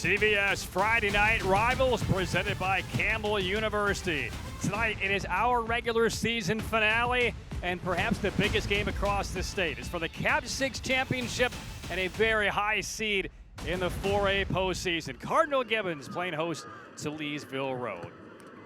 CBS Friday Night Rivals presented by Campbell University. Tonight it is our regular season finale and perhaps the biggest game across the state. It's for the Cap 6 championship and a very high seed in the 4A postseason. Cardinal Gibbons playing host to Leesville Road.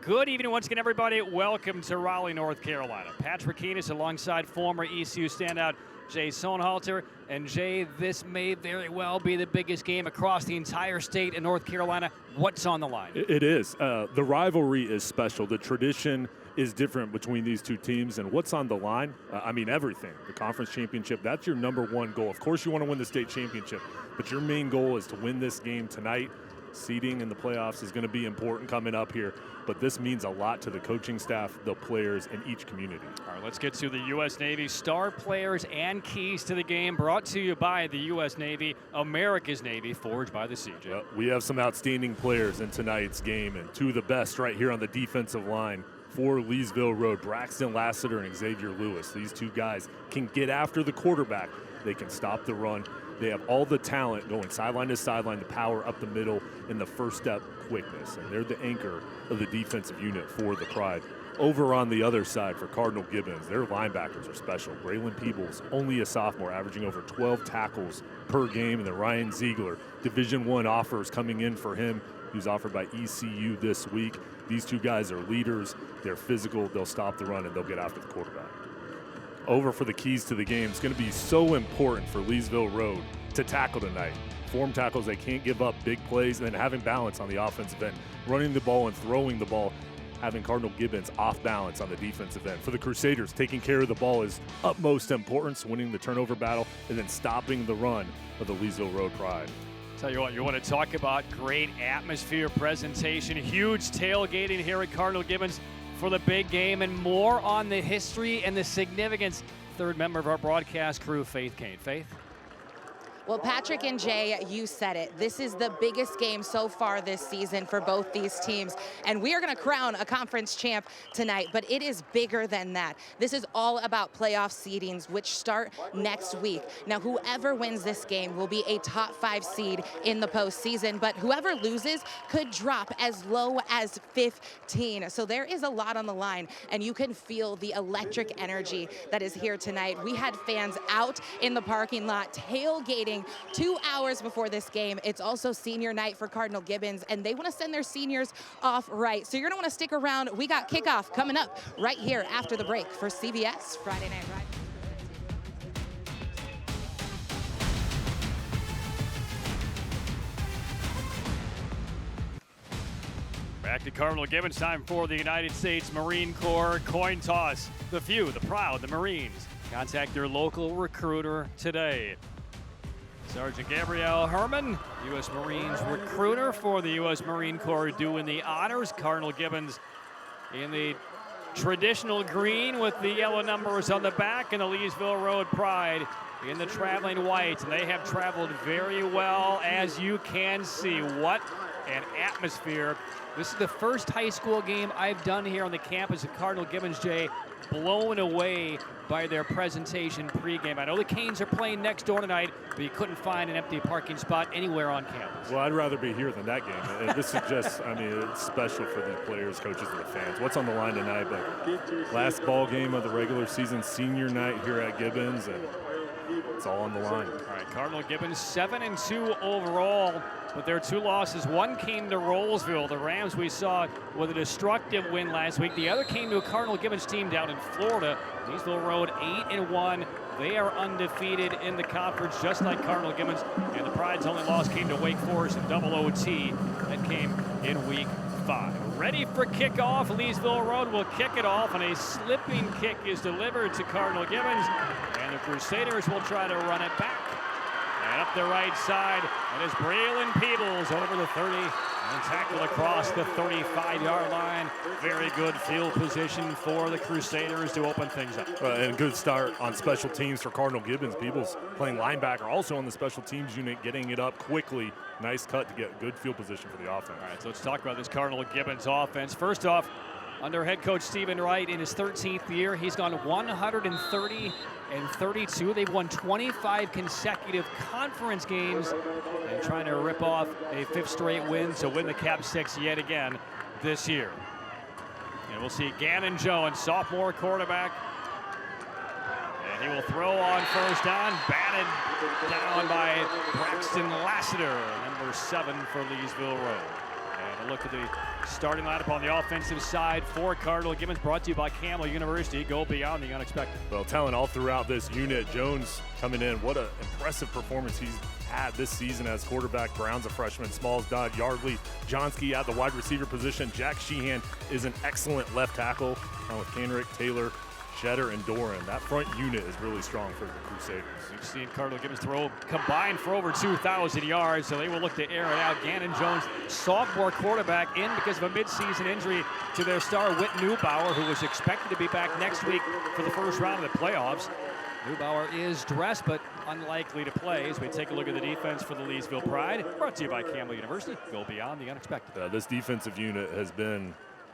Good evening once again, everybody. Welcome to Raleigh, North Carolina. Patrick Keenis alongside former ECU standout Jay Sonhalter. And Jay, this may very well be the biggest game across the entire state in North Carolina. What's on the line? It is. The rivalry is special. The tradition is different between these two teams. And what's on the line? I mean, everything. The conference championship, that's your number one goal. Of course, you want to win the state championship, but your main goal is to win this game tonight. Seeding in the playoffs is going to be important coming up here, but this means a lot to the coaching staff, the players, and each community. All right, let's get to the U.S. Navy star players and keys to the game, brought to you by the U.S. Navy, America's Navy, forged by the CJ. We have some outstanding players in tonight's game, and two of the best right here on the defensive line for Leesville Road, Braxton Lassiter and Xavier Lewis. These two guys can get after the quarterback. They can stop the run. They have all the talent going sideline to sideline, the power up the middle, and the first step quickness. And they're the anchor of the defensive unit for the Pride. Over on the other side for Cardinal Gibbons, their linebackers are special. Braylon Peebles, only a sophomore, averaging over 12 tackles per game. And then Ryan Ziegler, Division I offers coming in for him. He was offered by ECU this week. These two guys are leaders. They're physical. They'll stop the run, and they'll get after the quarterback. Over for the keys to the game. It's going to be so important for Leesville Road to tackle tonight. Form tackles, they can't give up big plays, and then having balance on the offensive end, running the ball and throwing the ball, having Cardinal Gibbons off balance on the defensive end. For the Crusaders, taking care of the ball is utmost importance, winning the turnover battle, and then stopping the run of the Leesville Road Pride. Tell you what, you want to talk about great atmosphere, presentation, huge tailgating here at Cardinal Gibbons for the big game, and more on the history and the significance. Third member of our broadcast crew, Faith Kane. Faith? Well, Patrick and Jay, you said it. This is the biggest game so far this season for both these teams. And we are going to crown a conference champ tonight, but it is bigger than that. This is all about playoff seedings, which start next week. Now, whoever wins this game will be a top 5 seed in the postseason, but whoever loses could drop as low as 15. So there is a lot on the line, and you can feel the electric energy that is here tonight. We had fans out in the parking lot tailgating 2 hours before this game. It's also senior night for Cardinal Gibbons, and they want to send their seniors off right. So you're going to want to stick around. We got kickoff coming up right here after the break for CBS Friday Night Ride. Back to Cardinal Gibbons, time for the United States Marine Corps coin toss. The few, the proud, the Marines. Contact your local recruiter today. Sergeant Gabrielle Herman, U.S. Marines recruiter for the U.S. Marine Corps, doing the honors. Cardinal Gibbons in the traditional green with the yellow numbers on the back, and the Leesville Road Pride in the traveling white. And they have traveled very well, as you can see. What an atmosphere. This is the first high school game I've done here on the campus of Cardinal Gibbons, Jay. Blown away by their presentation pregame. I know the Canes are playing next door tonight, but you couldn't find an empty parking spot anywhere on campus. Well, I'd rather be here than that game. This is just, I mean, it's special for the players, coaches, and the fans. What's on the line tonight? But last ball game of the regular season, senior night here at Gibbons, and it's all on the line. All right, Cardinal Gibbons 7-2 overall, but their 2 losses. One came to Rolesville. The Rams we saw with a destructive win last week. The other came to a Cardinal Gibbons team down in Florida. Leesville Road 8-1. They are undefeated in the conference, just like Cardinal Gibbons. And the Pride's only loss came to Wake Forest in double OT. That came in week 5. Ready for kickoff. Leesville Road will kick it off, and a slipping kick is delivered to Cardinal Gibbons. And the Crusaders will try to run it back. And up the right side, and it's Braylon Peebles over the 30 and tackled across the 35-yard line. Very good field position for the Crusaders to open things up. And good start on special teams for Cardinal Gibbons. Peebles playing linebacker, also on the special teams unit, getting it up quickly. Nice cut to get good field position for the offense. All right, so let's talk about this Cardinal Gibbons offense. First off, Under head coach Stephen Wright in his 13th year, he's gone 130-32. They've won 25 consecutive conference games and trying to rip off a 5th straight win to win the Cap 6 yet again this year. And we'll see Gannon Jones, sophomore quarterback. And he will throw on first down, batted down by Braxton Lassiter, number 7 for Leesville Road. And a look at the starting lineup on the offensive side for Cardinal. Gibbons brought to you by Cardinal University. Go beyond the unexpected. Well, talent all throughout this unit. Jones coming in. What an impressive performance he's had this season as quarterback. Brown's a freshman. Smalls, Dodd, Yardley, Johnsky at the wide receiver position. Jack Sheehan is an excellent left tackle, along with Canrick, Taylor, Shetter, and Doran. That front unit is really strong for the Crusaders. We've seen Cardinal Gibbons throw combined for over 2,000 yards, so they will look to air it out. Gannon Jones, sophomore quarterback, in because of a midseason injury to their star Whit Neubauer, who was expected to be back next week for the first round of the playoffs. Neubauer is dressed, but unlikely to play as we take a look at the defense for the Leesville Pride. Brought to you by Cardinal University. Go beyond the unexpected. This defensive unit has been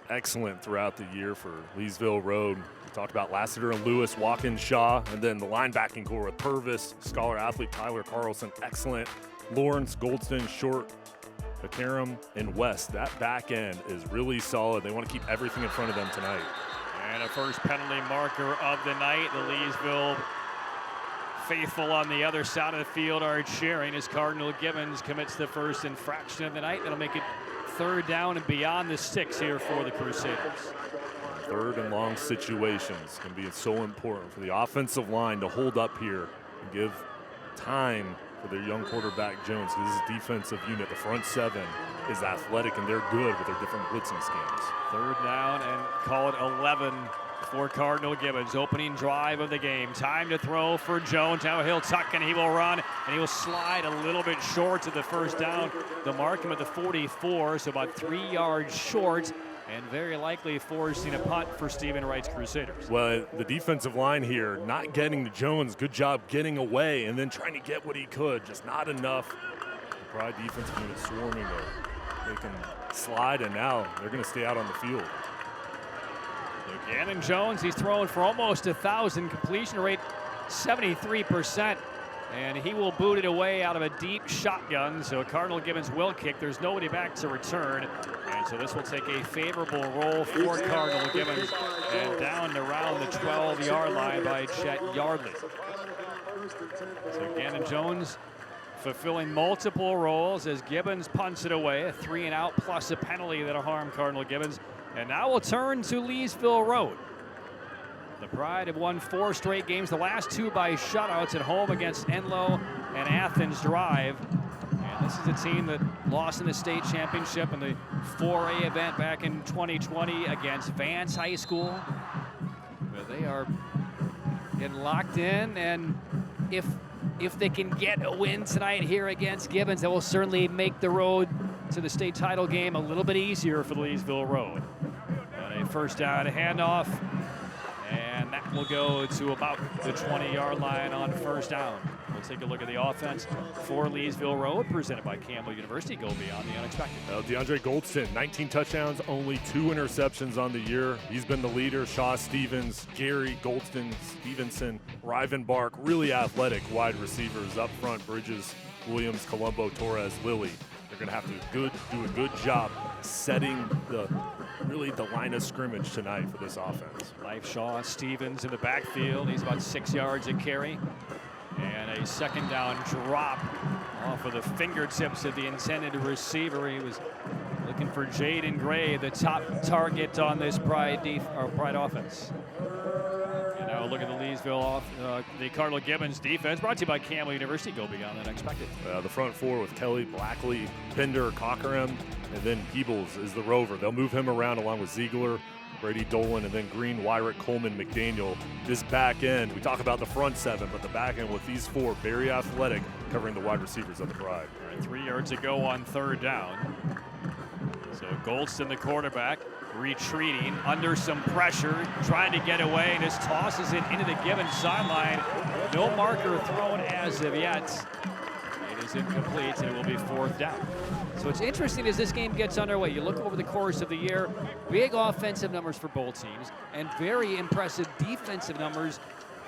excellent throughout the year for Leesville Road. We talked about Lassiter and Lewis, Watkins, Shaw, and then the linebacking core with Purvis, scholar athlete Tyler Carlson, excellent. Lawrence, Goldston, Short, Akaram, and West. That back end is really solid. They want to keep everything in front of them tonight. And a first penalty marker of the night. The Leesville faithful on the other side of the field are cheering as Cardinal Gibbons commits the first infraction of the night. That'll make it 3rd down and beyond the 6 here for the Crusaders. 3rd and long situations can be so important for the offensive line to hold up here and give time for their young quarterback Jones. This is defensive unit. The front 7 is athletic and they're good with their different blitzing schemes. 3rd down and call it 11 for Cardinal Gibbons. Opening drive of the game. Time to throw for Jones. Now he'll tuck and he will run and he will slide a little bit short to the first down. They'll mark him at the 44, so about 3 yards short, and very likely forcing a punt for Stephen Wright's Crusaders. Well, the defensive line here not getting to Jones. Good job getting away and then trying to get what he could. Just not enough. The Pride defensive unit swarming to make him slide, and now they're going to stay out on the field. Gannon Jones, he's throwing for almost 1,000, completion rate 73%, and he will boot it away out of a deep shotgun. So Cardinal Gibbons will kick. There's nobody back to return, and so this will take a favorable roll for Cardinal Gibbons and down around the 12-yard line by Chet Yardley. So Gannon Jones fulfilling multiple roles as Gibbons punts it away. A 3-and-out plus a penalty that'll harm Cardinal Gibbons. And now we'll turn to Leesville Road. The Pride have won 4 straight games, the last 2 by shutouts at home against Enloe and Athens Drive. And this is a team that lost in the state championship in the 4A event back in 2020 against Vance High School. But they are getting locked in, and if they can get a win tonight here against Gibbons, that will certainly make the road to the state title game a little bit easier for the Leesville Road. And a first down handoff, and that will go to about the 20-yard line on first down. We'll take a look at the offense for Leesville Road, presented by Cardinal University. Go beyond the unexpected. DeAndre Goldston, 19 touchdowns, only 2 interceptions on the year. He's been the leader. Shaw Stevens, Gary, Goldston, Stevenson, Rivenbark, really athletic wide receivers up front. Bridges, Williams, Colombo, Torres, Lilly. They're going to have to do a good job setting the line of scrimmage tonight for this offense. Life Shaw Stevens in the backfield. He's about 6 yards a carry. And a second down drop off of the fingertips of the intended receiver. He was looking for Jaden Gray, the top target on this Pride offense. And now look at the Leesville the Cardinal Gibbons defense, brought to you by Cardinal University. Go beyond the unexpected. The front 4 with Kelly, Blackley, Pender, Cockerham, and then Peebles is the rover. They'll move him around along with Ziegler, Brady Dolan, and then Green, Wyrick, Coleman, McDaniel. This back end, we talk about the front 7, but the back end with these 4, very athletic, covering the wide receivers of the Pride. All right, 3 yards to go on third down. So Goldston, the quarterback, retreating under some pressure, trying to get away, and just tosses it into the Gibbons sideline. No marker thrown as of yet. It is incomplete, and it will be fourth down. So it's interesting as this game gets underway. You look over the course of the year, big offensive numbers for both teams and very impressive defensive numbers.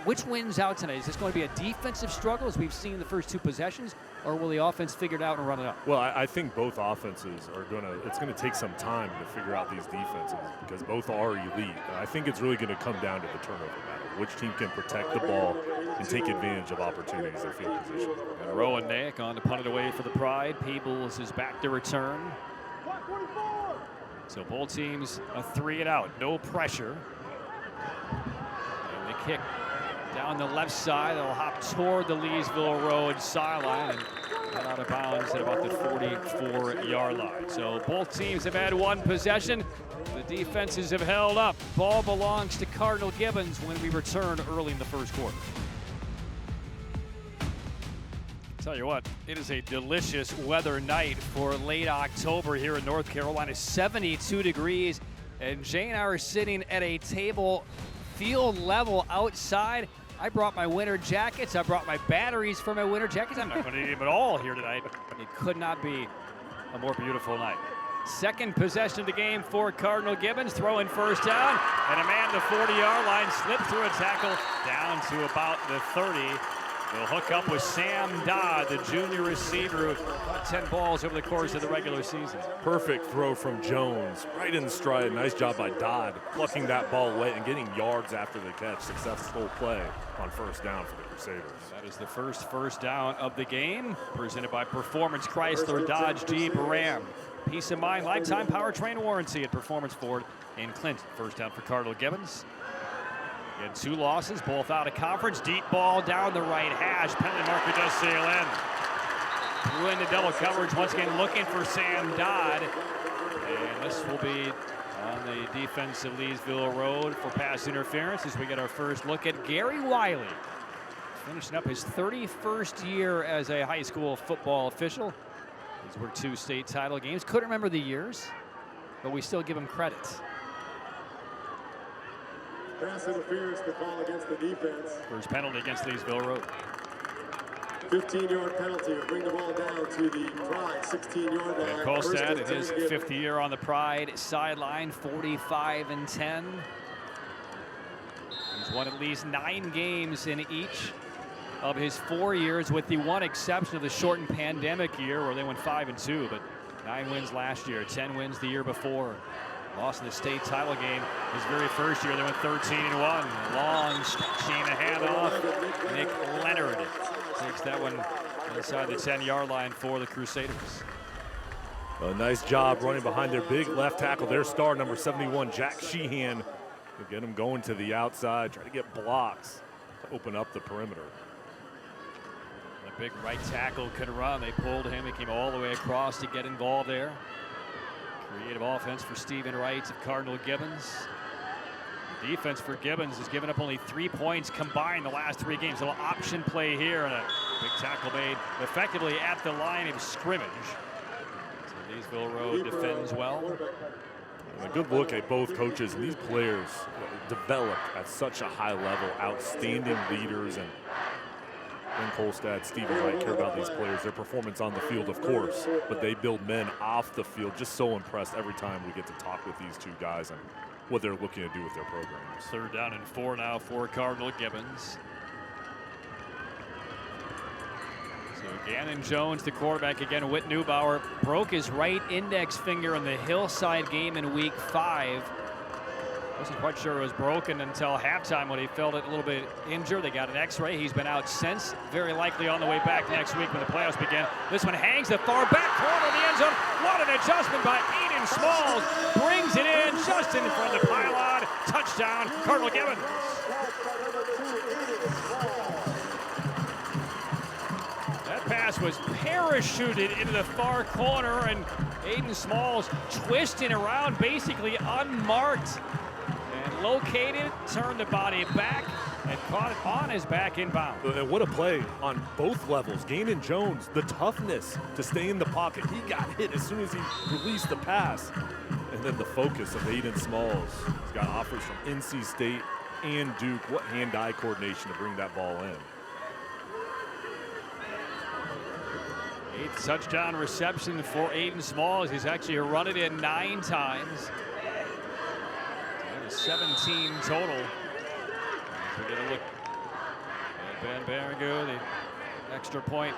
Which wins out tonight? Is this going to be a defensive struggle as we've seen the first two possessions, or will the offense figure it out and run it up? Well, I think both offenses are it's going to take some time to figure out these defenses because both are elite. And I think it's really going to come down to the turnover battle. Which team can protect the ball and take advantage of opportunities in field position. And Rowan Naik on to punt it away for the Pride. Peebles is back to return. So both teams a 3 and out, no pressure. And the kick down the left side. They'll hop toward the Leesville Road sideline and got out of bounds at about the 44-yard line. So both teams have had one possession. The defenses have held up. Ball belongs to Cardinal Gibbons when we return early in the first quarter. Tell you what, it is a delicious weather night for late October here in North Carolina. 72 degrees, and Jay and I are sitting at a table field level outside. I brought my winter jackets. I brought my batteries for my winter jackets. I'm not going to need them at all here tonight. It could not be a more beautiful night. Second possession of the game for Cardinal Gibbons. Throwing first down, and a man to the 40-yard line slipped through a tackle down to about the 30. They'll hook up with Sam Dodd, the junior receiver who caught 10 balls over the course of the regular season. Perfect throw from Jones, right in stride. Nice job by Dodd, plucking that ball away and getting yards after the catch. Successful play on first down for the Crusaders. That is the first down of the game, presented by Performance Chrysler Dodge Jeep Ram. Peace of mind, lifetime powertrain warranty at Performance Ford in Clinton. First down for Cardinal Gibbons. Again, 2 losses, both out of conference. Deep ball down the right hash. Penalty marker does sail in. Threw into double coverage, once again looking for Sam Dodd. And this will be on the defensive Leesville Road for pass interference as we get our first look at Gary Wiley. Finishing up his 31st year as a high school football official. He's worked 2 state title games. Couldn't remember the years, but we still give him credit. Pass interference to call against the defense. First penalty against Leesville Road. 15-yard penalty will bring the ball down to the Pride 16-yard line. And Kolstad in his 5th year on the Pride sideline, 45-10. He's won at least 9 games in each of his 4 years, with the one exception of the shortened pandemic year where they went 5-2, but 9 wins last year, 10 wins the year before. Lost in the state title game his very first year. They went 13-1. Long stretching a handoff. Nick Leonard takes that one inside the 10-yard line for the Crusaders. A nice job running behind their big left tackle, their star, number 71, Jack Sheehan. They'll get him going to the outside, try to get blocks to open up the perimeter. The big right tackle could run. They pulled him. He came all the way across to get involved there. Creative offense for Stephen Wright of Cardinal Gibbons. The defense for Gibbons has given up only 3 points combined the last 3 games. A little option play here and a big tackle made effectively at the line of scrimmage. So Leesville Road defends well. And a good look at both coaches, and these players developed at such a high level, outstanding leaders, and Kolstad, Stephen Wright care about these players, their performance on the field, of course, but they build men off the field. Just so impressed every time we get to talk with these 2 guys and what they're looking to do with their programs. 3rd down and 4 now for Cardinal Gibbons. So Gannon Jones, the quarterback again. Whit Neubauer broke his right index finger in the Hillside game in week 5. Wasn't quite sure it was broken until halftime when he felt it a little bit injured. They got an x-ray. He's been out since. Very likely on the way back next week when the playoffs begin. This one hangs the far back corner of the end zone. What an adjustment by Aiden Smalls. Brings it in just in front of the pylon. Touchdown, Cardinal Gibbons. That pass was parachuted into the far corner, and Aiden Smalls twisting around basically unmarked. Located, turned the body back, and caught it on his back inbound. And what a play on both levels. Gannon Jones, the toughness to stay in the pocket. He got hit as soon as he released the pass. And then the focus of Aiden Smalls. He's got offers from NC State and Duke. What hand-eye coordination to bring that ball in. 8th touchdown reception for Aiden Smalls. He's actually run it in 9 times. 17 total. As we get a look at Ben Berengu, the extra point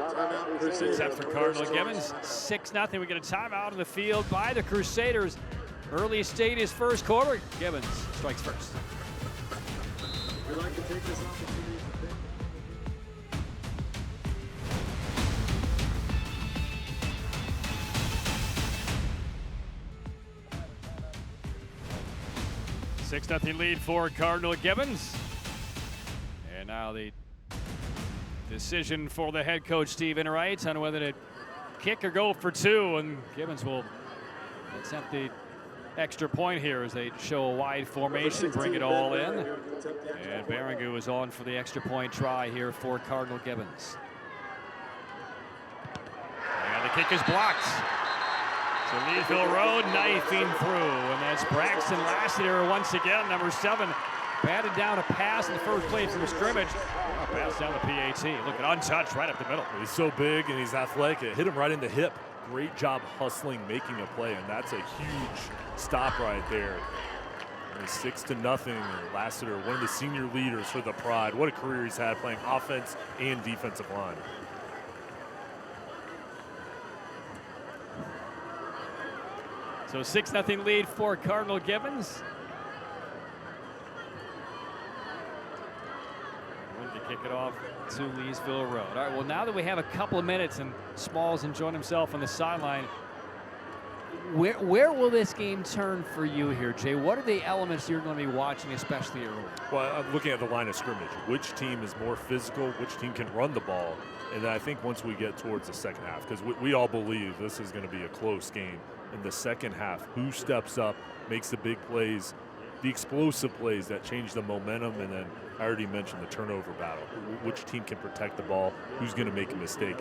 except for Cardinal Gibbons. 6-0. We get a timeout on the field by the Crusaders. Early stages first quarter. Gibbons strikes first. We'd like to take this opportunity to thank 6-0 lead for Cardinal Gibbons. And now the decision for the head coach, Steve Enright, on whether to kick or go for 2. And Gibbons will attempt the extra point here as they show a wide formation, bring it all in. And Berengu is on for the extra point try here for Cardinal Gibbons. And the kick is blocked. So Leesville Road knifing through, and that's Braxton Lassiter once again, number 7. Batted down a pass in the first play from scrimmage. Pass down the PAT. Look at untouched right up the middle. He's so big and he's athletic. It hit him right in the hip. Great job hustling, making a play, and that's a huge stop right there. And 6-0. Lassiter, one of the senior leaders for the Pride. What a career he's had playing offense and defensive line. So 6-0 lead for Cardinal Gibbons. When to kick it off to Leesville Road. All right, well, now that we have a couple of minutes and Smalls enjoying himself on the sideline, where will this game turn for you here, Jay? What are the elements you're going to be watching, especially early? Well, I'm looking at the line of scrimmage. Which team is more physical? Which team can run the ball? And then I think once we get towards the second half, because we all believe this is going to be a close game. In the second half, who steps up, makes the big plays, the explosive plays that change the momentum, and then I already mentioned the turnover battle. Which team can protect the ball, who's going to make a mistake.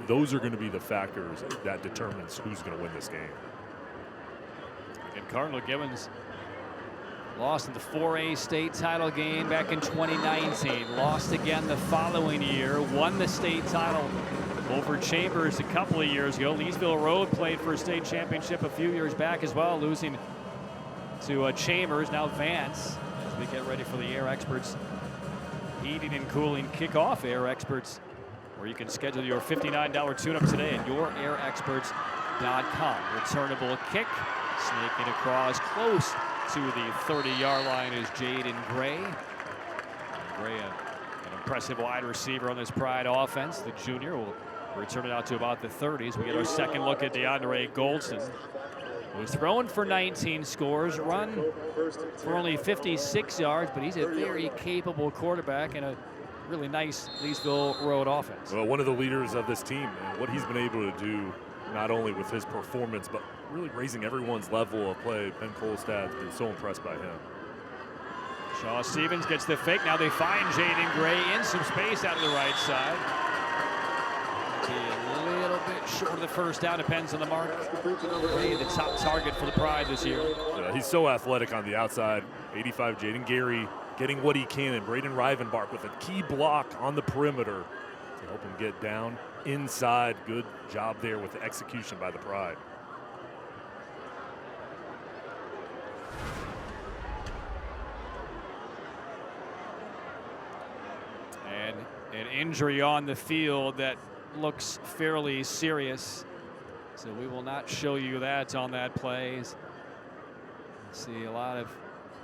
Those are going to be the factors that determines who's going to win this game. And Cardinal Gibbons lost in the 4A state title game back in 2019. Lost again the following year. Won the state title over Chambers a couple of years ago. Leesville Road played for a state championship a few years back as well, losing to Chambers. Now Vance, as we get ready for the Air Experts heating and cooling kickoff. Air Experts, where you can schedule your $59 tune-up today at yourairexperts.com. Returnable kick, snaking across close to the 30-yard line is Jaden Gray. Gray, an impressive wide receiver on this Pride offense. The junior will return it out to about the 30s. We get our second look at DeAndre Goldston, who's thrown for 19 scores, run for only 56 yards, but he's a very capable quarterback and a really nice Leesville Road offense. Well, one of the leaders of this team, and what he's been able to do, not only with his performance, but really raising everyone's level of play. Ben Kolstad's been so impressed by him. Shaw Stevens gets the fake. Now they find Jaden Gray in some space out of the right side. Be a little bit short of the first down. Depends on the mark. Gray, the top target for the Pride this year. Yeah, he's so athletic on the outside. 85, Jaden Gary getting what he can, and Braden Rivenbark with a key block on the perimeter to help him get down inside. Good job there with the execution by the Pride. And an injury on the field that looks fairly serious, so we will not show you that on that play. See a lot of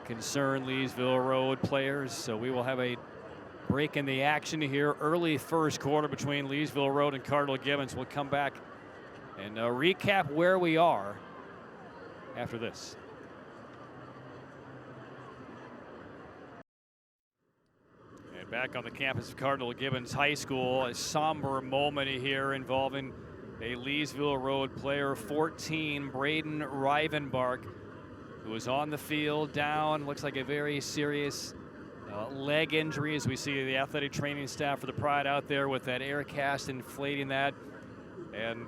concerned Leesville Road players, so we will have a break in the action here. Early first quarter between Leesville Road and Cardinal Gibbons. We'll come back and recap where we are after this. And back on the campus of Cardinal Gibbons High School, a somber moment here involving a Leesville Road player, 14, Braden Rivenbark, who was on the field down. Looks like a very serious leg injury, as we see the athletic training staff for the Pride out there with that air cast inflating that. And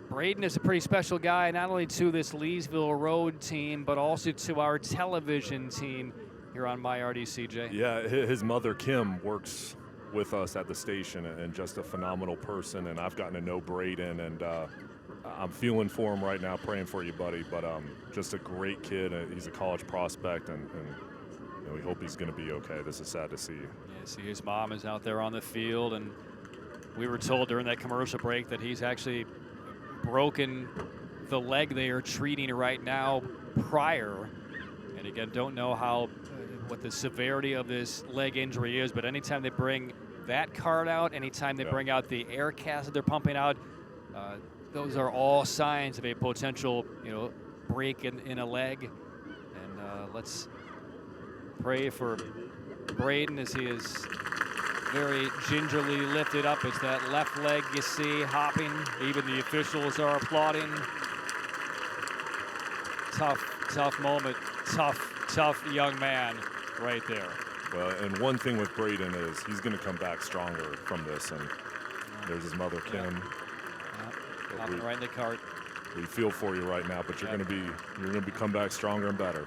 Braden is a pretty special guy, not only to this Leesville Road team, but also to our television team here on MyRDCJ. Yeah, his mother, Kim, works with us at the station and just a phenomenal person. And I've gotten to know Braden, and I'm feeling for him right now, praying for you, buddy. But just a great kid. He's a college prospect, and you know, we hope he's going to be okay. This is sad to see. Yeah, see, his mom is out there on the field, and we were told during that commercial break that he's actually broken the leg they are treating right now prior. And again, don't know how what the severity of this leg injury is, but anytime they bring that card out, anytime they bring out the air cast that they're pumping out, those are all signs of a potential, you know, break in a leg. And let's pray for Braden as he is very gingerly lifted up. It's that left leg you see hopping. Even the officials are applauding. Tough moment. Tough young man right there. Well, and one thing with Braden is he's going to come back stronger from this. And there's his mother, Kim. Hopping right in the cart. We feel for you right now, but you're going to come back stronger and better.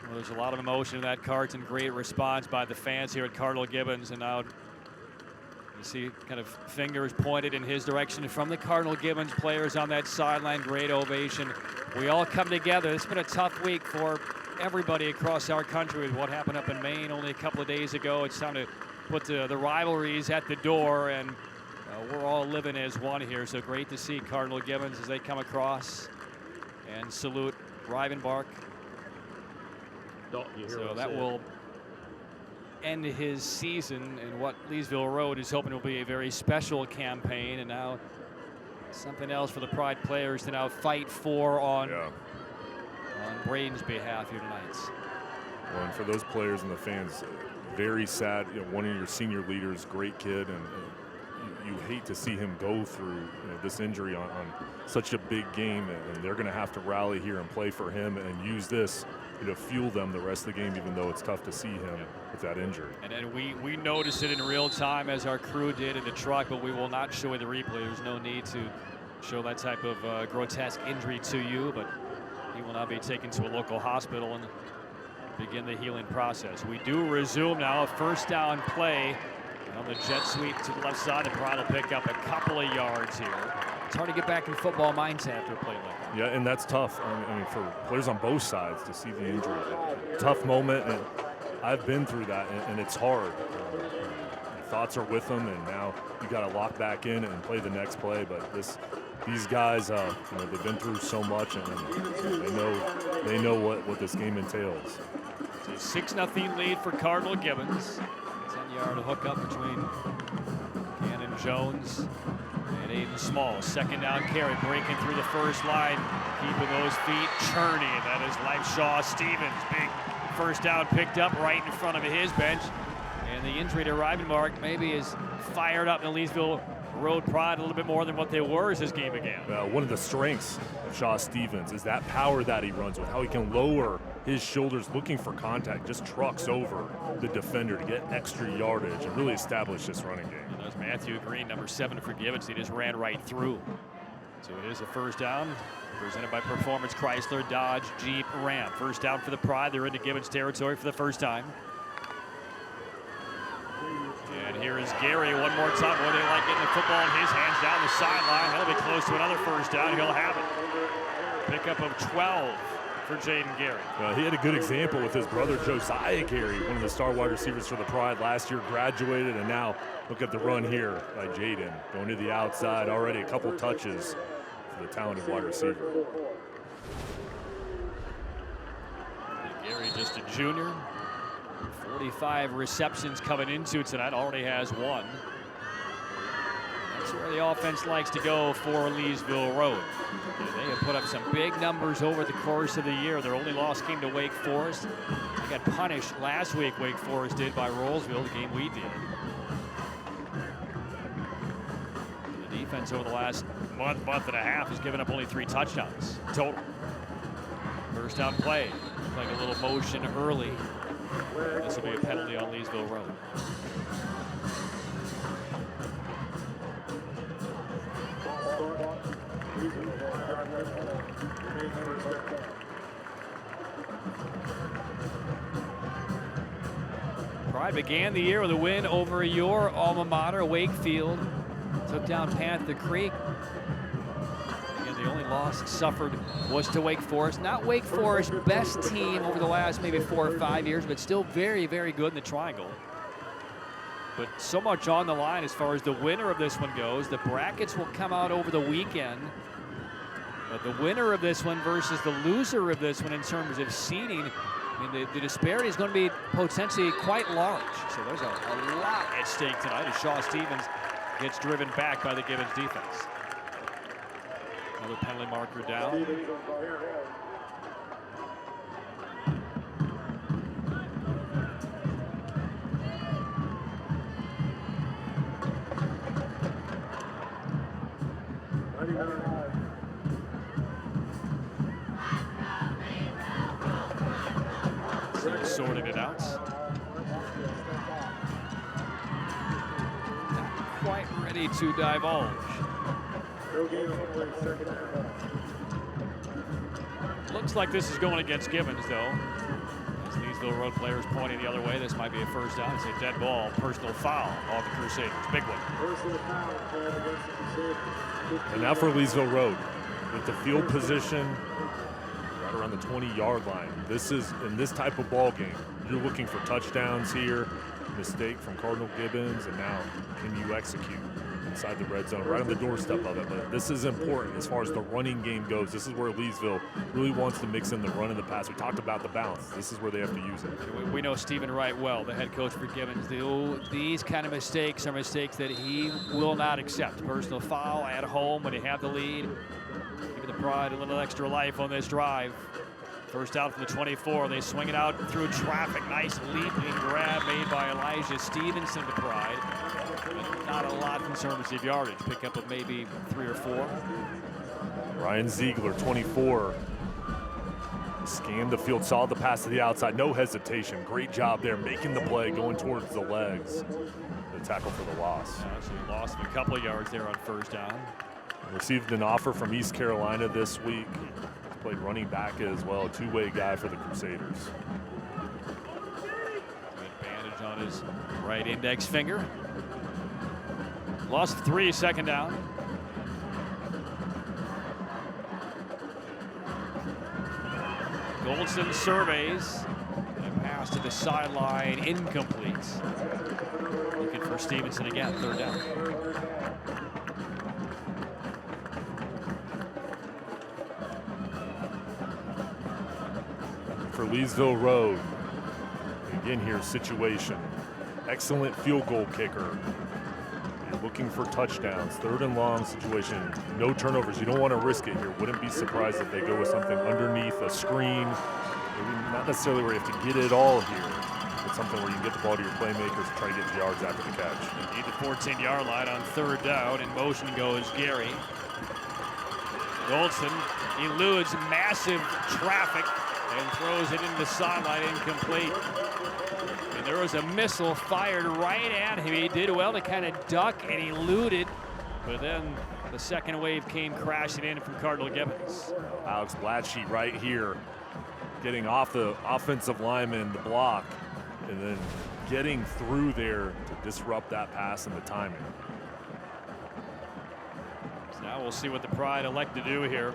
Well, there's a lot of emotion in that cart and great response by the fans here at Cardinal Gibbons. And now you see kind of fingers pointed in his direction from the Cardinal Gibbons players on that sideline. Great ovation. We all come together. It's been a tough week for everybody across our country with what happened up in Maine only a couple of days ago. It's time to put the rivalries at the door, and we're all living as one here. So great to see Cardinal Gibbons as they come across and salute Rivenbark. So that will end his season in what Leesville Road is hoping will be a very special campaign, and now something else for the Pride players to now fight for on Braden's behalf here tonight. Well, and for those players and the fans, very sad. You know, one of your senior leaders, great kid, and you hate to see him go through this injury on such a big game, and they're going to have to rally here and play for him and use this to fuel them the rest of the game, even though it's tough to see him with that injury. And we noticed it in real time as our crew did in the truck, but we will not show you the replay. There's no need to show that type of grotesque injury to you, but he will now be taken to a local hospital and begin the healing process. We do resume now a first down play on the jet sweep to the left side, and Pride will pick up a couple of yards here. It's hard to get back in football mindset after a play like that. Yeah, and that's tough. I mean, for players on both sides to see the injury. Tough moment, and I've been through that, and it's hard. Your thoughts are with them, and now you got to lock back in and play the next play. But these guys, they've been through so much, and they know what this game entails. It's a 6-0 lead for Cardinal Gibbons. 10-yard hookup between Cannon Jones and Aiden Small. Second down carry, breaking through the first line, keeping those feet churning. That is Lifeshaw Stevens. Big first down picked up right in front of his bench. And the injury to Rivenbark maybe is fired up in the Leesville Road Pride a little bit more than what they were as this game began. One of the strengths of Shaw Stevens is that power that he runs with, how he can lower his shoulders looking for contact, just trucks over the defender to get extra yardage and really establish this running game. And there's Matthew Green, number 7 for Gibbons. He just ran right through. So it is a first down presented by Performance Chrysler, Dodge, Jeep, Ram. First down for the Pride. They're into Gibbons territory for the first time. And here is Gary one more time. Boy, they like getting the football in his hands down the sideline. He'll be close to another first down. He'll have it. Pickup of 12 for Jaden Gary. He had a good example with his brother Josiah Gary, one of the star wide receivers for the Pride last year, graduated, and now look at the run here by Jaden. Going to the outside, already a couple touches for the talented wide receiver. Gary just a junior. 45 receptions coming into tonight, already has 1. That's where the offense likes to go for Leesville Road. They have put up some big numbers over the course of the year. Their only loss came to Wake Forest. They got punished last week, Wake Forest did, by Rollsville, the game we did. The defense over the last month and a half has given up only 3 touchdowns total. First down play, like a little motion early. This will be a penalty on Leesville Road. Pride began the year with a win over your alma mater, Wakefield. Took down Panther Creek. Again, the only loss suffered was to Wake Forest. Not Wake Forest's best team over the last maybe 4 or 5 years, but still very, very good in the Triangle. But so much on the line as far as the winner of this one goes. The brackets will come out over the weekend. But the winner of this one versus the loser of this one in terms of seeding, I mean, the disparity is going to be potentially quite large. So there's a lot at stake tonight as Shaw Stevens gets driven back by the Gibbons defense. Another penalty marker down. Sorting it out. Not quite ready to divulge. Looks like this is going against Gibbons, though. As Leesville Road players pointing the other way, this might be a first down. It's a dead ball, personal foul on the Crusaders. Big one. And now for Leesville Road, with the field position right around the 20-yard line. This is, in this type of ball game, you're looking for touchdowns here. Mistake from Cardinal Gibbons, and now can you execute inside the red zone, right on the doorstep of it. But this is important as far as the running game goes. This is where Leesville really wants to mix in the run and the pass. We talked about the balance. This is where they have to use it. We know Stephen Wright well, the head coach for Gibbons. These kind of mistakes are mistakes that he will not accept. Personal foul at home when you have the lead. Giving the Pride a little extra life on this drive. First out from the 24. They swing it out through traffic. Nice leaping grab made by Elijah Stevenson to Pride. But not a lot in terms of yardage. Pick up of maybe 3 or 4. Ryan Ziegler, 24. Scanned the field, saw the pass to the outside. No hesitation. Great job there, making the play, going towards the legs. The tackle for the loss. Actually lost him a couple of yards there on first down. Received an offer from East Carolina this week. Played running back as well, a two-way guy for the Crusaders. Good bandage on his right index finger. Lost 3, second down. Goldson surveys. And a pass to the sideline, incomplete. Looking for Stevenson again, third down. For Leesville Road, again here, situation. Excellent field goal kicker. You're looking for touchdowns. Third and long situation. No turnovers. You don't want to risk it here. Wouldn't be surprised if they go with something underneath a screen. Maybe not necessarily where you have to get it all here, but something where you can get the ball to your playmakers and try to get yards after the catch. They need the 14-yard line on third down. In motion goes Gary. Goldson eludes massive traffic and throws it into the sideline, incomplete. And there was a missile fired right at him. He did well to kind of duck and eluded, but then the second wave came crashing in from Cardinal Gibbons. Alex Blatchey right here, getting off the offensive lineman, the block, and then getting through there to disrupt that pass and the timing. So now we'll see what the Pride elect to do here.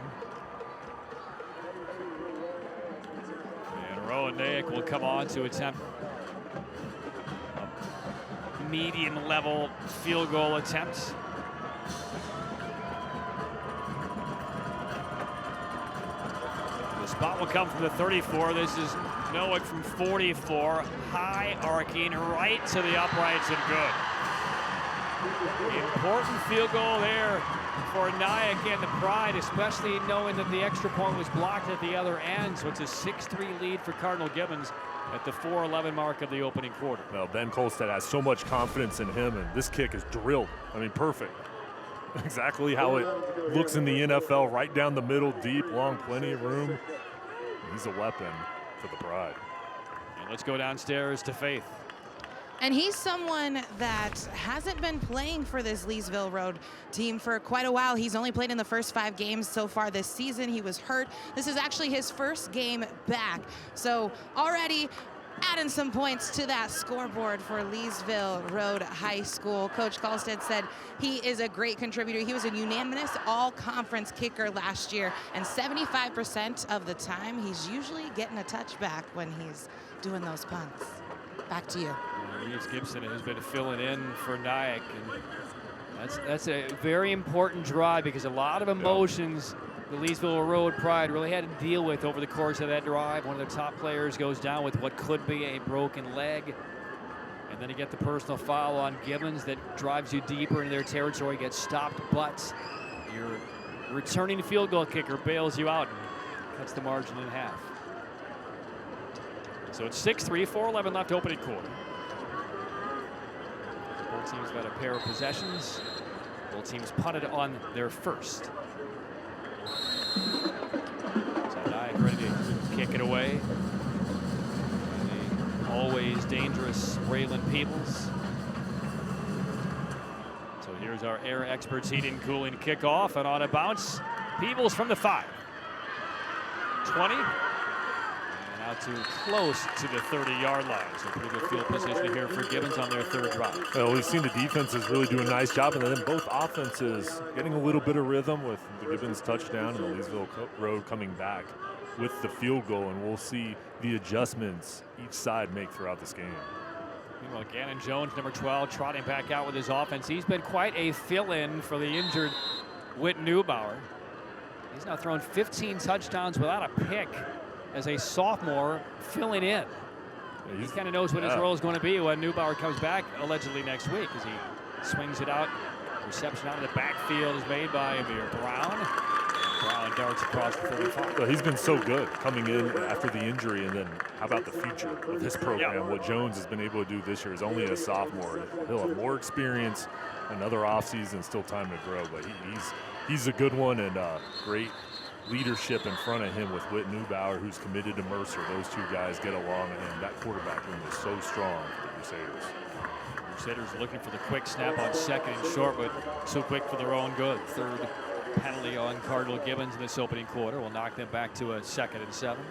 Rowan Nayek will come on to attempt a medium-level field goal attempt. The spot will come from the 34. This is Noack from 44. High arcing right to the uprights and good. Important field goal there for Nayek and the Pride, especially knowing that the extra point was blocked at the other end. So it's a 6-3 lead for Cardinal Gibbons at the 4:11 mark of the opening quarter. Well, Ben Kolstad has so much confidence in him, and this kick is drilled. I mean, perfect. Exactly how it looks in the NFL, right down the middle, deep, long, plenty of room. He's a weapon for the Pride. And let's go downstairs to Faith. And he's someone that hasn't been playing for this Leesville Road team for quite a while. He's only played in the first 5 games so far this season. He was hurt. This is actually his first game back. So already adding some points to that scoreboard for Leesville Road High School. Coach Kalstead said he is a great contributor. He was a unanimous all-conference kicker last year, and 75% of the time, he's usually getting a touchback when he's doing those punts. Back to you. Reeves Gibson has been filling in for Nyack, and that's a very important drive because a lot of emotions the Leesville Road Pride really had to deal with over the course of that drive. One of their top players goes down with what could be a broken leg. And then you get the personal foul on Gibbons that drives you deeper into their territory, gets stopped, but your returning field goal kicker bails you out and cuts the margin in half. So it's 6-3, 4:11 left, opening quarter. Both teams got a pair of possessions. Both teams punted on their first. So Nyack ready to kick it away. And the always dangerous Raylan Peebles. So here's our air experts heating, cooling kickoff, and on a bounce, Peebles from the 5. 20. And out to close to the 30-yard line. So pretty good field position here for Gibbons on their third drive. Well, we've seen the defenses really do a nice job, and then both offenses getting a little bit of rhythm with the Gibbons touchdown and the Leesville Road coming back with the field goal, and we'll see the adjustments each side make throughout this game. Meanwhile, Gannon Jones, number 12, trotting back out with his offense. He's been quite a fill-in for the injured Whit Neubauer. He's now thrown 15 touchdowns without a pick as a sophomore filling in. Yeah, he kind of knows what his role is going to be when Neubauer comes back, allegedly next week, as he swings it out. Reception out of the backfield is made by Amir Brown. Brown darts across the 35. Well, he's been so good coming in after the injury, and then how about the future of this program? Yeah. What Jones has been able to do this year is only a sophomore. He'll have more experience, another offseason, still time to grow, but he's a good one, and great leadership in front of him with Whit Neubauer, who's committed to Mercer. Those two guys get along, and that quarterback room is so strong for the Crusaders. Crusaders looking for the quick snap on second and short, but so quick for their own good. Third penalty on Cardinal Gibbons in this opening quarter will knock them back to a 2nd and 7.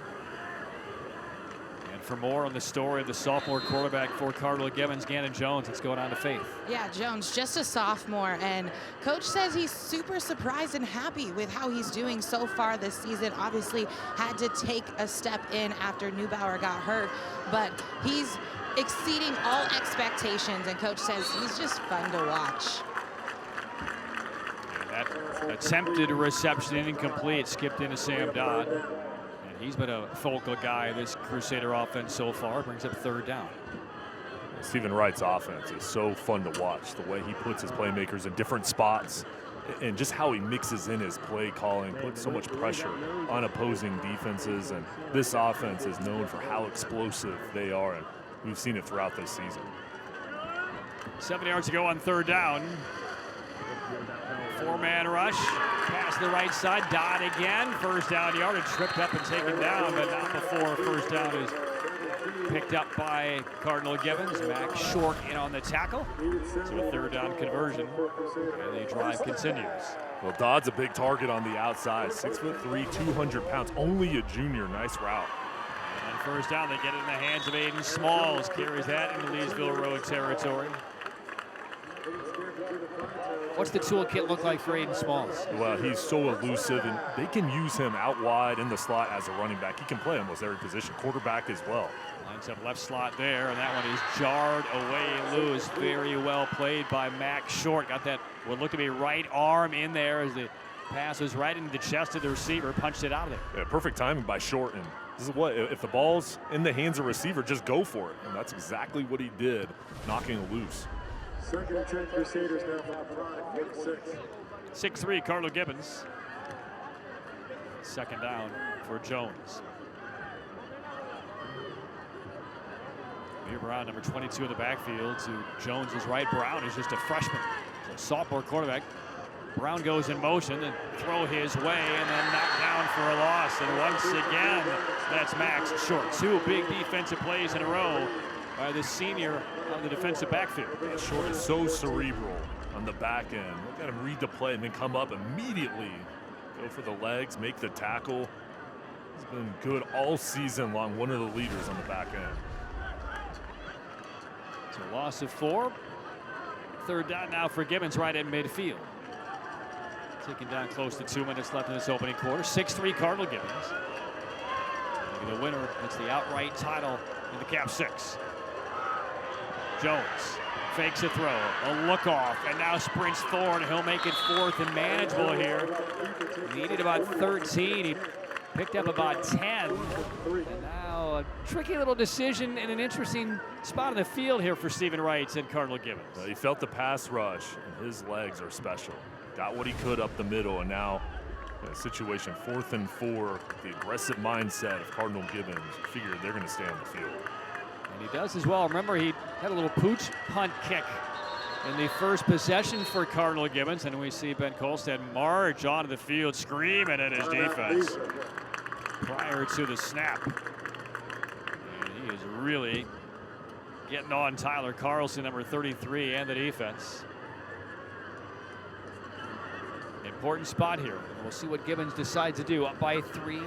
And for more on the story of the sophomore quarterback for Cardinal Gibbons, Gannon Jones, let's go on to Faith. Yeah, Jones, just a sophomore, and Coach says he's super surprised and happy with how he's doing so far this season. Obviously had to take a step in after Neubauer got hurt, but he's exceeding all expectations, and Coach says he's just fun to watch. That attempted reception incomplete, skipped into Sam Dodd. And he's been a focal guy this Crusader offense so far, brings up 3rd down. Stephen Wright's offense is so fun to watch, the way he puts his playmakers in different spots and just how he mixes in his play calling, puts so much pressure on opposing defenses. And this offense is known for how explosive they are, and we've seen it throughout this season. 7 yards to go on 3rd down. 4-man rush, pass the right side, Dodd again, 1st down yardage, tripped up and taken down, but not before 1st down is picked up by Cardinal Gibbons. Max Short in on the tackle. So a 3rd down conversion, and the drive continues. Well, Dodd's a big target on the outside, 6'3", 200 pounds, only a junior. Nice route. And on 1st down, they get it in the hands of Aiden Smalls, carries that into Leesville Road territory. What's the toolkit look like for Aiden Smalls? Well, he's so elusive, and they can use him out wide in the slot as a running back. He can play almost every position, quarterback as well. Lines up left slot there, and that one is jarred away loose. Very well played by Max Short. Got that what looked to be right arm in there as the pass was right into the chest of the receiver, punched it out of there. Yeah, perfect timing by Short. And this is what, if the ball's in the hands of receiver, just go for it. And that's exactly what he did, knocking it loose. 2nd and 10 Crusaders now from the 46. 6'3", Cardinal Gibbons. 2nd down for Jones. Amir Brown, number 22 in the backfield, to Jones is right. Brown is just a freshman, so sophomore quarterback. Brown goes in motion and throw his way, and then knocked down for a loss. And once again, that's Max Short. 2 big defensive plays in a row by the senior on the defensive backfield. Short is so cerebral on the back end. Look at him read the play and then come up immediately, go for the legs, make the tackle. He's been good all season long, one of the leaders on the back end. So loss of 4. Third down now for Gibbons right at midfield. Taking down close to 2 minutes left in this opening quarter. 6-3 Cardinal Gibbons. Maybe the winner gets the outright title in the Cap 6. Jones fakes a throw, a look off, and now sprints forward. He'll make it 4th and manageable here. He needed about 13. He picked up about 10. And now a tricky little decision in an interesting spot on the field here for Stephen Wright and Cardinal Gibbons. He felt the pass rush, and his legs are special. Got what he could up the middle, and now in a situation 4th and 4, the aggressive mindset of Cardinal Gibbons figured they're going to stay on the field. And he does as well. Remember, he had a little pooch punt kick in the first possession for Cardinal Gibbons, and we see Ben Kolstad march onto the field screaming at his defense prior to the snap. And he is really getting on Tyler Carlson, number 33, and the defense. Important spot here. We'll see what Gibbons decides to do. Up by 3.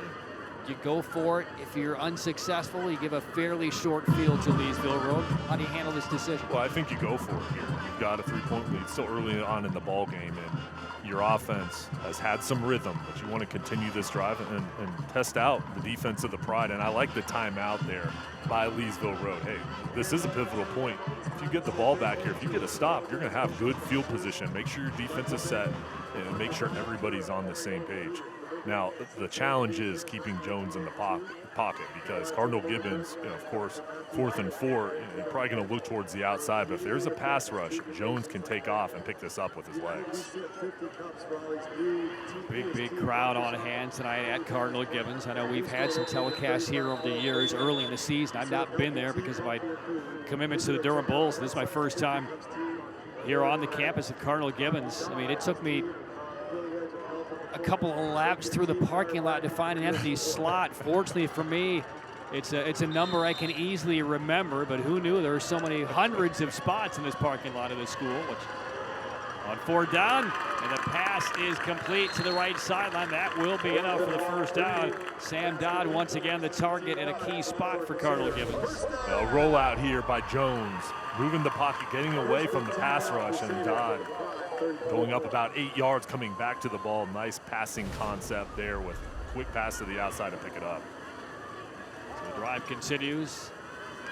You go for it. If you're unsuccessful, you give a fairly short field to Leesville Road. How do you handle this decision? Well, I think you go for it here. You've got a 3-point lead still early on in the ball game, and your offense has had some rhythm, but you want to continue this drive and test out the defense of the Pride. And I like the timeout there by Leesville Road. Hey, this is a pivotal point. If you get the ball back here, if you get a stop, you're going to have good field position. Make sure your defense is set and make sure everybody's on the same page. Now, the challenge is keeping Jones in the pocket because Cardinal Gibbons, of course, 4th and 4, you're probably going to look towards the outside. But if there's a pass rush, Jones can take off and pick this up with his legs. Big crowd on hand tonight at Cardinal Gibbons. I know we've had some telecasts here over the years early in the season. I've not been there because of my commitments to the Durham Bulls. This is my first time here on the campus of Cardinal Gibbons. I mean, it took me a couple of laps through the parking lot to find an empty slot. Fortunately for me, it's a number I can easily remember, but who knew there were so many hundreds of spots in this parking lot of the school. Which, on 4th down, and the pass is complete to the right sideline. That will be enough for the first down. Sam Dodd once again the target in a key spot for Cardinal Gibbons. A rollout here by Jones, moving the pocket, getting away from the pass rush, and Dodd going up about 8 yards, coming back to the ball. Nice passing concept there with quick pass to the outside to pick it up. So the drive continues.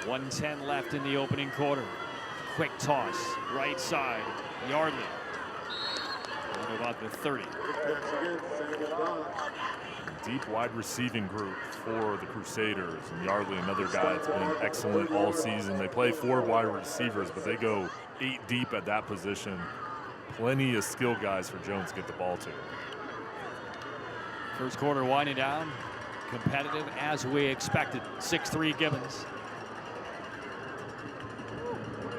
1:10 left in the opening quarter. Quick toss, right side, Yardley. Going about the 30. Deep wide receiving group for the Crusaders. And Yardley, another guy that's been excellent all season. They play 4 wide receivers, but they go 8 deep at that position. Plenty of skill guys for Jones to get the ball to. First quarter winding down. Competitive as we expected. 6-3 Gibbons.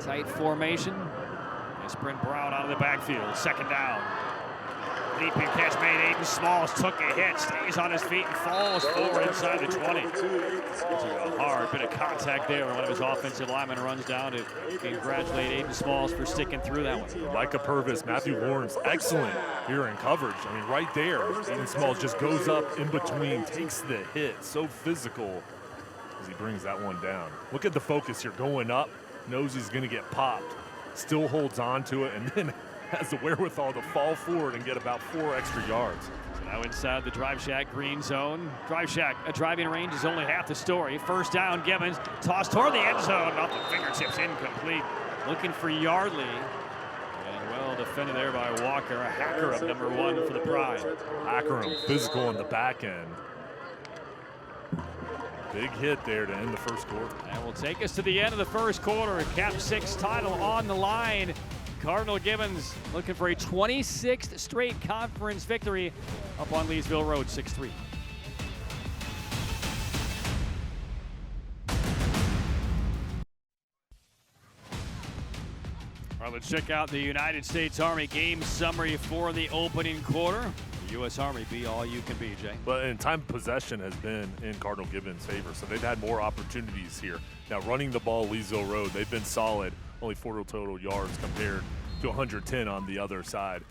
Tight formation. They sprint Brown out of the backfield. 2nd down. Leaping catch made. Aiden Smalls took a hit, stays on his feet and falls forward inside the 20. It's a hard bit of contact there. One of his offensive linemen runs down to congratulate Aiden Smalls for sticking through that one. Micah Purvis, Matthew Lawrence, excellent here in coverage. I mean, right there, Aiden Smalls just goes up in between, takes the hit. So physical as he brings that one down. Look at the focus here, going up, knows he's going to get popped, still holds on to it, and then has the wherewithal to fall forward and get about 4 extra yards. So now inside the Drive Shack green zone. Drive Shack, a driving range is only half the story. First down, Gibbons, toss toward the end zone, off the fingertips, incomplete. Looking for Yardley. And well defended there by Walker, a hacker of number 1 for the Pride. Hackerham, physical in the back end. Big hit there to end the first quarter. And will take us to the end of the first quarter. Cap 6 title on the line. Cardinal Gibbons looking for a 26th straight conference victory up on Leesville Road, 6-3. All right, let's check out the United States Army game summary for the opening quarter. The U.S. Army be all you can be, Jay. But in time of possession has been in Cardinal Gibbons' favor, so they've had more opportunities here. Now running the ball Leesville Road, they've been solid. Only 4 total yards compared to 110 on the other side.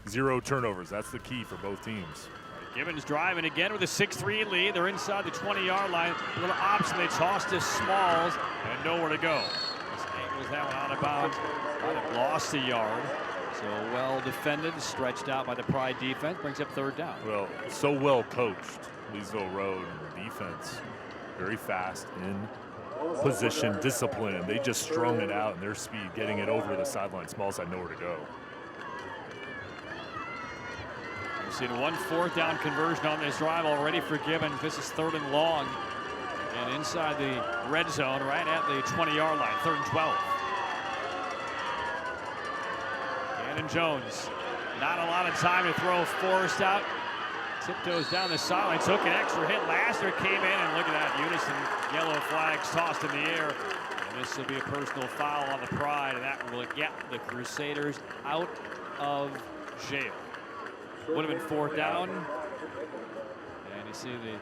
0 turnovers, that's the key for both teams. Gibbons driving again with a 6-3 lead. They're inside the 20-yard line. A little option, they toss to Smalls and nowhere to go. Dribbles that one out of bounds. Might have lost a yard. So well defended, stretched out by the Pride defense. Brings up third down. Well, so well coached, Leesville Road defense. Very fast in position, discipline. They just strung it out in their speed, getting it over the sideline. Smalls had nowhere to go. We've seen one 4th down conversion on this drive already for Gibbons. This is 3rd and long. And inside the red zone, right at the 20-yard line, 3rd and 12. Gannon Jones, not a lot of time to throw, forced out. Tiptoes down the sideline, took an extra hit. Lassiter came in, and look at that, unison yellow flags tossed in the air. And this will be a personal foul on the Pride, and that will get the Crusaders out of jail. Would have been 4th down. And you see the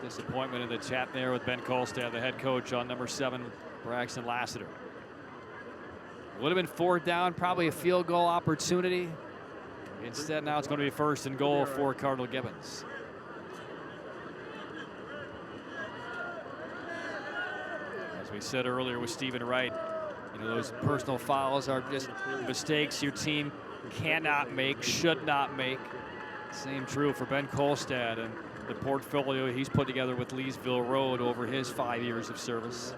disappointment in the chat there with Ben Kolstad, the head coach, on number 7, Braxton Lassiter. Would have been 4th down, probably a field goal opportunity. Instead, now it's going to be 1st and goal for Cardinal Gibbons. As we said earlier with Stephen Wright, you know, those personal fouls are just mistakes your team cannot make, should not make. Same true for Ben Kolstad and the portfolio he's put together with Leesville Road over his 5 years of service.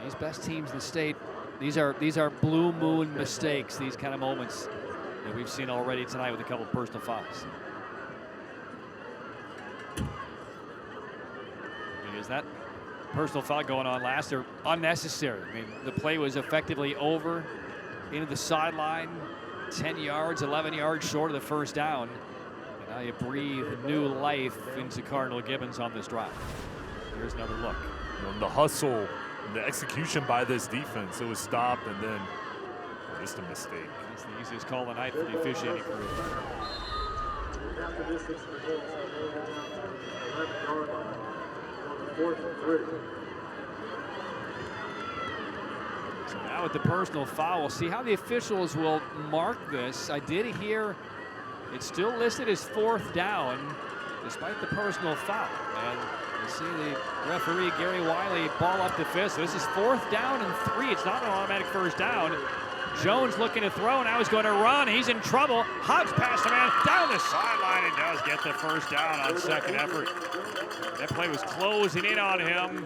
These best teams in the state, these are blue moon mistakes, these kind of moments that we've seen already tonight with a couple of personal fouls. Because that personal foul going on last are unnecessary. I mean, the play was effectively over into the sideline, 10 yards, 11 yards short of the 1st down. And now you breathe new life into Cardinal Gibbons on this drive. Here's another look. And the hustle, the execution by this defense, it was stopped and then just a mistake. It's the easiest call of the night for the officiating crew. After this, it's the goal. 11-yard line. 4th and 3. So now with the personal foul, we'll see how the officials will mark this. I did hear it's still listed as 4th down despite the personal foul. And you see the referee, Gary Wiley, ball up the fist. So this is 4th down and 3. It's not an automatic 1st down. Jones looking to throw, now he's going to run. He's in trouble. Hobbs past the man down the sideline and does get the 1st down on 2nd effort. That play was closing in on him,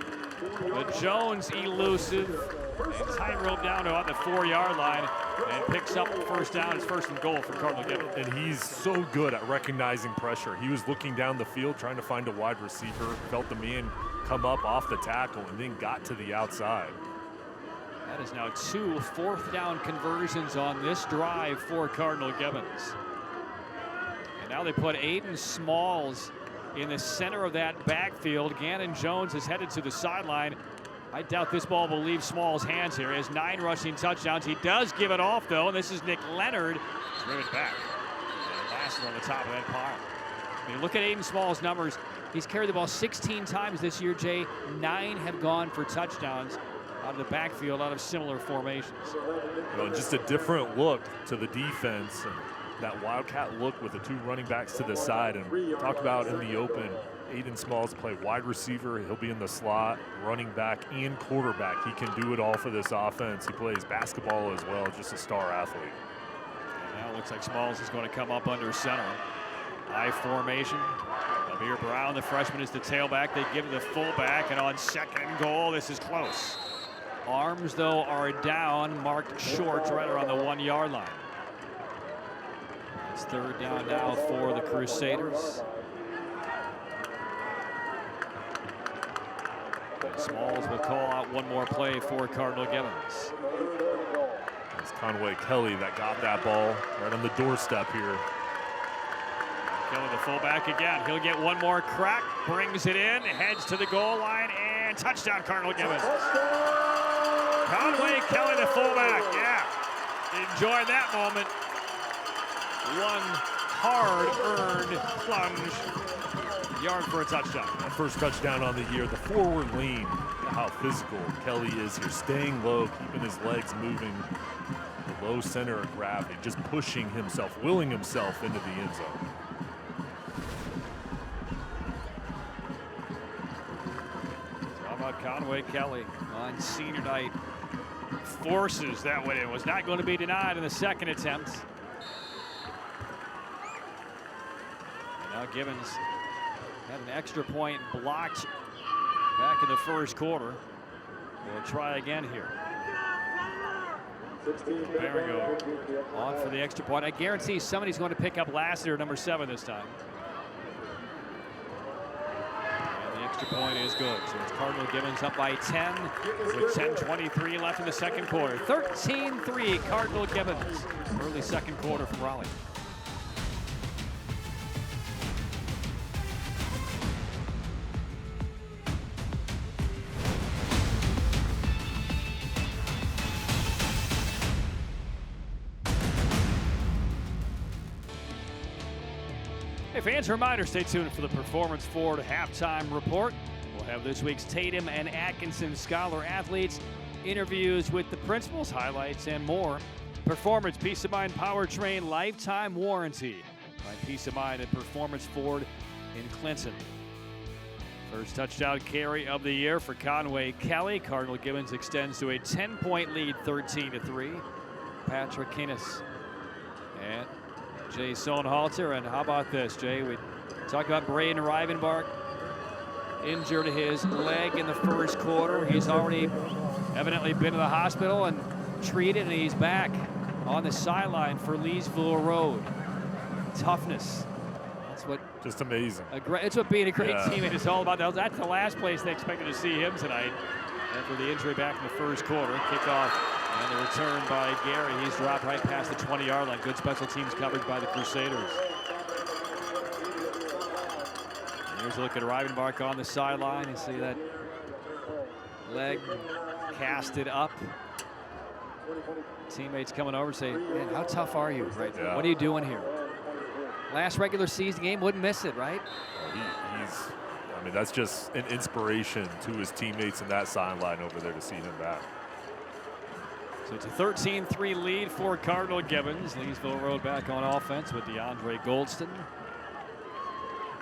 but Jones elusive. And tightrope down to about the 4-yard line and picks up 1st down. It's 1st and goal for Cardinal Gibbons. And he's so good at recognizing pressure. He was looking down the field trying to find a wide receiver, felt the man come up off the tackle, and then got to the outside. That is now 2 4th down conversions on this drive for Cardinal Gibbons. And now they put Aiden Smalls in the center of that backfield. Gannon Jones is headed to the sideline. I doubt this ball will leave Small's hands here. He has 9 rushing touchdowns. He does give it off, though, and this is Nick Leonard. Driven back. And Lassiter on the top of that pile. I mean, look at Aiden Small's numbers. He's carried the ball 16 times this year, Jay. 9 have gone for touchdowns out of the backfield, out of similar formations. Well, just a different look to the defense. And that Wildcat look with the 2 running backs to the side. And we talked about in the open, Aiden Smalls play wide receiver. He'll be in the slot, running back, and quarterback. He can do it all for this offense. He plays basketball as well, just a star athlete. And now it looks like Smalls is going to come up under center. I formation. Amir Brown, the freshman, is the tailback. They give it the fullback, and on 2nd goal, this is close. Arms, though, are down, marked short right around the 1-yard line. It's 3rd down now for the Crusaders. Smalls will call out one more play for Cardinal Gibbons. It's Conway Kelly that got that ball right on the doorstep here. Kelly, the fullback again. He'll get one more crack, brings it in, heads to the goal line, and touchdown, Cardinal Gibbons. Conway Kelly, the fullback, yeah. Enjoy that moment. One hard-earned plunge. Yard for a touchdown. That first touchdown on the year, the forward lean, how physical Kelly is here, staying low, keeping his legs moving, the low center of gravity, just pushing himself, willing himself into the end zone. How about Conway Kelly on senior night forces that one in. Was not going to be denied in the second attempt. And now Gibbons had an extra point blocked back in the first quarter. We'll try again here. Barigo on for the extra point. I guarantee somebody's going to pick up Lassiter, number 7 this time. And the extra point is good. So it's Cardinal Gibbons up by 10 with 10:23 left in the second quarter. 13-3 Cardinal Gibbons. Early second quarter from Raleigh. Hey fans, a reminder, stay tuned for the Performance Forward halftime report. We'll have this week's Tatum and Atkinson Scholar athletes, interviews with the principals, highlights, and more. Performance, Peace of Mind Powertrain lifetime warranty. Find Peace of Mind at Performance Ford in Clinton. First touchdown carry of the year for Conway Kelly. Cardinal Gibbons extends to a 10-point lead, 13-3. Patrick Kinnis and Jay Sohnhalter. And how about this, Jay? We talk about Braden Rivenbark. Injured his leg in the first quarter. He's already evidently been to the hospital and treated, and he's back on the sideline for Leesville Road. Toughness. That's what. Just amazing. It's what being a great teammate is all about. That's the last place they expected to see him tonight. After the injury back in the first quarter, kickoff and the return by Gary. He's dropped right past the 20-yard line. Good special teams coverage by the Crusaders. And here's a look at Rivenbark on the sideline. You see that leg casted up. Teammates coming over say, man, how tough are you right now? What are you doing here? Last regular season game, wouldn't miss it, right? I mean, that's just an inspiration to his teammates in that sideline over there to see him back. So it's a 13-3 lead for Cardinal Gibbons. Leesville Road back on offense with DeAndre Goldston.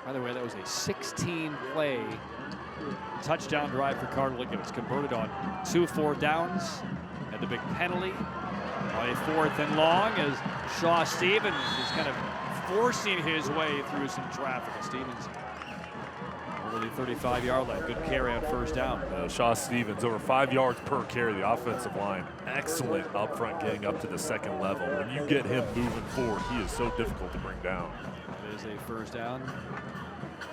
By the way, that was a 16-play touchdown drive for Cardinal Gibbons. Converted on 2 4 downs. Had the big penalty on a 4th and long as Shaw Stevens is kind of forcing his way through some traffic. Stevens over the 35-yard line. Good carry on first down. Shaw Stevens over 5 yards per carry. The offensive line excellent up front, getting up to the second level. When you get him moving forward, he is so difficult to bring down. It is a first down.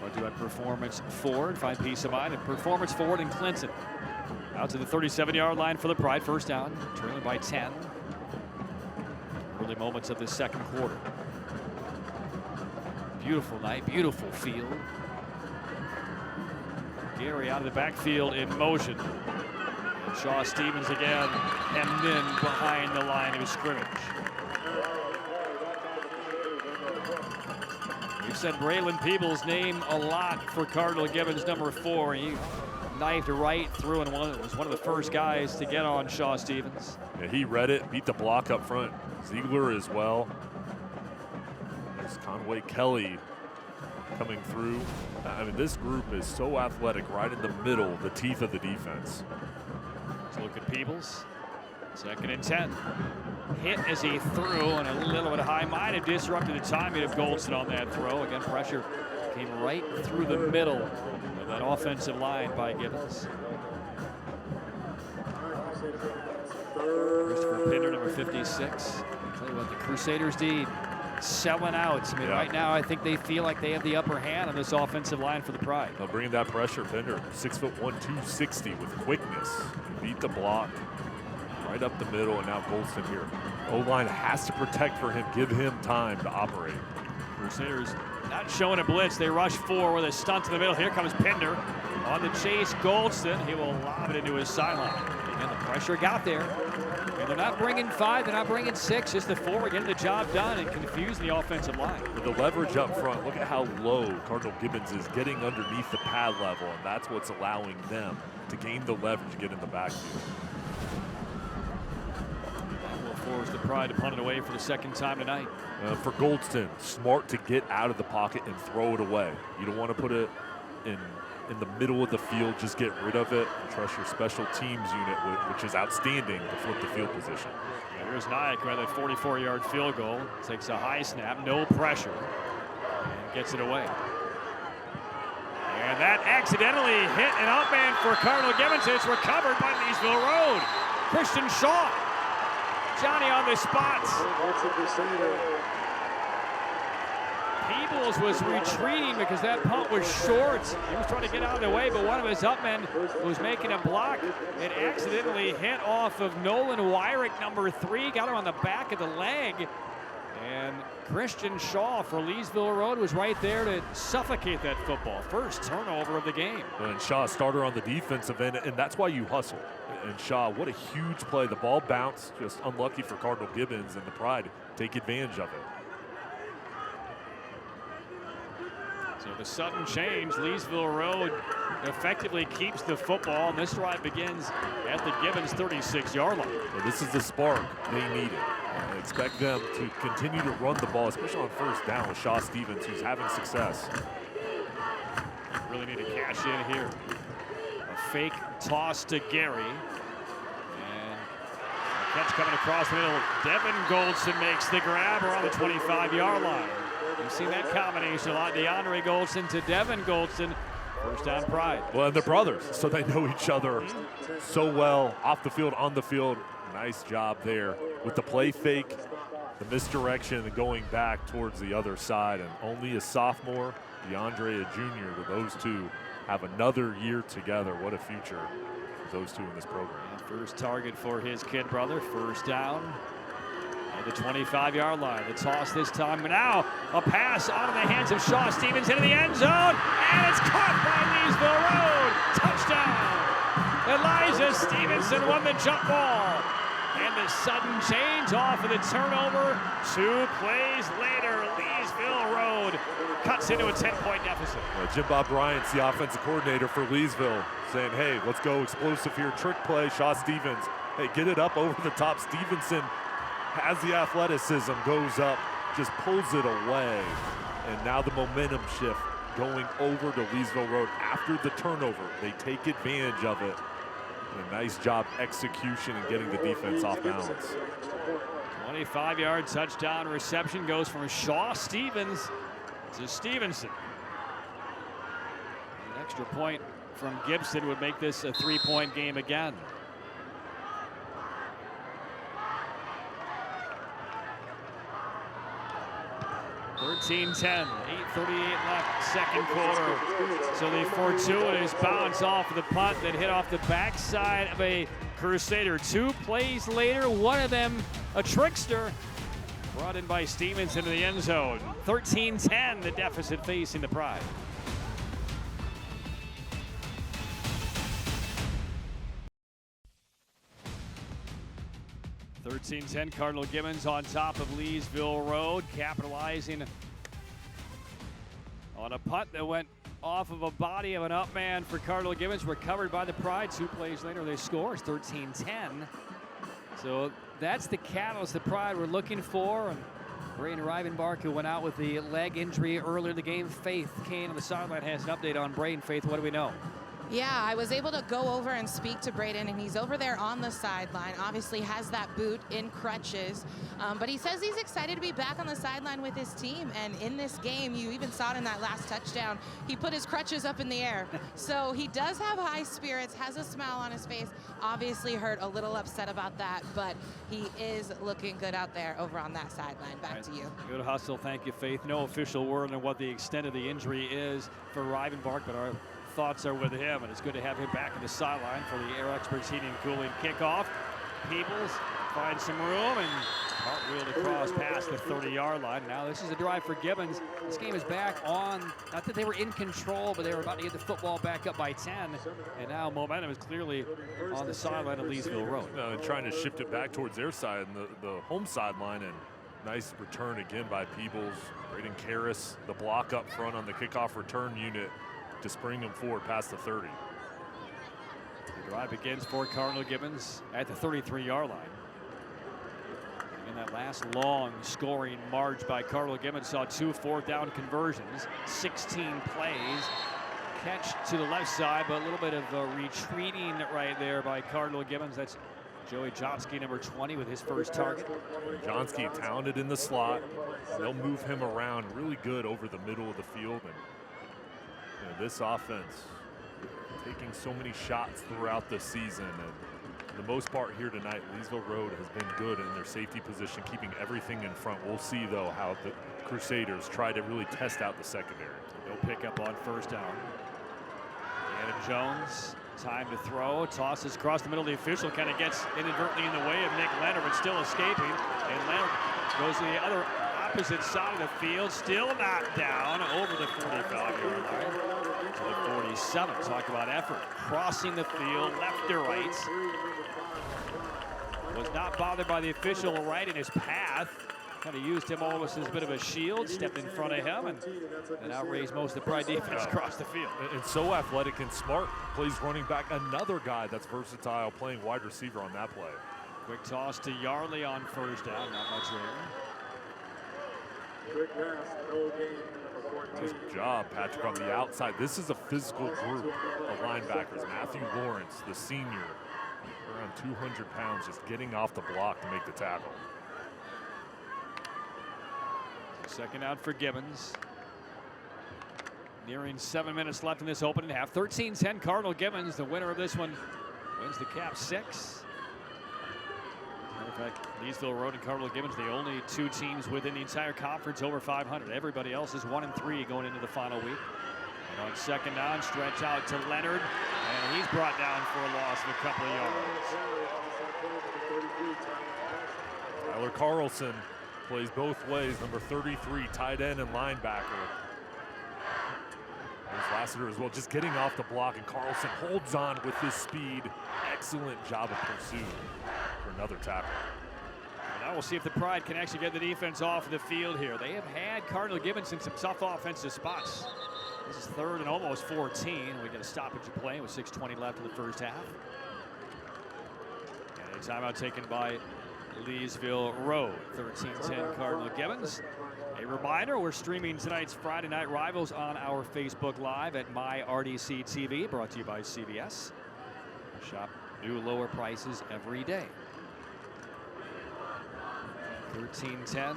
Brought to you by Performance Ford. Find Peace of Mind at Performance Ford in Clinton. Out to the 37-yard line for the Pride. First down, trailing by 10. Early moments of the second quarter. Beautiful night, beautiful field. Gary out of the backfield in motion. And Shaw Stevens again hemmed in behind the line of scrimmage. We've said Braylon Peebles' name a lot for Cardinal Gibbons, number 4. He knifed right through and was one of the first guys to get on Shaw Stevens. Yeah, he read it, beat the block up front. Ziegler as well. There's Conway Kelly coming through. I mean, this group is so athletic, right in the middle, the teeth of the defense. Let's look at Peebles. 2nd and 10. Hit as he threw, and a little bit high might have disrupted the timing of Goldston on that throw. Again, pressure came right through the middle of that offensive line by Gibbons. Christopher Pinder, number 56. Tell you what, the Crusaders D selling out. I mean, right now, I think they feel like they have the upper hand on this offensive line for the Pride. They'll bring that pressure. Pinder, 6'1", 260 with quickness. Beat the block right up the middle, and now Goldston here. O-line has to protect for him, give him time to operate. Crusaders not showing a blitz. They rush 4 with a stunt to the middle. Here comes Pinder on the chase. Goldston, he will lob it into his sideline. And the pressure got there. And they're not bringing 5, they're not bringing 6, just the 4 getting the job done and confusing the offensive line. With the leverage up front, look at how low Cardinal Gibbons is getting underneath the pad level, and that's what's allowing them to gain the leverage to get in the backfield. That will force the Pride to punt it away for the second time tonight. For Goldston, smart to get out of the pocket and throw it away. You don't want to put it in in the middle of the field, just get rid of it and trust your special teams unit, which is outstanding, to flip the field position. Yeah, here's Nyack with a 44-yard field goal. Takes a high snap, no pressure, and gets it away. And that accidentally hit an up man for Cardinal Gibbons. It's recovered by Leesville Road. Christian Shaw. Johnny on the spot. Peebles was retreating because that punt was short. He was trying to get out of the way, but one of his up men was making a block. It accidentally hit off of Nolan Wyrick, number 3, got him on the back of the leg. And Christian Shaw for Leesville Road was right there to suffocate that football. First turnover of the game. And Shaw, starter on the defensive end, and that's why you hustle. And Shaw, what a huge play. The ball bounced, just unlucky for Cardinal Gibbons and the Pride take advantage of it. So the sudden change, Leesville Road effectively keeps the football, and this drive begins at the Gibbons 36-yard line. Well, this is the spark they needed. I expect them to continue to run the ball, especially on first down with Shaw Stevens, who's having success. Really need to cash in here. A fake toss to Gary. And a catch coming across the middle. Devin Goldson makes the grab around the 25-yard line. You've seen that combination a lot. DeAndre Goldson to Devin Goldson. First down, Pride. Well, and they're brothers, so they know each other so well, off the field, on the field. Nice job there with the play fake, the misdirection, and going back towards the other side. And only a sophomore, DeAndre a junior, but those two have another year together. What a future for those two in this program. And first target for his kid brother. First down at the 25-yard line. The toss this time, but now a pass out of the hands of Shaw Stevens into the end zone, and it's caught by Leesville Road. Touchdown! Elijah Stevenson won the jump ball. And the sudden change off of the turnover. 2 plays later, Leesville Road cuts into a 10-point deficit. Jim Bob Bryant's the offensive coordinator for Leesville, saying, hey, let's go explosive here. Trick play, Shaw Stevens. Hey, get it up over the top. Stevenson has the athleticism, goes up, just pulls it away. And now the momentum shift going over to Leesville Road after the turnover. They take advantage of it. A nice job execution and getting the defense off balance. 25-yard touchdown reception goes from Shaw Stevens to Stevenson. An extra point from Gibson would make this a 3-point game again. (13-10), 8:38 left, second quarter. So the fortuitous bounce off of the punt that hit off the backside of a Crusader. 2 plays later, one of them a trickster, brought in by Stevens into the end zone. 13-10, the deficit facing the Pride. (13-10), Cardinal Gibbons on top of Leesville Road, capitalizing on a punt that went off of a body of an up man for Cardinal Gibbons, recovered by the Pride. 2 plays later, they score. It's 13-10. So that's the catalyst the Pride were looking for. And Braden Rivenbark, who went out with the leg injury earlier in the game. Faith Kane on the sideline has an update on Braden. Faith, what do we know? Yeah, I was able to go over and speak to Braden, and he's over there on the sideline. Obviously has that boot in crutches, but he says he's excited to be back on the sideline with his team. And in this game, you even saw it in that last touchdown, he put his crutches up in the air. So he does have high spirits, has a smile on his face. Obviously hurt, a little upset about that, but he is looking good out there over on that sideline. Back to you. Good hustle. Thank you, Faith. No official word on what the extent of the injury is for Rivenbark, but our thoughts are with him, and it's good to have him back in the sideline for the Air Experts Heating and Cooling kickoff. Peebles finds some room and cartwheeled across past the 30-yard line. Now this is a drive for Gibbons. This game is back on. Not that they were in control, but they were about to get the football back up by 10. And now momentum is clearly on the sideline of Leesville Road. Trying to shift it back towards their side, the home sideline, and nice return again by Peebles. Braden Karras, the block up front on the kickoff return unit to spring them forward past the 30. The drive begins for Cardinal Gibbons at the 33-yard line. And that last long scoring march by Cardinal Gibbons saw 2 fourth down conversions, 16 plays. catch to the left side, but a little bit of retreating right there by Cardinal Gibbons. That's Joey Johnsky, number 20, with his first target. Johnsky talented in the slot. They'll move him around really good over the middle of the field. And this offense taking so many shots throughout the season. And for the most part here tonight, Leesville Road has been good in their safety position, keeping everything in front. We'll see, though, how the Crusaders try to really test out the secondary. No pickup on first down. Adam Jones, time to throw, tosses across the middle. The official kind of gets inadvertently in the way of Nick Leonard, but still escaping. And Leonard goes to the other opposite side of the field, still not down, over the 45-yard line to the 47. Talk about effort. Crossing the field, left to right. Was not bothered by the official right in his path. Kind of used him almost as a bit of a shield, stepped in front of him, and outraised most of the Pride defense across the field. And so athletic and smart. Plays running back, another guy that's versatile, playing wide receiver on that play. Quick toss to Yarley on first down, not much there. Quick pass, no gain. Nice job, Patrick, on the outside. This is a physical group of linebackers. Matthew Lawrence, the senior, around 200 pounds, just getting off the block to make the tackle. Second out for Gibbons. Nearing 7 minutes left in this opening half. 13-10 Cardinal. Gibbons, the winner of this one, wins the Cap 6. Matter of fact, Leesville Road and Cardinal Gibbons, the only two teams within the entire conference over 500. Everybody else is 1-3 going into the final week. And on second down, stretch out to Leonard, and he's brought down for a loss of a couple of yards. Tyler Carlson plays both ways, number 33, tight end and linebacker. There's Lassiter as well, just getting off the block, and Carlson holds on with his speed. Excellent job of pursuit for another tackle. Now we'll see if the Pride can actually get the defense off the field here. They have had Cardinal Gibbons in some tough offensive spots. This is third and almost 14. We get a stoppage of play with 6:20 left in the first half. And a timeout taken by Leesville Road. 13-10 Cardinal Gibbons. A reminder, we're streaming tonight's Friday Night Rivals on our Facebook Live at MyRDC TV, brought to you by CBS. Shop new lower prices every day. 13-10,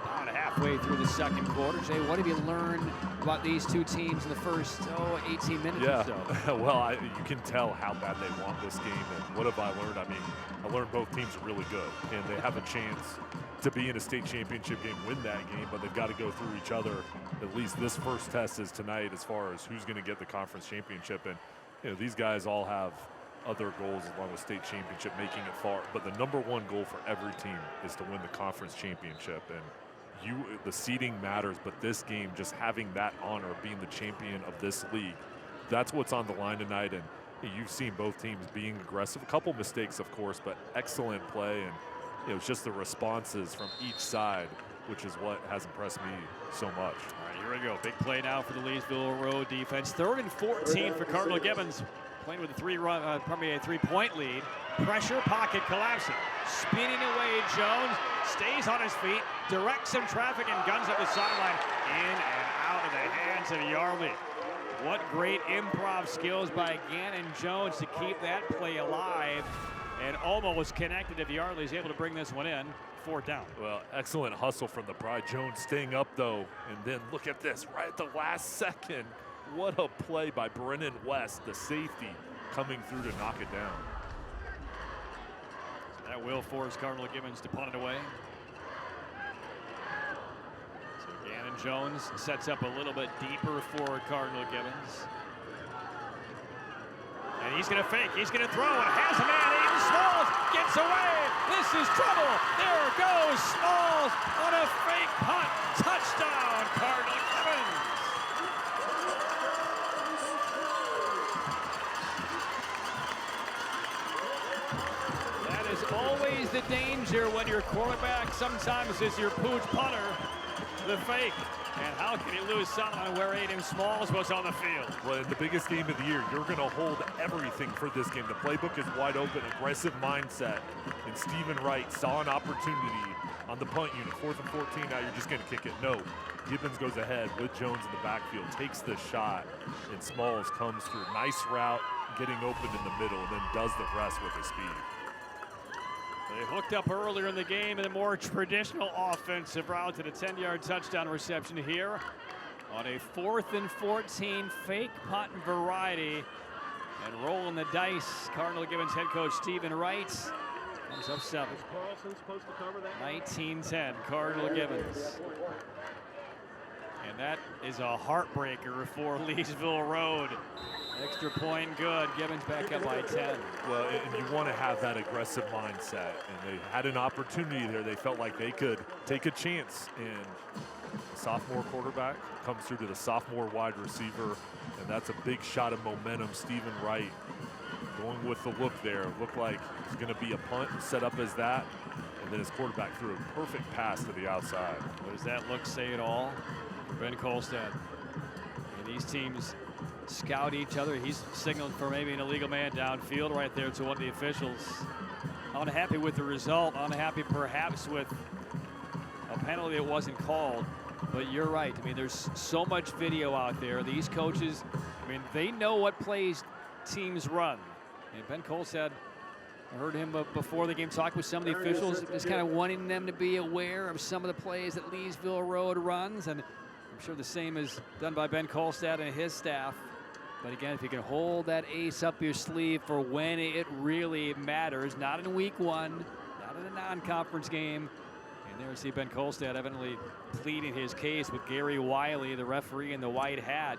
about halfway through the second quarter. Jay, what have you learned about these two teams in the first 18 minutes or so? Well, you can tell how bad they want this game. And what have I learned? I mean, I learned both teams are really good, and they have a chance to be in a state championship game, win that game, but they've got to go through each other. At least this first test is tonight as far as who's going to get the conference championship. And you know, these guys all have other goals along with state championship, making it far. But the number one goal for every team is to win the conference championship. And the seeding matters, but this game, just having that honor of being the champion of this league, that's what's on the line tonight. And you've seen both teams being aggressive. A couple mistakes, of course, but excellent play. And it was just the responses from each side, which is what has impressed me so much. All right, here we go. Big play now for the Leesville Road defense. 3rd and 14 for Cardinal Gibbons. Playing with a three-point lead. Pressure, pocket collapsing. Spinning away, Jones stays on his feet, directs some traffic and guns up the sideline. In and out of the hands of Yarley. What great improv skills by Gannon Jones to keep that play alive, and almost connected if Yarley's able to bring this one in. 4th down. Well, excellent hustle from the Pride. Jones staying up, though, and then look at this, right at the last second. What a play by Brennan West, the safety, coming through to knock it down. So that will force Cardinal Gibbons to punt it away. So Gannon Jones sets up a little bit deeper for Cardinal Gibbons. And he's going to fake, he's going to throw, and has a man, Aiden Smalls gets away. This is trouble. There goes Smalls on a fake punt. Touchdown, Cardinal Gibbons. That is always the danger when your quarterback sometimes is your pooch punter, the fake. And how can he lose something on where Aiden Smalls was on the field? Well, in the biggest game of the year, you're going to hold everything for this game. The playbook is wide open, aggressive mindset. And Stephen Wright saw an opportunity on the punt unit. 4th and 14, now you're just going to kick it. No, Gibbons goes ahead with Jones in the backfield, takes the shot, and Smalls comes through. Nice route, getting open in the middle, and then does the rest with his speed. They hooked up earlier in the game in a more traditional offensive route to the 10-yard touchdown reception here on a 4th and 14 fake punt variety. And rolling the dice, Cardinal Gibbons head coach Stephen Wright comes up 7. 19-10, Cardinal Gibbons. And that is a heartbreaker for Leesville Road. Extra point good. Gibbons back up by 10. Well, and you want to have that aggressive mindset. And they had an opportunity there. They felt like they could take a chance. And the sophomore quarterback comes through to the sophomore wide receiver. And that's a big shot of momentum. Stephen Wright going with the look there. Looked like it's going to be a punt set up as that. And then his quarterback threw a perfect pass to the outside. What does that look say at all? Ben Kolstad. And these teams scout each other. He's signaled for maybe an illegal man downfield right there to one of the officials. Unhappy with the result. Unhappy perhaps with a penalty that wasn't called. But you're right. I mean, there's so much video out there. These coaches, I mean, they know what plays teams run. And Ben Kolstad, I heard him before the game talk with some of the officials, just kind of wanting them to be aware of some of the plays that Leesville Road runs. And I'm sure the same is done by Ben Kolstad and his staff. But again, if you can hold that ace up your sleeve for when it really matters, not in week 1, not in a non-conference game. And there we see Ben Kolstad evidently pleading his case with Gary Wiley, the referee in the white hat.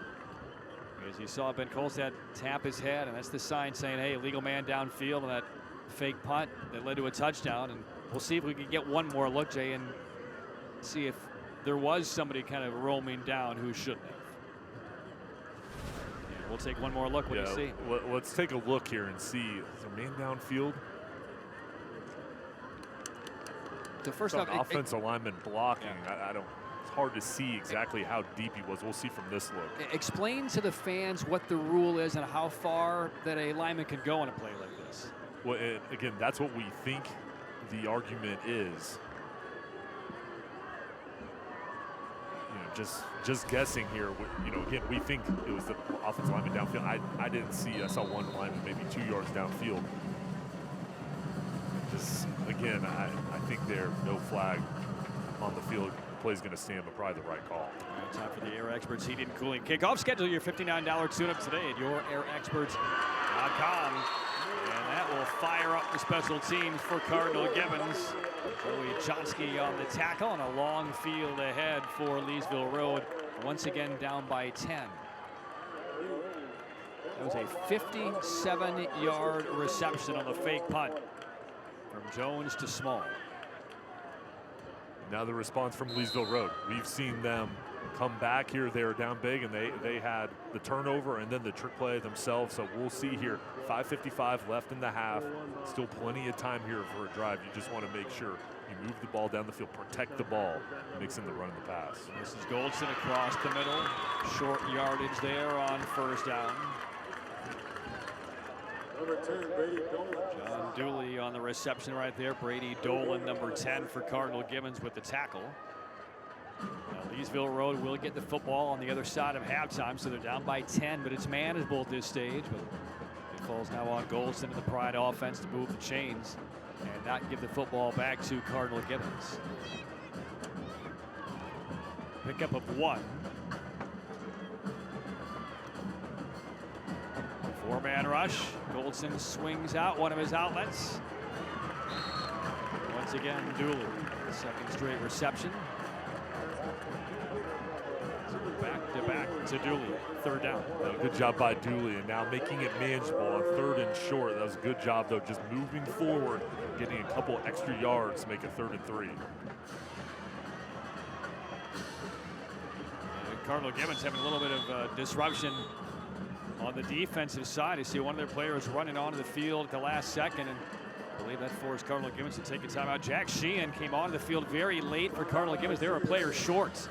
As you saw Ben Kolstad tap his head, and that's the sign saying, hey, illegal man downfield on that fake punt that led to a touchdown. And we'll see if we can get one more look, Jay, and see if there was somebody kind of roaming down who shouldn't have. And we'll take one more look. What do you see? Let's take a look here and see. Is there a man downfield? The first offensive lineman blocking. Yeah. I don't. It's hard to see exactly how deep he was. We'll see from this look. Explain to the fans what the rule is and how far that a lineman can go on a play like this. Well, again, that's what we think the argument is. You know, just guessing here. You know, again, we think it was the offensive lineman downfield. I didn't see. I saw one lineman maybe 2 yards downfield. Just again, I think there no flag on the field. The play's going to stand, but probably the right call. All right, time for the Air Experts heating and cooling kickoff. Schedule your $59 tune-up today at yourairexperts.com. And that will fire up the special teams for Cardinal Gibbons. Joey Johnsky on the tackle, and a long field ahead for Leesville Road. Once again down by 10. That was a 57-yard reception on the fake punt from Jones to Small. Now the response from Leesville Road. We've seen them come back here. They were down big, and they had the turnover and then the trick play themselves. So we'll see here. 5:55 left in the half. Still plenty of time here for a drive. You just want to make sure you move the ball down the field, protect the ball, mix in the run and the pass. This is Goldson across the middle. Short yardage there on first down. Number 10, Brady Dolan. John Dooley on the reception right there. Brady Dolan, number 10 for Cardinal Gibbons with the tackle. Leesville Road will get the football on the other side of halftime, so they're down by 10, but it's manageable at this stage. But it falls now on Goldson and the Pride offense to move the chains and not give the football back to Cardinal Gibbons. Pickup of 1. 4-man rush. Goldson swings out one of his outlets. Once again, Dooley, second straight reception. Back to Dooley, third down. Good job by Dooley, and now making it manageable on 3rd and short. That was a good job, though, just moving forward, getting a couple extra yards to make it 3rd and 3. Cardinal Gibbons having a little bit of disruption on the defensive side. You see one of their players running onto the field at the last second, and I believe that forced Cardinal Gibbons to take a timeout. Jack Sheehan came onto the field very late for Cardinal Gibbons. They were a player short. So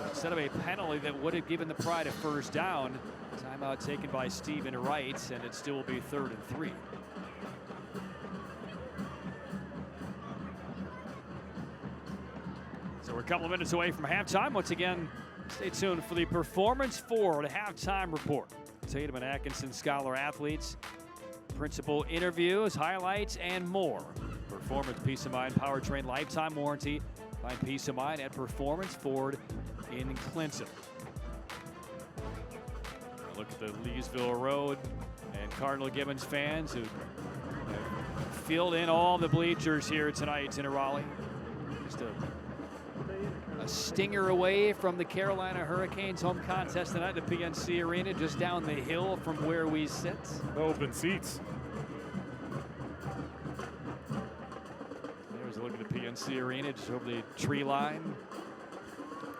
instead of a penalty that would have given the Pride a first down, timeout taken by Stephen Wright, and it still will be 3rd and 3. So we're a couple of minutes away from halftime. Once again, stay tuned for the Performance Forward halftime report. Tatum and Atkinson Scholar athletes, principal interviews, highlights, and more. Performance Peace of Mind Powertrain lifetime warranty. Find peace of mind at Performance Ford in Clinton. Look at the Leesville Road and Cardinal Gibbons fans who have filled in all the bleachers here tonight in Raleigh. Just a stinger away from the Carolina Hurricanes home contest tonight at the PNC Arena, just down the hill from where we sit. Open seats. There's a look at the PNC Arena, just over the tree line.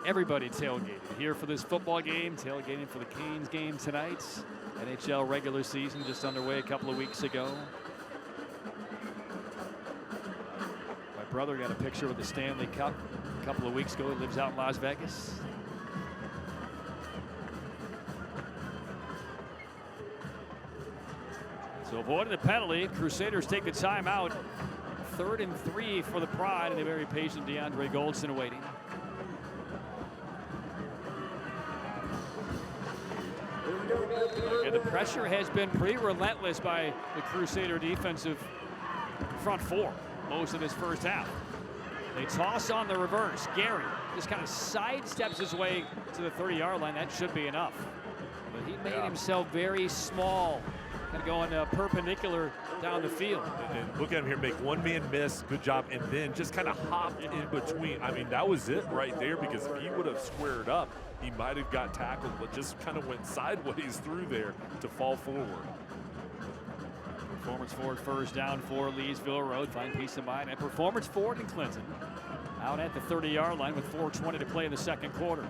Everybody tailgated here for this football game, tailgating for the Canes game tonight. NHL regular season just underway a couple of weeks ago. My brother got a picture with the Stanley Cup a couple of weeks ago. He lives out in Las Vegas. So avoiding the penalty, Crusaders take the timeout. 3rd and 3 for the Pride, and a very patient DeAndre Goldson waiting. And the pressure has been pretty relentless by the Crusader defensive front four most of this first half. They toss on the reverse. Gary just kind of sidesteps his way to the 30-yard line. That should be enough. But he made himself very small, kind of going perpendicular down the field. And look at him here, make one man miss, good job, and then just kind of hopped in between. I mean, that was it right there, because if he would have squared up, he might have got tackled, but just kind of went sideways through there to fall forward. Performance Forward first down for Leesville Road. Find peace of mind at Performance Forward in Clinton. Out at the 30-yard line with 4:20 to play in the second quarter.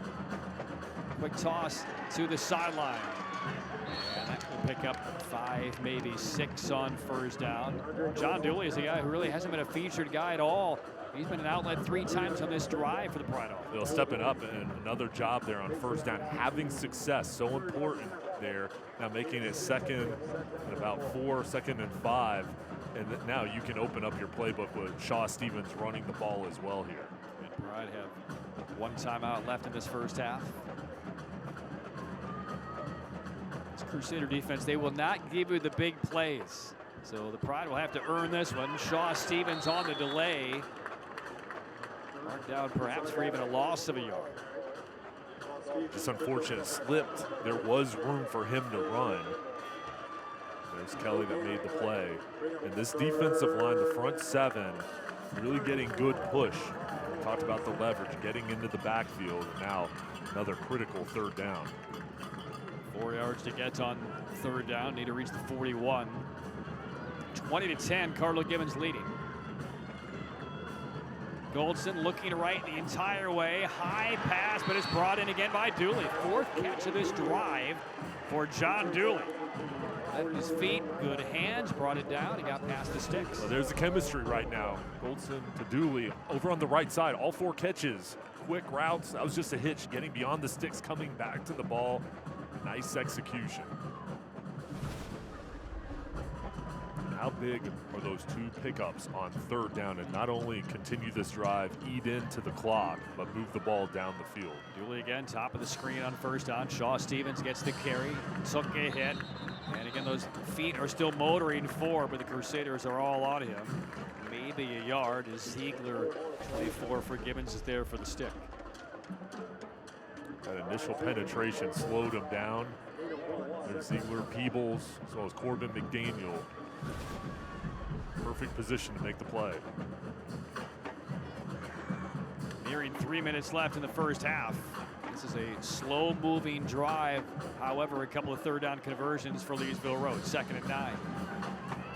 Quick toss to the sideline. And that will pick up 5, maybe 6 on first down. John Dooley is a guy who really hasn't been a featured guy at all. He's been an outlet 3 times on this drive for the Pride offense. They'll step it up, and another job there on first down. Having success, so important there. Now making it second and about 4, 2nd and 5. And now you can open up your playbook with Shaw Stevens running the ball as well here. And Pride have 1 timeout left in this first half. This Crusader defense, they will not give you the big plays. So the Pride will have to earn this one. Shaw Stevens on the delay. Marked down perhaps for even a loss of a yard. Just unfortunate, slipped. There was room for him to run. There's Kelly that made the play. And this defensive line, the front 7, really getting good push. We talked about the leverage, getting into the backfield. And now another critical 3rd down. 4 yards to get on 3rd down. Need to reach the 41. 20-10, Cardinal Gibbons leading. Goldson looking right the entire way. High pass, but it's brought in again by Dooley. 4th catch of this drive for John Dooley. Left his feet, good hands, brought it down. He got past the sticks. Well, there's the chemistry right now. Goldson to Dooley over on the right side. All 4 catches, quick routes. That was just a hitch, getting beyond the sticks, coming back to the ball. Nice execution. How big are those 2 pickups on 3rd down, and not only continue this drive, eat into the clock, but move the ball down the field? Dooley again, top of the screen on first down. Shaw Stevens gets the carry, took a hit, and again those feet are still motoring forward, but the Crusaders are all on him. Maybe a yard as Ziegler, 24 for Gibbons, is there for the stick. That initial penetration slowed him down. There's Ziegler, Peebles, as well as Corbin McDaniel. Perfect position to make the play. Nearing 3 minutes left in the first half. This is a slow-moving drive. However, a couple of 3rd down conversions for Leesville Road. 2nd and 9.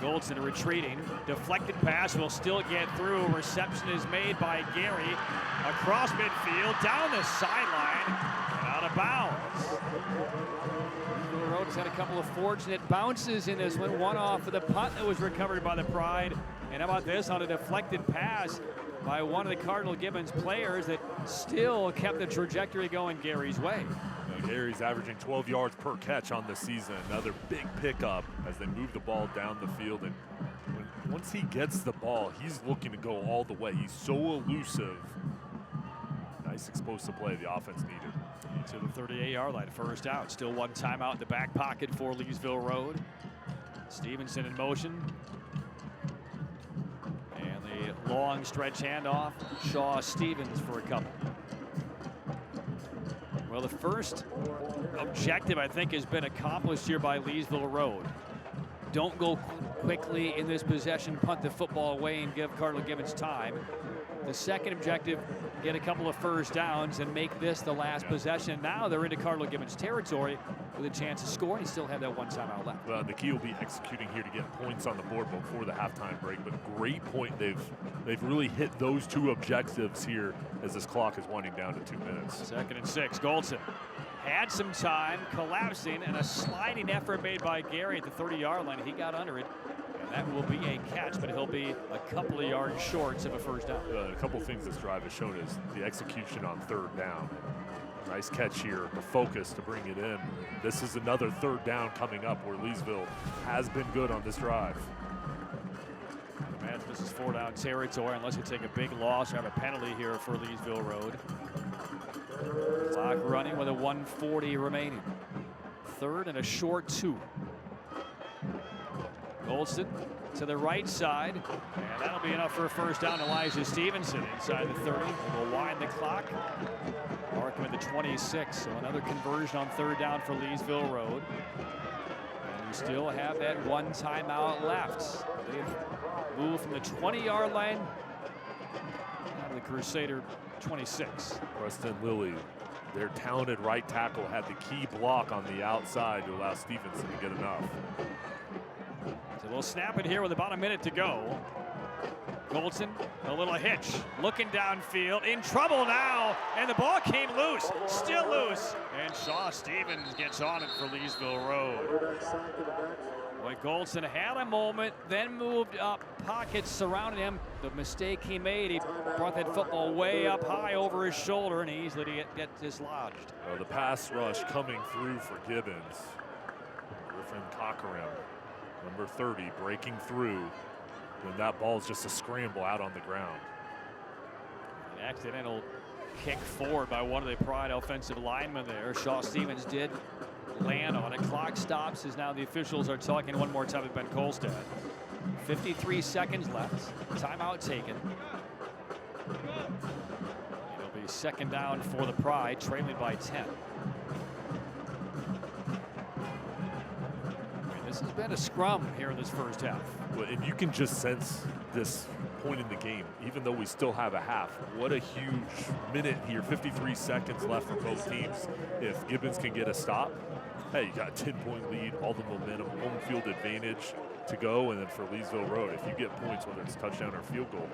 Goldson retreating. Deflected pass will still get through. Reception is made by Gary. Across midfield, down the sideline, and out of bounds. Leesville Road has had a couple of fortunate bounces in this one. One off of the punt that was recovered by the Pride. And how about this on a deflected pass by one of the Cardinal Gibbons players that still kept the trajectory going Gary's way. Gary's averaging 12 yards per catch on the season. Another big pickup as they move the ball down the field. And once he gets the ball, he's looking to go all the way. He's so elusive. nice explosive play the offense needed. To the 38-yard line, first down. Still one timeout in the back pocket for Leesville Road. Stevenson in motion. And the long stretch handoff. Shaw Stevens for a couple. Well, the first objective, I think, has been accomplished here by Leesville Road. Don't go quickly in this possession, punt the football away and give Cardinal Gibbons time. The second objective, get a couple of first downs and make this the last possession. Now they're into Cardinal Gibbons territory with a chance to score, and you still have that one timeout left. Well, the key will be executing here to get points on the board before the halftime break, but great point. They've really hit those two objectives here as this clock is winding down to 2 minutes. 2nd and 6, Goldson had some time, collapsing, and a sliding effort made by Gary at the 30-yard line. He got under it, and that will be a catch, but he'll be a couple of yards short of a first down. A couple things this drive has shown is the execution on 3rd down. Nice catch here, the focus to bring it in. This is another 3rd down coming up where Leesville has been good on this drive. Man, this is 4-down territory unless you take a big loss or have a penalty here for Leesville Road. Clock running with a 1:40 remaining. 3rd and a short 2. Goldston to the right side, and that'll be enough for a first down. Elijah Stevenson inside the 30. We'll wind the clock. Mark him at the 26. So another conversion on 3rd down for Leesville Road. And you still have that one timeout left. They've moved from the 20-yard line out of the Crusader 26. Preston Lilly, their talented right tackle, had the key block on the outside to allow Stevenson to get enough. So we'll snap it here with about a minute to go. Goldson, a little hitch, looking downfield, in trouble now, and the ball came loose, still loose, and Shaw Stevens gets on it for Leesville Road. Boy, Goldson had a moment, then moved up, pockets surrounded him. The mistake he made, he brought that football way up high over his shoulder and easily get dislodged. The pass rush coming through for Gibbons. Griffin Cockerham, number 30, breaking through when that ball's just a scramble out on the ground. An accidental kick forward by one of the Pride offensive linemen there. Shaw Stevens did land on it. Clock stops as now the officials are talking one more time with Ben Kolstad. 53 seconds left. Timeout taken. It'll be 2nd down for the Pride, trailing by 10. This has been a scrum here in this first half. Well, and you can just sense this point in the game, even though we still have a half. What a huge minute here, 53 seconds left for both teams. If Gibbons can get a stop, hey, you got a 10-point lead, all the momentum, home field advantage to go, and then for Leesville Road, if you get points, whether it's touchdown or field goal,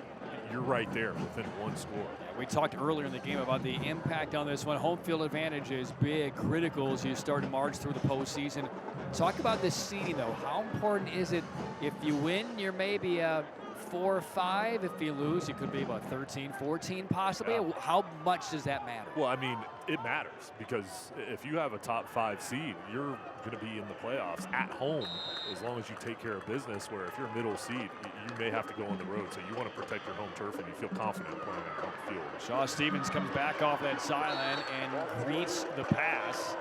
you're right there within one score. We talked earlier in the game about the impact on this one. Home field advantage is big, critical as you start to march through the postseason. Talk about this seeding, though. How important is it? If you win, you're maybe a 4 or 5. If you lose, it could be about 13, 14 possibly. Yeah. How much does that matter? Well, I mean, it matters because if you have a top 5 seed, you're going to be in the playoffs at home as long as you take care of business, where if you're a middle seed, you may have to go on the road. So you want to protect your home turf and you feel confident playing at home field. Shaw Stevens comes back off that sideline and greets the pass.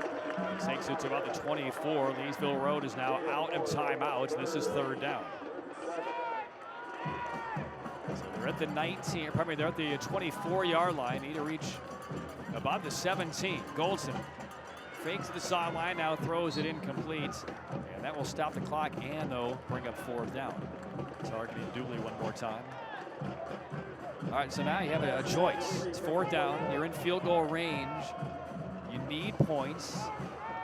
He takes it to about the 24. Leesville Road is now out of timeouts. This is 3rd down. So they're at the 19, probably they're at the 24-yard line. Need to reach about the 17. Goldson fakes the sideline, now throws it incomplete. And that will stop the clock and, though, bring up 4th down. Targeting Dooley one more time. All right, so now you have a choice. It's 4th down. You're in field goal range. You need points.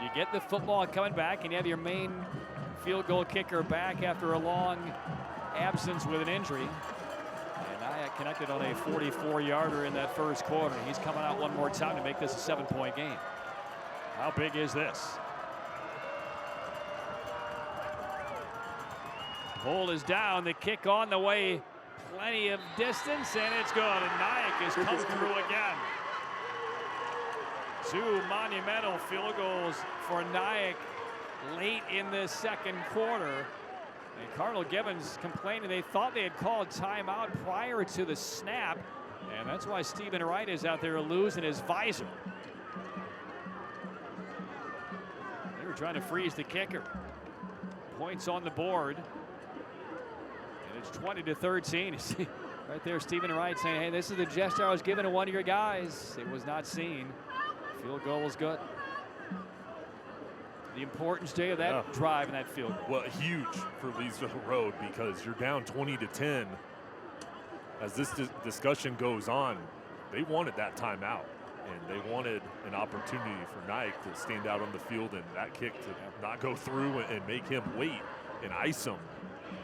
You get the football coming back, and you have your main field goal kicker back after a long absence with an injury. And Nyack connected on a 44-yarder in that first quarter. He's coming out one more time to make this a 7-point game. How big is this? Hold is down. The kick on the way. Plenty of distance, and it's good. And Nyack has come through again. 2 monumental field goals for Nyack late in the second quarter. And Cardinal Gibbons complaining they thought they had called timeout prior to the snap. And that's why Stephen Wright is out there losing his visor. They were trying to freeze the kicker. Points on the board. And it's 20-13. Right there, Stephen Wright saying, hey, this is the gesture I was giving to one of your guys. It was not seen. Field goal was good. The importance, Jay, of that drive and that field goal. Well, huge for Leesville Road because you're down 20-10. As this discussion goes on, they wanted that timeout, and they wanted an opportunity for Nike to stand out on the field and that kick to not go through and make him wait and ice him.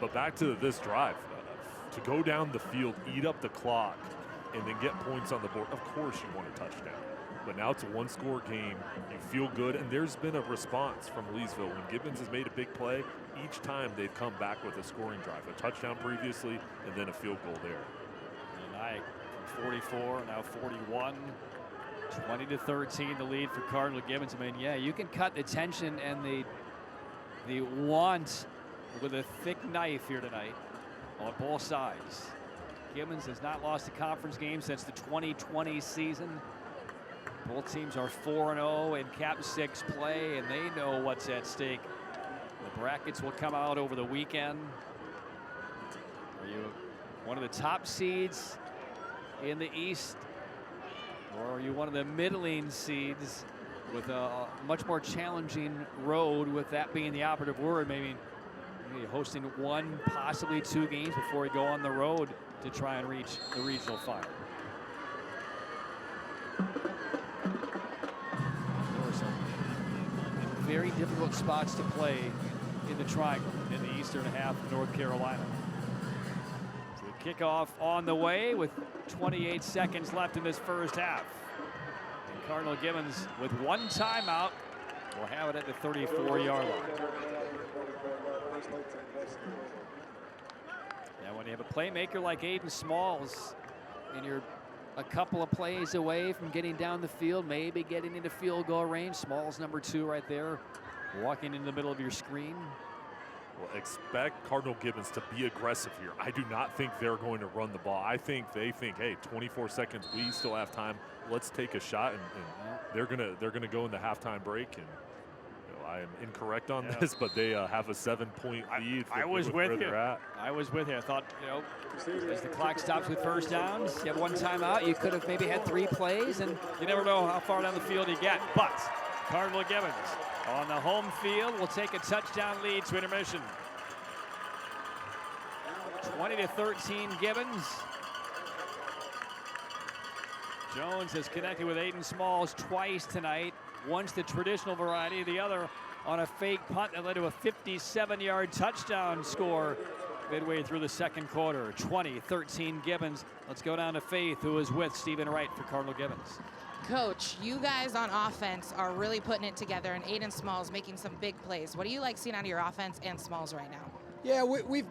But back to this drive, to go down the field, eat up the clock, and then get points on the board, of course you want a touchdown. But now it's a one-score game. You feel good, and there's been a response from Leesville. When Gibbons has made a big play, each time they've come back with a scoring drive. A touchdown previously, and then a field goal there. And Ike from 44, now 41. 20-13, the lead for Cardinal Gibbons. I mean, yeah, you can cut the tension and the want with a thick knife here tonight on both sides. Gibbons has not lost a conference game since the 2020 season. Both teams are 4-0 in Cap 6 play, and they know what's at stake. The brackets will come out over the weekend. Are you one of the top seeds in the East, or are you one of the middling seeds with a much more challenging road, with that being the operative word? Maybe hosting one, possibly two games before you go on the road to try and reach the regional final. Very difficult spots to play in the triangle in the eastern half of North Carolina. So the kickoff on the way with 28 seconds left in this first half. And Cardinal Gibbons, with one timeout, will have it at the 34-yard line. Now when you have a playmaker like Aiden Smalls and you're a couple of plays away from getting down the field, maybe getting into field goal range. Smalls number 2 right there, walking in the middle of your screen. Well, expect Cardinal Gibbons to be aggressive here. I do not think they're going to run the ball. I think they think, hey, 24 seconds, we still have time. Let's take a shot, and they're gonna go in the halftime break. And I am incorrect on this, but they have a 7-point lead. I was with you. I was with you. I thought, as the clock stops with first downs, you have one timeout. You could have maybe had 3 plays, and you never know how far down the field you get. But Cardinal Gibbons on the home field will take a touchdown lead to intermission. 20-13 Gibbons. Jones has connected with Aiden Smalls twice tonight. Once the traditional variety, the other on a fake punt that led to a 57-yard touchdown score midway through the second quarter. 20-13 Gibbons. Let's go down to Faith, who is with Stephen Wright for Cardinal Gibbons. Coach, you guys on offense are really putting it together, and Aiden Smalls making some big plays. What do you like seeing out of your offense and Smalls right now? Yeah, we've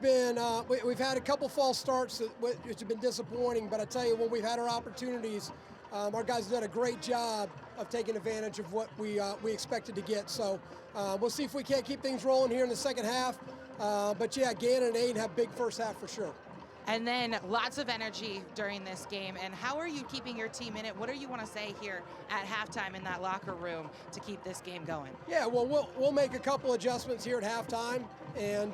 had a couple false starts which have been disappointing, but I tell you, when we've had our opportunities, our guys have done a great job of taking advantage of what we expected to get. So we'll see if we can't keep things rolling here in the second half. But yeah, Gannon and Aiden have big first half for sure. And then lots of energy during this game. And how are you keeping your team in it? What do you want to say here at halftime in that locker room to keep this game going? Yeah, well, we'll make a couple adjustments here at halftime, and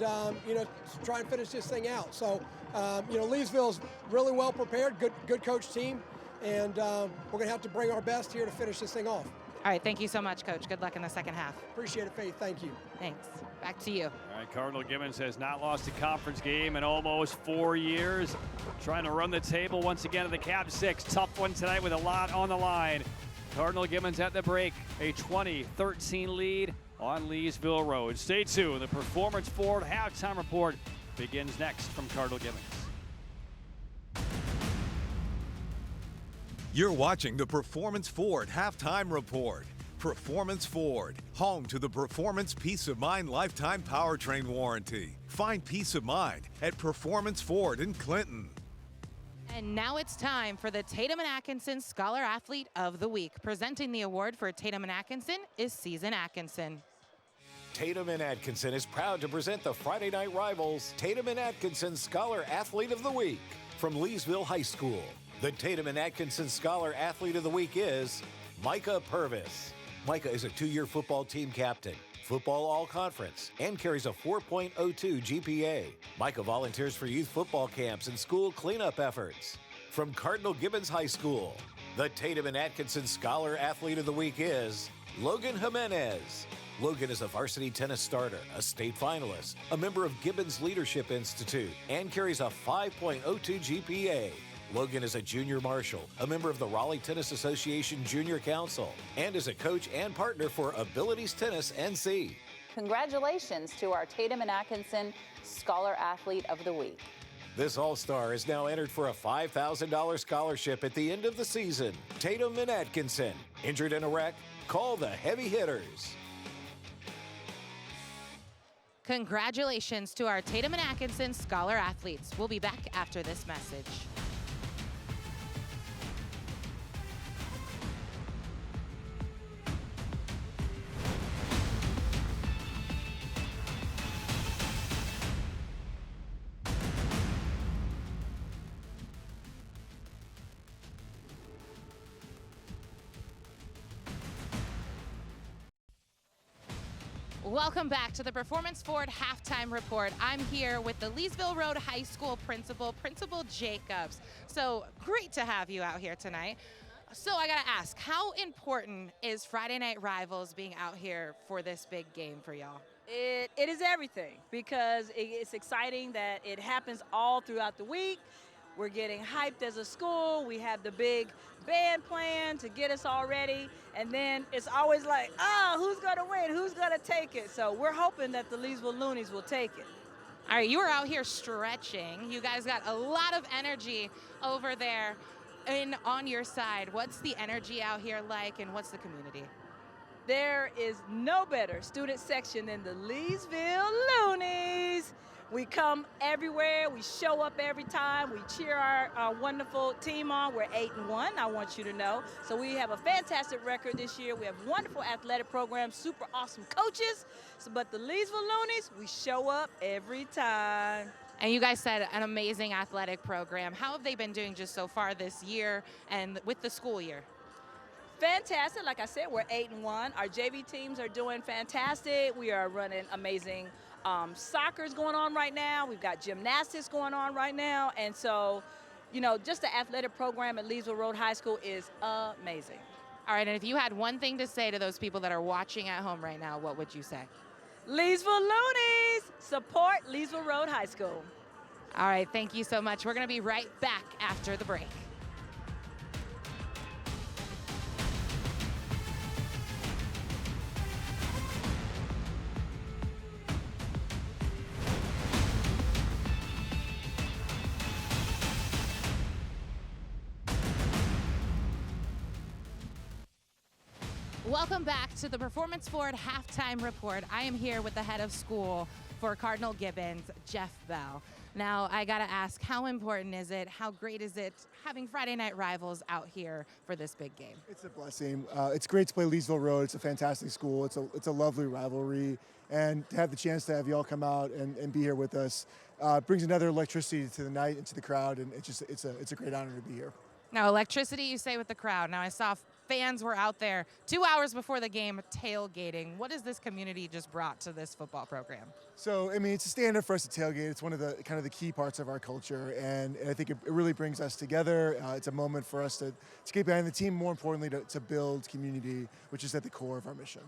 try and finish this thing out. So Leesville's really well prepared, good coach team. And we're going to have to bring our best here to finish this thing off. All right, thank you so much, Coach. Good luck in the second half. Appreciate it, Faith. Thank you. Thanks. Back to you. All right, Cardinal Gibbons has not lost a conference game in almost 4 years. Trying to run the table once again at the Cap 6. Tough one tonight with a lot on the line. Cardinal Gibbons at the break. A 20-13 lead on Leesville Road. Stay tuned. The Performance Ford halftime report begins next from Cardinal Gibbons. You're watching the Performance Ford Halftime Report. Performance Ford, home to the Performance Peace of Mind Lifetime Powertrain Warranty. Find peace of mind at Performance Ford in Clinton. And now it's time for the Tatum and Atkinson Scholar Athlete of the Week. Presenting the award for Tatum and Atkinson is Season Atkinson. Tatum and Atkinson is proud to present the Friday Night Rivals Tatum and Atkinson Scholar Athlete of the Week from Leesville High School. The Tatum and Atkinson Scholar Athlete of the Week is Micah Purvis. Micah is a 2-year football team captain, football all-conference, and carries a 4.02 GPA. Micah volunteers for youth football camps and school cleanup efforts. From Cardinal Gibbons High School, the Tatum and Atkinson Scholar Athlete of the Week is Logan Jimenez. Logan is a varsity tennis starter, a state finalist, a member of Gibbons Leadership Institute, and carries a 5.02 GPA. Logan is a junior marshal, a member of the Raleigh Tennis Association Junior Council, and is a coach and partner for Abilities Tennis NC. Congratulations to our Tatum and Atkinson Scholar Athlete of the Week. This All-Star is now entered for a $5,000 scholarship at the end of the season. Tatum and Atkinson, injured in a wreck? Call the heavy hitters. Congratulations to our Tatum and Atkinson Scholar Athletes. We'll be back after this message. Welcome back to the Performance Forward Halftime Report. I'm here with the Leesville Road High School principal, Principal Jacobs. So great to have you out here tonight. So I gotta ask, how important is Friday Night Rivals being out here for this big game for y'all? It is everything, because it's exciting that it happens all throughout the week. We're getting hyped as a school. We have the big band playing to get us all ready. And then it's always like, oh, who's going to win? Who's going to take it? So we're hoping that the Leesville Loonies will take it. All right, you were out here stretching. You guys got a lot of energy over there on your side. What's the energy out here like, and what's the community? There is no better student section than the Leesville Loonies. We come everywhere. We show up every time. We cheer our wonderful team on. We're 8-1, I want you to know. So we have a fantastic record this year. We have wonderful athletic programs, super awesome coaches. But the Leesville Loonies, we show up every time. And you guys said an amazing athletic program. How have they been doing just so far this year and with the school year? Fantastic. Like I said, we're 8-1. Our JV teams are doing fantastic. We are running amazing soccer is going on right now. We've got gymnastics going on right now. And so, you know, just the athletic program at Leesville Road High School is amazing. All right, and if you had one thing to say to those people that are watching at home right now, what would you say? Leesville Loonies, support Leesville Road High School. All right, thank you so much. We're going to be right back after the break. Welcome back to the Performance Forward Halftime Report. I am here with the head of school for Cardinal Gibbons, Jeff Bell. Now, I gotta ask, how important is it, how great is it having Friday Night Rivals out here for this big game? It's a blessing. It's great to play Leesville Road. It's a fantastic school. It's a lovely rivalry. And to have the chance to have y'all come out and be here with us brings another electricity to the night and to the crowd, and it's a great honor to be here. Now, electricity, you say, with the crowd. Now, I saw fans were out there 2 hours before the game tailgating. What has this community just brought to this football program? So, I mean, it's a standard for us to tailgate. It's one of the kind of the key parts of our culture, and I think it really brings us together. It's a moment for us to get behind the team, more importantly, to build community, which is at the core of our mission.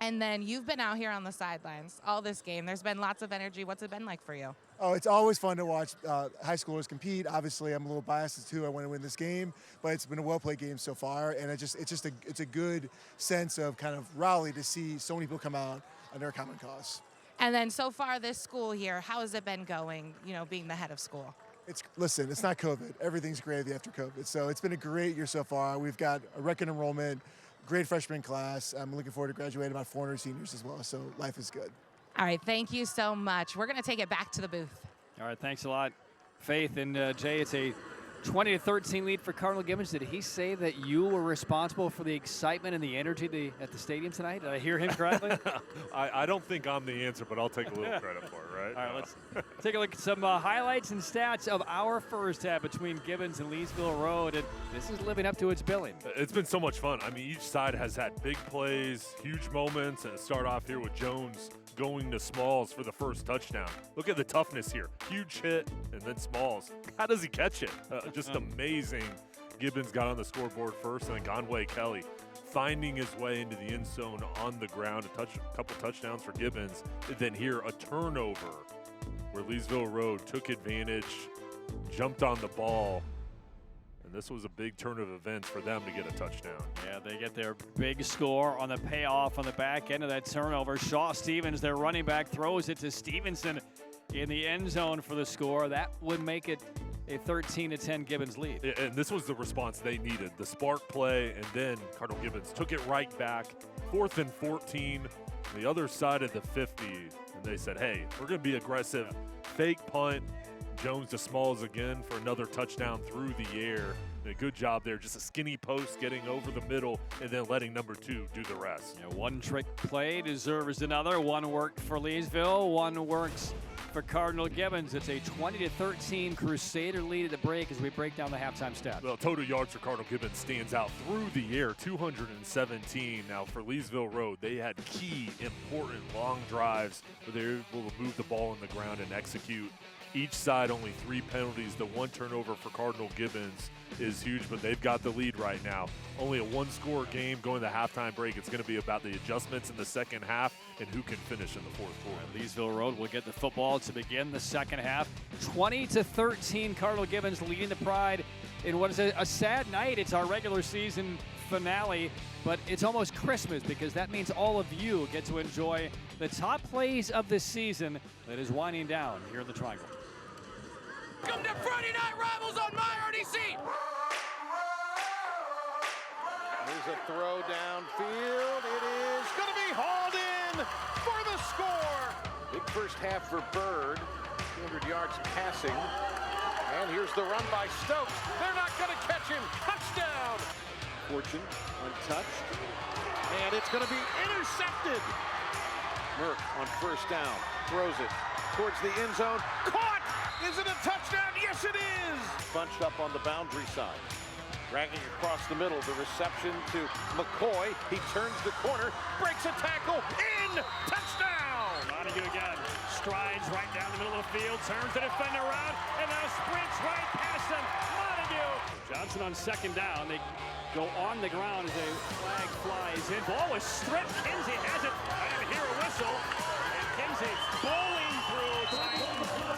And then you've been out here on the sidelines all this game. There's been lots of energy. What's it been like for you? Oh, it's always fun to watch high schoolers compete. Obviously, I'm a little biased as to who I want to win this game, but it's been a well-played game so far, and it's a good sense of kind of rally to see so many people come out under a common cause. And then so far this school year, how has it been going, you know, being the head of school? Listen, it's not COVID. Everything's gravy after COVID. So it's been a great year so far. We've got a record enrollment, great freshman class. I'm looking forward to graduating about 400 seniors as well, so life is good. All right, thank you so much. We're going to take it back to the booth. All right, thanks a lot, Faith. And Jay, it's a 20-13 lead for Cardinal Gibbons. Did he say that you were responsible for the excitement and the energy at the stadium tonight? Did I hear him correctly? I don't think I'm the answer, but I'll take a little credit for it, right? All right, let's take a look at some highlights and stats of our first half between Gibbons and Leesville Road, and this is living up to its billing. It's been so much fun. I mean, each side has had big plays, huge moments, and start off here with Jones going to Smalls for the first touchdown. Look at the toughness here. Huge hit, and then Smalls. How does he catch it? Just amazing. Gibbons got on the scoreboard first, and then Conway Kelly finding his way into the end zone on the ground. A couple touchdowns for Gibbons. And then here, a turnover where Leesville Road took advantage, jumped on the ball, and this was a big turn of events for them to get a touchdown. Yeah, they get their big score on the payoff on the back end of that turnover. Shaw Stevens, their running back, throws it to Stevenson in the end zone for the score. That would make it a 13-10 Gibbons lead. And this was the response they needed. The spark play, and then Cardinal Gibbons took it right back. 4th and 14, the other side of the 50. And they said, hey, we're going to be aggressive. Fake punt. Jones to Smalls again for another touchdown through the air. And a good job there. Just a skinny post getting over the middle and then letting number 2 do the rest. Yeah, one trick play deserves another. One worked for Leesville. One works for Cardinal Gibbons. It's a 20-13 Crusader lead at the break as we break down the halftime stats. Well, total yards for Cardinal Gibbons stands out through the air, 217. Now for Leesville Road, they had key, important long drives where they were able to move the ball on the ground and execute. Each side only 3 penalties. The one turnover for Cardinal Gibbons is huge, but they've got the lead right now. Only a one-score game going to halftime break. It's going to be about the adjustments in the second half and who can finish in the fourth quarter. Leesville Road will get the football to begin the second half. 20-13, Cardinal Gibbons leading the Pride in what is a sad night. It's our regular season finale, but it's almost Christmas because that means all of you get to enjoy the top plays of the season that is winding down here in the Triangle. Welcome to Friday Night Rivals on MyRDC. There's a throw downfield. It is going to be hauled in for the score. Big first half for Bird. 200 yards passing. And here's the run by Stokes. They're not going to catch him. Touchdown. Fortune untouched. And it's going to be intercepted. Merck on first down. Throws it towards the end zone. Caught! Is it a touchdown? Yes, it is! Bunched up on the boundary side. Dragging across the middle. The reception to McCoy. He turns the corner. Breaks a tackle. In! Touchdown! Montague again. Strides right down the middle of the field. Turns the defender around. And now sprints right past him. Montague! Johnson on second down. They go on the ground as a flag flies in. Ball was stripped. Kinsey has it. I didn't hear a whistle. And Kinsey bowling through.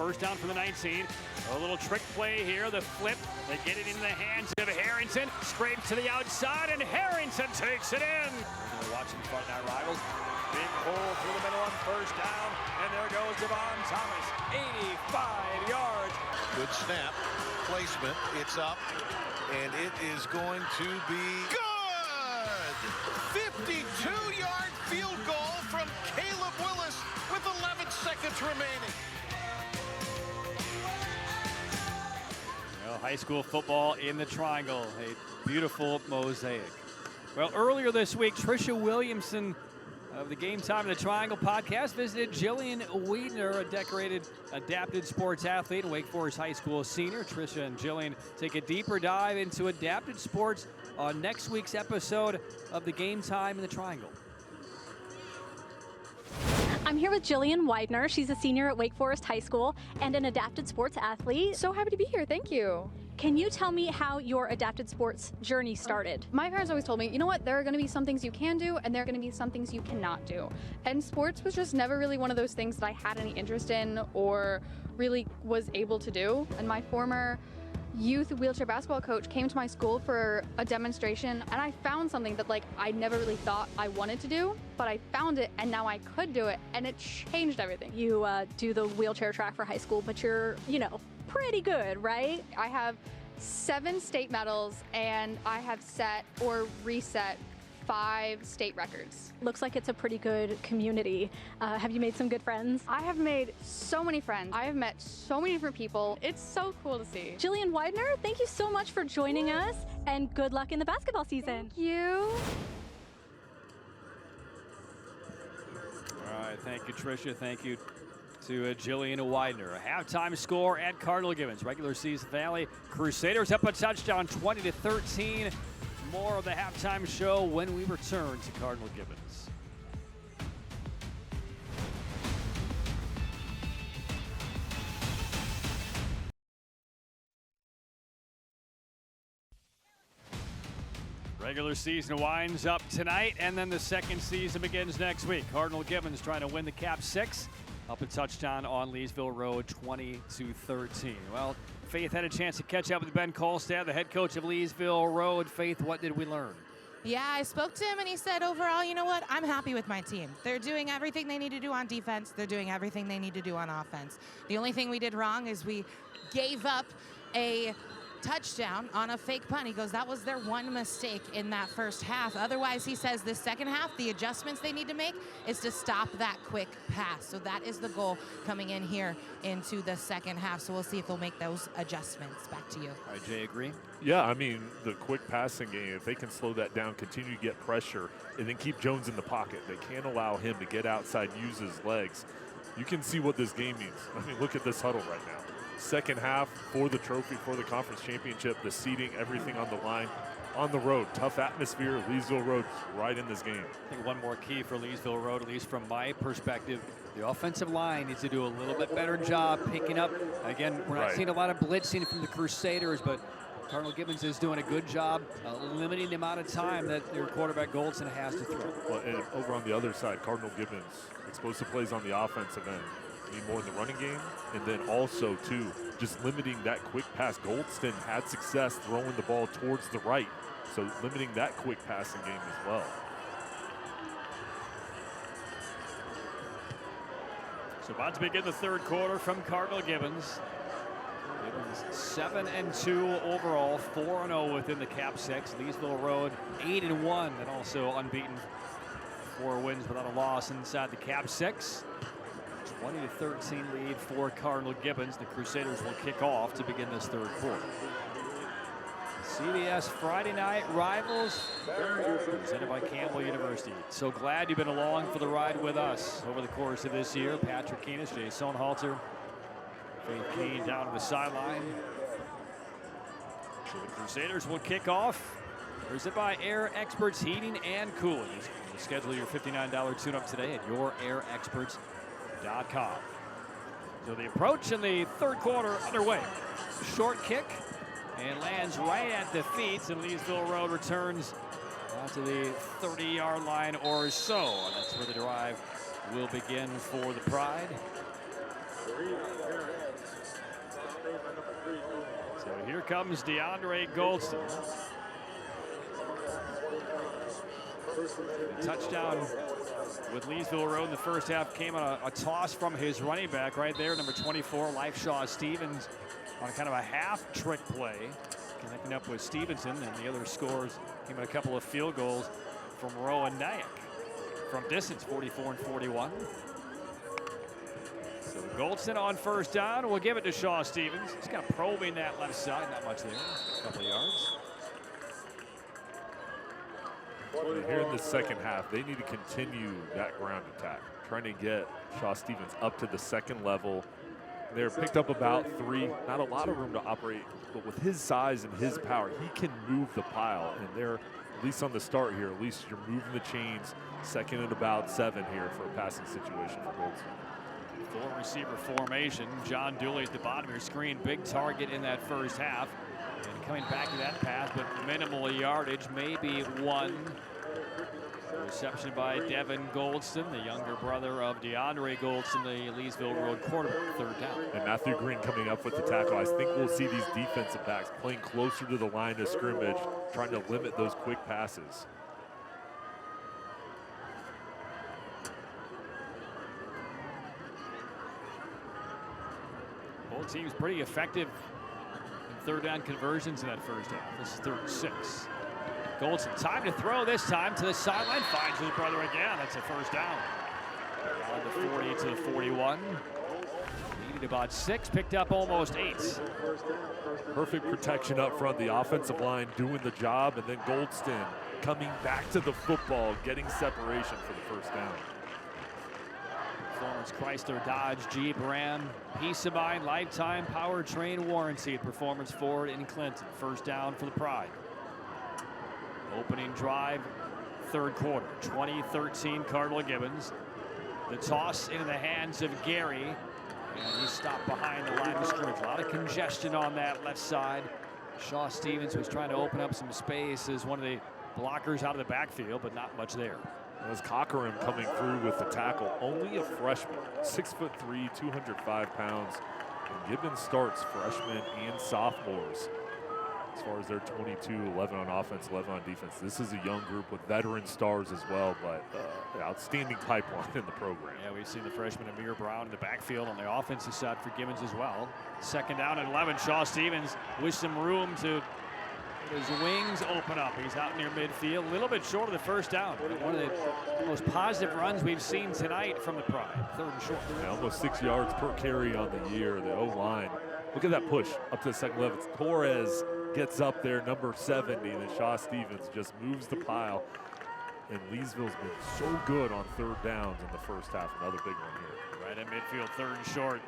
First down from the 19. A little trick play here. The flip. They get it in the hands of Harrington. Scrapes to the outside, and Harrington takes it in. We're watching Friday Night Rivals. Big hole through the middle on first down. And there goes Devon Thomas. 85 yards. Good snap. Placement. It's up. And it is going to be good! 52-yard field goal from Caleb Willis with 11 seconds remaining. Well, high school football in the Triangle, a beautiful mosaic. Well, earlier this week, Tricia Williamson of the Game Time in the Triangle podcast visited Jillian Wiedner, a decorated adapted sports athlete and Wake Forest High School senior. Tricia and Jillian take a deeper dive into adapted sports on next week's episode of the Game Time in the Triangle. I'm here with Jillian Wiedner. She's a senior at Wake Forest High School and an adapted sports athlete. So happy to be here, thank you. Can you tell me how your adapted sports journey started? My parents always told me, you know what, there are going to be some things you can do and there are going to be some things you cannot do. And sports was just never really one of those things that I had any interest in or really was able to do. And my former youth wheelchair basketball coach came to my school for a demonstration, and I found something that I never really thought I wanted to do, but I found it and now I could do it, and it changed everything. You do the wheelchair track for high school, but you're, pretty good, right? I have 7 state medals and I have set or reset 5 state records. Looks like it's a pretty good community. Have you made some good friends? I have made so many friends. I have met so many different people. It's so cool to see. Jillian Wiedner, thank you so much for joining us, and good luck in the basketball season. Thank you. All right, thank you, Tricia. Thank you, to Jillian Widener. A halftime score at Cardinal Gibbons. Regular season finale. Crusaders up a touchdown, 20-13. More of the halftime show when we return to Cardinal Gibbons. Regular season winds up tonight, and then the second season begins next week. Cardinal Gibbons trying to win the Cap 6. Up a touchdown on Leesville Road, 20-13. Well, Faith had a chance to catch up with Ben Kolstad, the head coach of Leesville Road. Faith, what did we learn? Yeah, I spoke to him, and he said, overall, you know what? I'm happy with my team. They're doing everything they need to do on defense. They're doing everything they need to do on offense. The only thing we did wrong is we gave up a touchdown on a fake punt. He goes, that was their one mistake in that first half. Otherwise, he says, the second half, the adjustments they need to make is to stop that quick pass. So that is the goal coming in here into the second half. So we'll see if they'll make those adjustments. Back to you. All right, Jay, agree? Yeah, I mean, the quick passing game, if they can slow that down, continue to get pressure, and then keep Jones in the pocket, they can't allow him to get outside, use his legs. You can see what this game means. I mean, look at this huddle right now. Second half for the trophy, for the conference championship, the seating, everything on the line, on the road. Tough atmosphere, Leesville Road right in this game. I think one more key for Leesville Road, at least from my perspective, the offensive line needs to do a little bit better job picking up. Again, we're not seeing a lot of blitzing from the Crusaders, but Cardinal Gibbons is doing a good job limiting the amount of time that their quarterback Goldson has to throw. Well, and over on the other side, Cardinal Gibbons, explosive plays on the offensive end. Need more in the running game, and then also too just limiting that quick pass. Goldston had success throwing the ball towards the right, so limiting that quick passing game as well. So about to begin the third quarter from Cardinal Gibbons. Gibbons 7-2 overall, 4-0 within the Cap 6. Leesville Road 8-1, and also unbeaten, 4 wins without a loss inside the Cap 6. 20-13 lead for Cardinal Gibbons. The Crusaders will kick off to begin this third quarter. CBS Friday Night Rivals, presented by Campbell University. So glad you've been along for the ride with us over the course of this year. Patrick Keenis, Jay Sonhalter, Faith Keene down to the sideline. So the Crusaders will kick off. Presented by Air Experts Heating and Cooling. You schedule your $59 tune-up today at yourAirExperts.com. So the approach in the third quarter underway. Short kick and lands right at the feet, and Leesville Road returns to the 30-yard line or so. And that's where the drive will begin for the Pride. So here comes DeAndre Goldston. The touchdown with Leesville Road in the first half came on a toss from his running back right there, number 24, Lifeshaw Stevens, on kind of a half trick play, connecting up with Stevenson, and the other scores came on a couple of field goals from Rowan Nyack from distance, 44 and 41. So Goldston on first down. We'll give it to Shaw Stevens. He's kind of probing that left side, not much there, a couple of yards. Here in the second half, they need to continue that ground attack, trying to get Shaw Stevens up to the second level. They're picked up about 3, not a lot of room to operate, but with his size and his power, he can move the pile. And they're, at least on the start here, at least you're moving the chains, second and about 7 here for a passing situation for Goldston. 4 receiver formation. John Dooley at the bottom of your screen, big target in that first half. And coming back to that pass, but minimal yardage, maybe 1. Reception by Devin Goldston, the younger brother of DeAndre Goldston, the Leesville Road quarterback, third down. And Matthew Green coming up with the tackle. I think we'll see these defensive backs playing closer to the line of scrimmage, trying to limit those quick passes. Both teams pretty effective in third down conversions in that first half. This is 3rd and 6. Goldston, time to throw this time to the sideline, finds his brother again. That's a first down. On the 40 to the 41. Needed about 6, picked up almost 8. Perfect protection up front, the offensive line doing the job, and then Goldston coming back to the football, getting separation for the first down. Performance Chrysler, Dodge, Jeep, Ram, Peace of Mind, lifetime powertrain warranty at Performance Ford in Clinton. First down for the Pride. Opening drive, third quarter, 2013 Cardinal Gibbons. The toss into the hands of Gary, and he stopped behind the line of scrimmage. A lot of congestion on that left side. Shaw Stevens was trying to open up some space as one of the blockers out of the backfield, but not much there. As Cochran coming through with the tackle, only a freshman, 6'3", 205 pounds. And Gibbons starts freshmen and sophomores. As far as their 22, 11 on offense, 11 on defense. This is a young group with veteran stars as well, but outstanding pipeline in the program. Yeah, we've seen the freshman Amir Brown in the backfield on the offensive side for Gibbons as well. Second down and 11. Shaw Stevens with some room to his wings open up. He's out near midfield, a little bit short of the first down. One of the most positive runs we've seen tonight from the Pride. Third and short. Yeah, almost 6 yards per carry on the year. The O-line. Look at that push up to the second level. Torres gets up there, number 70, and then Shaw Stevens just moves the pile. And Leesville's been so good on third downs in the first half. Another big one here. Right at midfield, third and short.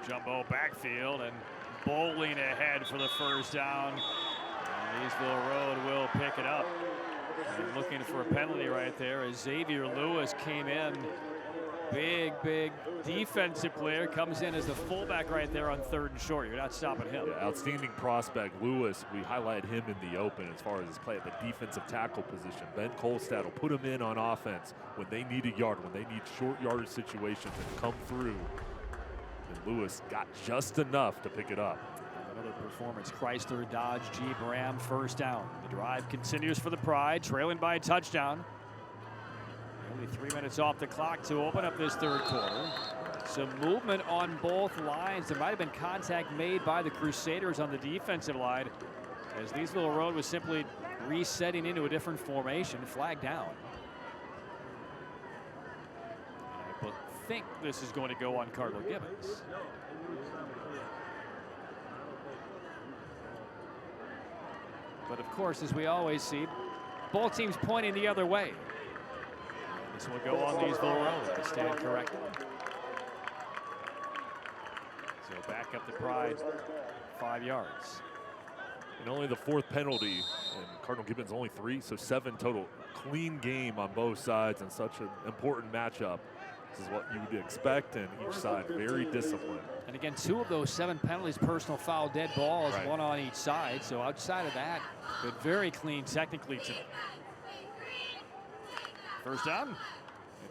Jumbo backfield and bowling ahead for the first down. And Leesville Road will pick it up. And looking for a penalty right there as Xavier Lewis came in. Big defensive player comes in as the fullback right there on third and short. You're not stopping him. Yeah, outstanding prospect, Lewis. We highlight him in the open as far as his play at the defensive tackle position. Ben Kolstad will put him in on offense when they need a yard, when they need short yardage situations and come through. And Lewis got just enough to pick it up. Another Performance Chrysler, Dodge, Jeep, Ram, first down. The drive continues for the Pride, trailing by a touchdown. Only 3 minutes off the clock to open up this third quarter. Some movement on both lines. There might have been contact made by the Crusaders on the defensive line as Leesville Road was simply resetting into a different formation. Flag down. And I think this is going to go on Cardinal Gibbons. But of course, as we always see, both teams pointing the other way. This will go on Leesville Road. I stand corrected. So back up the Pride, 5 yards. And only the fourth penalty, and Cardinal Gibbons only 3, so 7 total. Clean game on both sides and such an important matchup. This is what you would expect, and each side very disciplined. And again, 2 of those 7 penalties, personal foul, dead balls, right. 1 on each side. So outside of that, but very clean technically tonight. First down,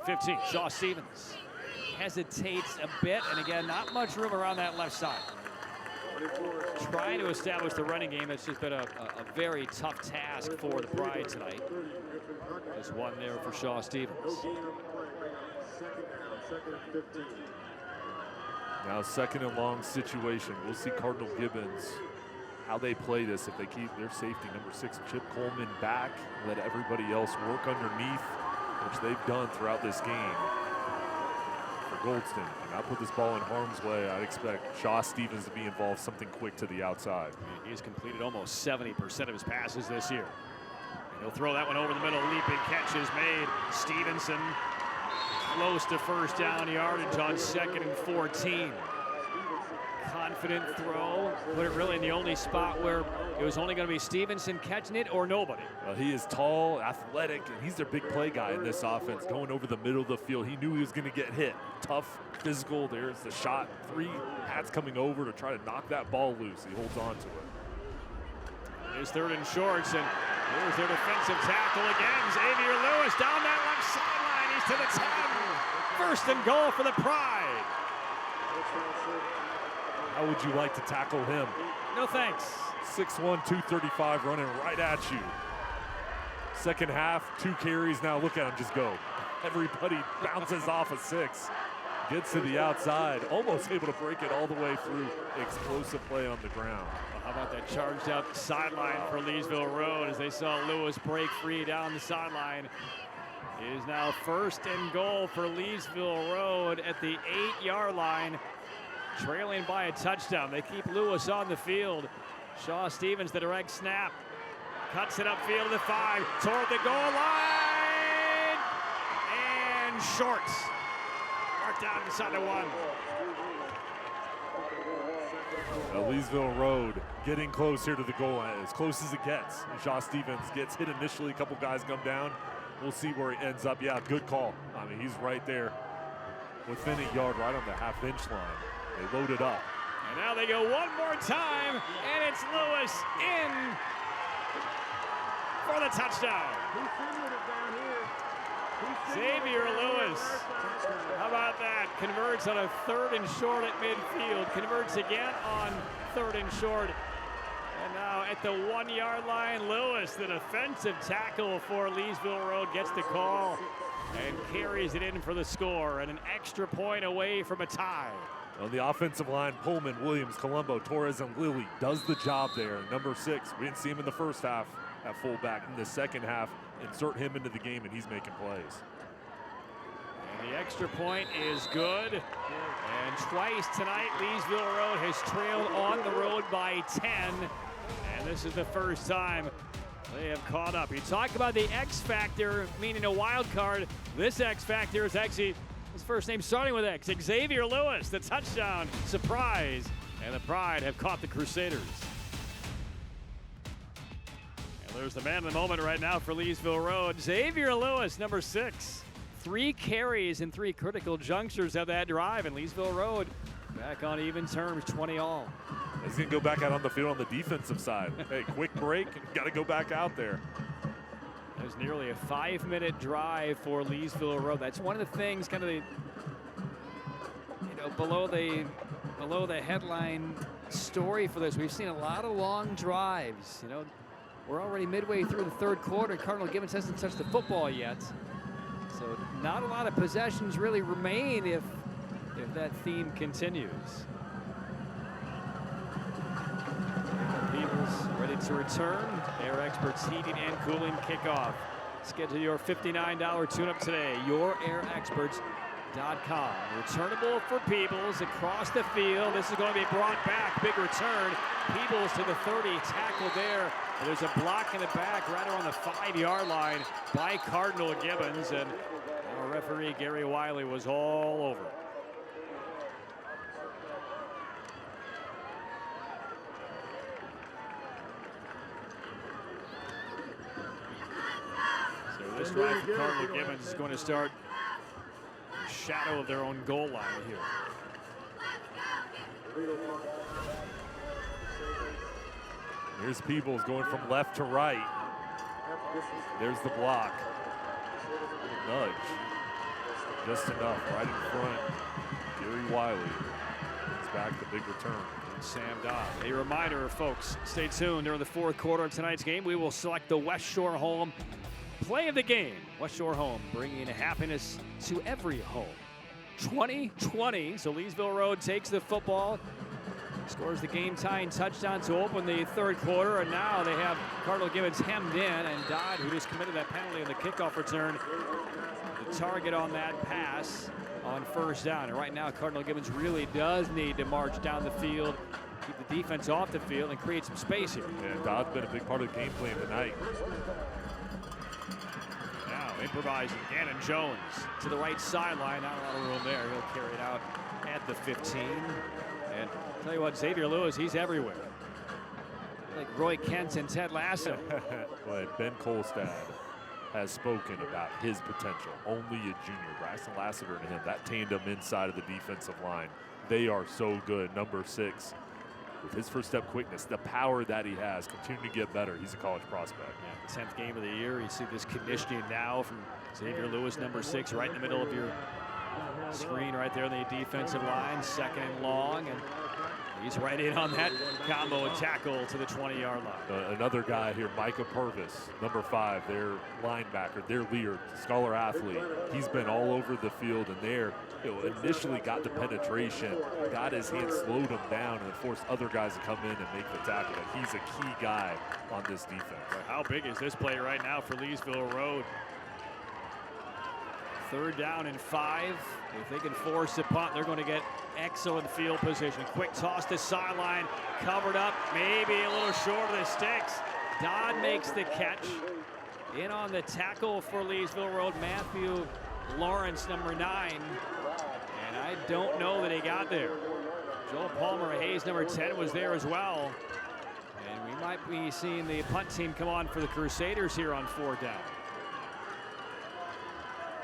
15, Shaw Stevens hesitates a bit, and again, not much room around that left side. Trying to establish the running game. It's just been a very tough task for the Pride tonight. Just one there for Shaw Stevens. Now second and long situation. We'll see Cardinal Gibbons, how they play this. If they keep their safety, number 6, Chip Coleman, back, let everybody else work underneath, which they've done throughout this game. For Goldston, and not put this ball in harm's way, I'd expect Shaw Stevens to be involved, something quick to the outside. He's completed almost 70% of his passes this year. And he'll throw that one over the middle. Leaping catch is made. Stevenson close to first down yardage on 2nd and 14. Confident throw, put it really in the only spot where it was only going to be Stevenson catching it or nobody. Well, he is tall, athletic, and he's their big play guy in this offense, going over the middle of the field. He knew he was going to get hit. Tough, physical. There's the shot. 3 hats coming over to try to knock that ball loose. He holds on to it. It is 3rd and shorts, and here's their defensive tackle again. Xavier Lewis down that left sideline. He's to the 10. First and goal for the Pride. How would you like to tackle him? No thanks. 6'1", 235 running right at you. Second half, 2 carries. Now look at him just go. Everybody bounces off a 6. Gets to the outside, almost able to break it all the way through. Explosive play on the ground. Well, how about that charged up sideline for Leesville Road as they saw Lewis break free down the sideline. It is now first and goal for Leesville Road at the 8-yard line. Trailing by a touchdown. They keep Lewis on the field. Shaw Stevens, the direct snap. Cuts it upfield to the 5. Toward the goal line. And short. Marked down inside the 1. Leesville Road getting close here to the goal line, as close as it gets. And Shaw Stevens gets hit initially, a couple guys come down. We'll see where he ends up. Yeah, good call. I mean, he's right there within a yard, right on the half-inch line. They load it up. And now they go one more time, and it's Lewis in for the touchdown. Xavier Lewis, how about that? Converts on a 3rd and short at midfield. Converts again on 3rd and short. And now at the 1-yard line, Lewis, the defensive tackle for Leesville Road, gets the call and carries it in for the score, and an extra point away from a tie. On the offensive line, Pullman, Williams, Colombo, Torres, and Lilly does the job there. Number 6, we didn't see him in the first half at fullback. In the second half, insert him into the game, and he's making plays. And the extra point is good. And twice tonight, Leesville Road has trailed on the road by 10. And this is the first time they have caught up. You talk about the X factor, meaning a wild card. This X factor is actually his first name starting with X. Xavier Lewis, the touchdown surprise. And the Pride have caught the Crusaders. And there's the man of the moment right now for Leesville Road. Xavier Lewis, number 6. 3 carries and 3 critical junctures of that drive. And Leesville Road back on even terms, 20 all. He's going to go back out on the field on the defensive side. Hey, quick break, got to go back out there. There's nearly a 5-minute drive for Leesville Road. That's one of the things, kind of the, below the headline story for this. We've seen a lot of long drives. We're already midway through the 3rd quarter. Cardinal Gibbons hasn't touched the football yet, so not a lot of possessions really remain if that theme continues. Peebles ready to return. Air Experts heating and cooling kickoff. Schedule your $59 tune-up today. YourAirExperts.com. Returnable for Peebles across the field. This is going to be brought back. Big return. Peebles to the 30. Tackled there. And there's a block in the back right around the 5-yard line by Cardinal Gibbons. And our referee, Gary Wiley, was all over. This drive for Cardinal Gibbons is going to start in the shadow of their own goal line here. Here's Peebles going from left to right. There's the block. Nudge. Just enough right in front. Gary Wiley is back, the big return. And Sam Dodd. A reminder, folks, stay tuned. During the 4th quarter of tonight's game, we will select the West Shore home play of the game. West Shore home, bringing happiness to every home. 20-20, so Leesville Road takes the football, scores the game-tying touchdown to open the 3rd quarter, and now they have Cardinal Gibbons hemmed in, and Dodd, who just committed that penalty on the kickoff return, the target on that pass on 1st down. And right now, Cardinal Gibbons really does need to march down the field, keep the defense off the field, and create some space here. Yeah, Dodd's been a big part of the game plan tonight. Improvising, Gannon Jones to the right sideline. Not a lot of room there. He'll carry it out at the 15. And I'll tell you what, Xavier Lewis, he's everywhere. Like Roy Kent and Ted Lasso. But Ben Kolstad has spoken about his potential. Only a junior. Braxton Lassiter and him, that tandem inside of the defensive line, they are so good. Number 6, with his first step quickness, the power that he has, continue to get better. He's a college prospect. Yeah, 10th game of the year. You see this conditioning now from Xavier Lewis, number 6, right in the middle of your screen right there on the defensive line, 2nd and long, and he's right in on that combo and tackle to the 20-yard line. Another guy here, Micah Purvis, number 5, their linebacker, their leader, scholar athlete. He's been all over the field, and there, initially got the penetration, got his hand, slowed him down, and forced other guys to come in and make the tackle. And he's a key guy on this defense. How big is this play right now for Leesville Road? 3rd down and 5. If they can force a punt, they're going to get excellent field position. Quick toss to sideline, covered up, maybe a little short of the sticks. Dodd makes the catch. In on the tackle for Leesville Road, Matthew Lawrence, number 9. And I don't know that he got there. Joel Palmer Hayes, number 10, was there as well. And we might be seeing the punt team come on for the Crusaders here on 4th down.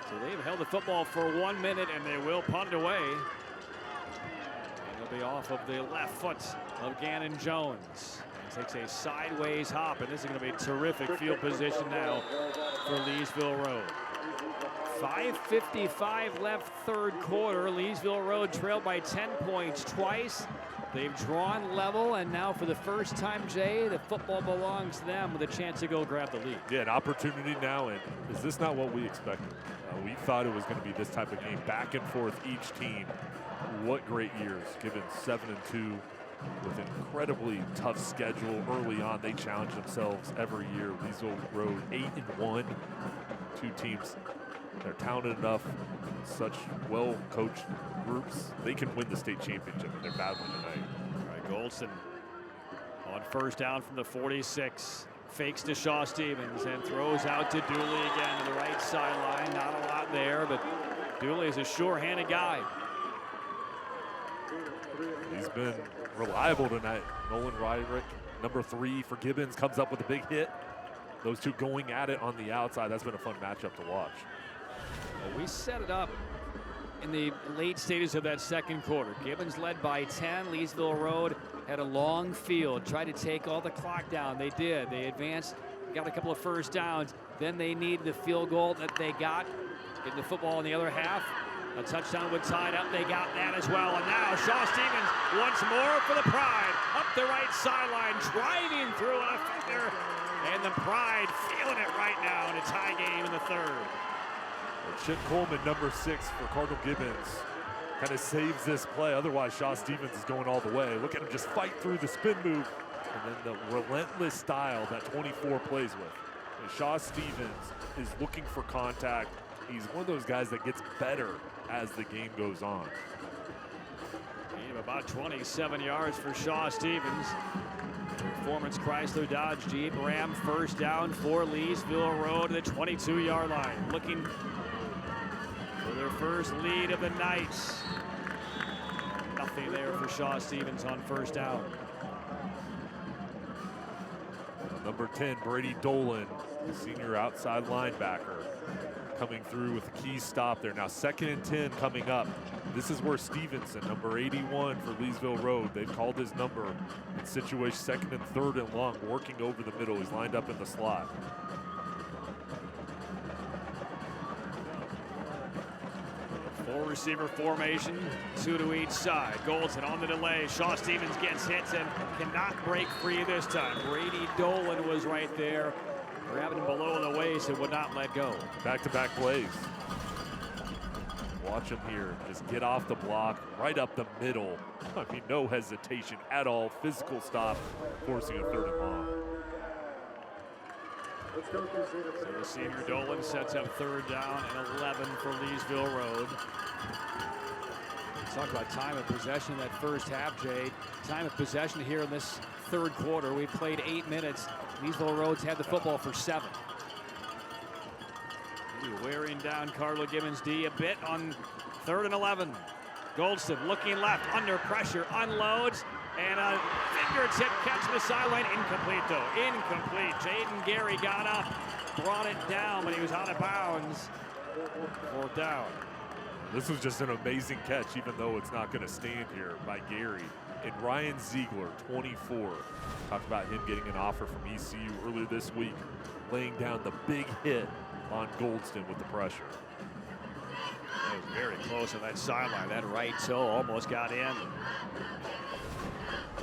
So they've held the football for 1 minute, and they will punt it away. And they'll be off of the left foot of Gannon Jones. And takes a sideways hop, and this is going to be terrific field position now for Leesville Road. 5:55 left, third quarter. Leesville Road trailed by 10 points twice. They've drawn level, and now for the first time, Jay, the football belongs to them with a chance to go grab the lead. Yeah, an opportunity now, and is this not what we expected? We thought it was going to be this type of game, back and forth each team. What great years, given 7-2 with an incredibly tough schedule early on. They challenge themselves every year. Leesville Road 8-1, two teams. They're talented enough, such well-coached groups. They can win the state championship, and they're battling tonight. All right, Goldston on 1st down from the 46. Fakes to Shaw Stevens and throws out to Dooley again to the right sideline. Not a lot there, but Dooley is a sure-handed guy. He's been reliable tonight. Nolan Ryrick, number 3 for Gibbons, comes up with a big hit. Those two going at it on the outside. That's been a fun matchup to watch. Well, we set it up in the late stages of that second quarter. Gibbons led by 10. Leesville Road had a long field, tried to take all the clock down. They did. They advanced, got a couple of first downs. Then they needed the field goal that they got. Getting the football in the other half. A touchdown would tie it up. They got that as well. And now Shaw Stevens once more for the Pride. Up the right sideline, driving through a defender. And the Pride feeling it right now in a tie game in the third. Chip Coleman, number 6 for Cardinal Gibbons, kind of saves this play. Otherwise, Shaw Stevens is going all the way. Look at him just fight through the spin move. And then the relentless style that 24 plays with. And Shaw Stevens is looking for contact. He's one of those guys that gets better as the game goes on. Gain of about 27 yards for Shaw Stevens. Performance Chrysler Dodge Jeep Ram, 1st down for Leesville Road to the 22-yard line. Looking for their first lead of the night. Nothing there for Shaw Stevens on 1st down. Number 10, Brady Dolan, the senior outside linebacker, coming through with a key stop there. Now 2nd and 10 coming up. This is where Stevenson, number 81 for Leesville Road, they've called his number in situation 2nd and 3rd and long, working over the middle. He's lined up in the slot. Four receiver formation, 2 to each side. Goldston on the delay. Shaw Stevens gets hits and cannot break free this time. Brady Dolan was right there, grabbing him below the waist and would not let go. Back-to-back plays. Watch him here, just get off the block, right up the middle. I mean, no hesitation at all. Physical stop, forcing a 3rd and long. So the senior Dolan sets up 3rd down and 11 for Leesville Road. Let's talk about time of possession in that first half, Jay. Time of possession here in this 3rd quarter. We've played 8 minutes. Leesville Road's had the football for 7. Wearing down Cardinal Gibbons D a bit on 3rd and 11. Goldston looking left, under pressure, unloads, and a fingertip catch to the sideline. Incomplete though, incomplete. Jaden Garigana brought it down, but he was out of bounds. 4th down. This was just an amazing catch, even though it's not going to stand here, by Gary. And Ryan Ziegler, 24. Talked about him getting an offer from ECU earlier this week, laying down the big hit on Goldston with the pressure. That was very close on that sideline. That right toe almost got in.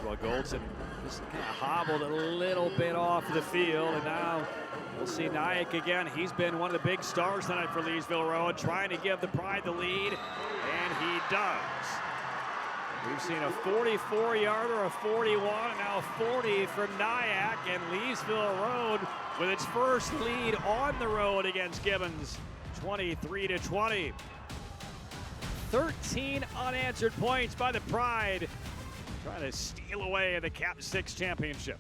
Well, Goldston just kind of hobbled a little bit off the field, and now we'll see Nyack again. He's been one of the big stars tonight for Leesville Road, trying to give the Pride the lead, and he does. We've seen a 44-yarder, a 41, and now a 40 from Nyack, and Leesville Road with its first lead on the road against Gibbons, 23-20. 13 unanswered points by the Pride, trying to steal away the Cap 6 championship.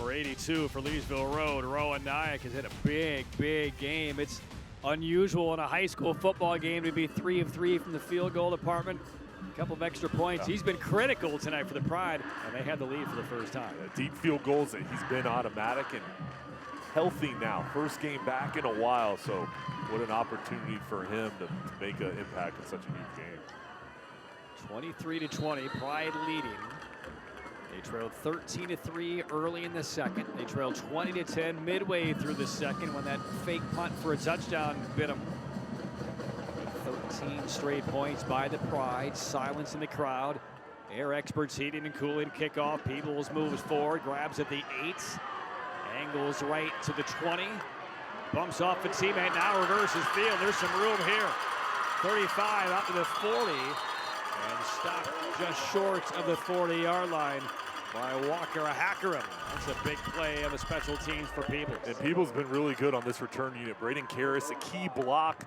Number 82 for Leesville Road, Rowan Nyack has had a big, big game. It's unusual in a high school football game to be 3 of 3 from the field goal department. A couple of extra points. He's been critical tonight for the Pride, and they had the lead for the first time. Deep field goals, he's been automatic and healthy now. First game back in a while, so what an opportunity for him to make an impact in such a huge game. 23-20, Pride leading. They trailed 13-3 early in the second. They trailed 20-10 midway through the second when that fake punt for a touchdown bit them. 13 straight points by the Pride. Silence in the crowd. Air experts heating and cooling. Kickoff. Peebles moves forward. Grabs at the 8. Angles right to the 20. Bumps off a teammate. Now reverses field. There's some room here. 35 out to the 40. And stopped just short of the 40-yard line by Walker Hackerham. That's a big play of the special teams for Peebles. And Peebles been really good on this return unit. Braden Karras, a key block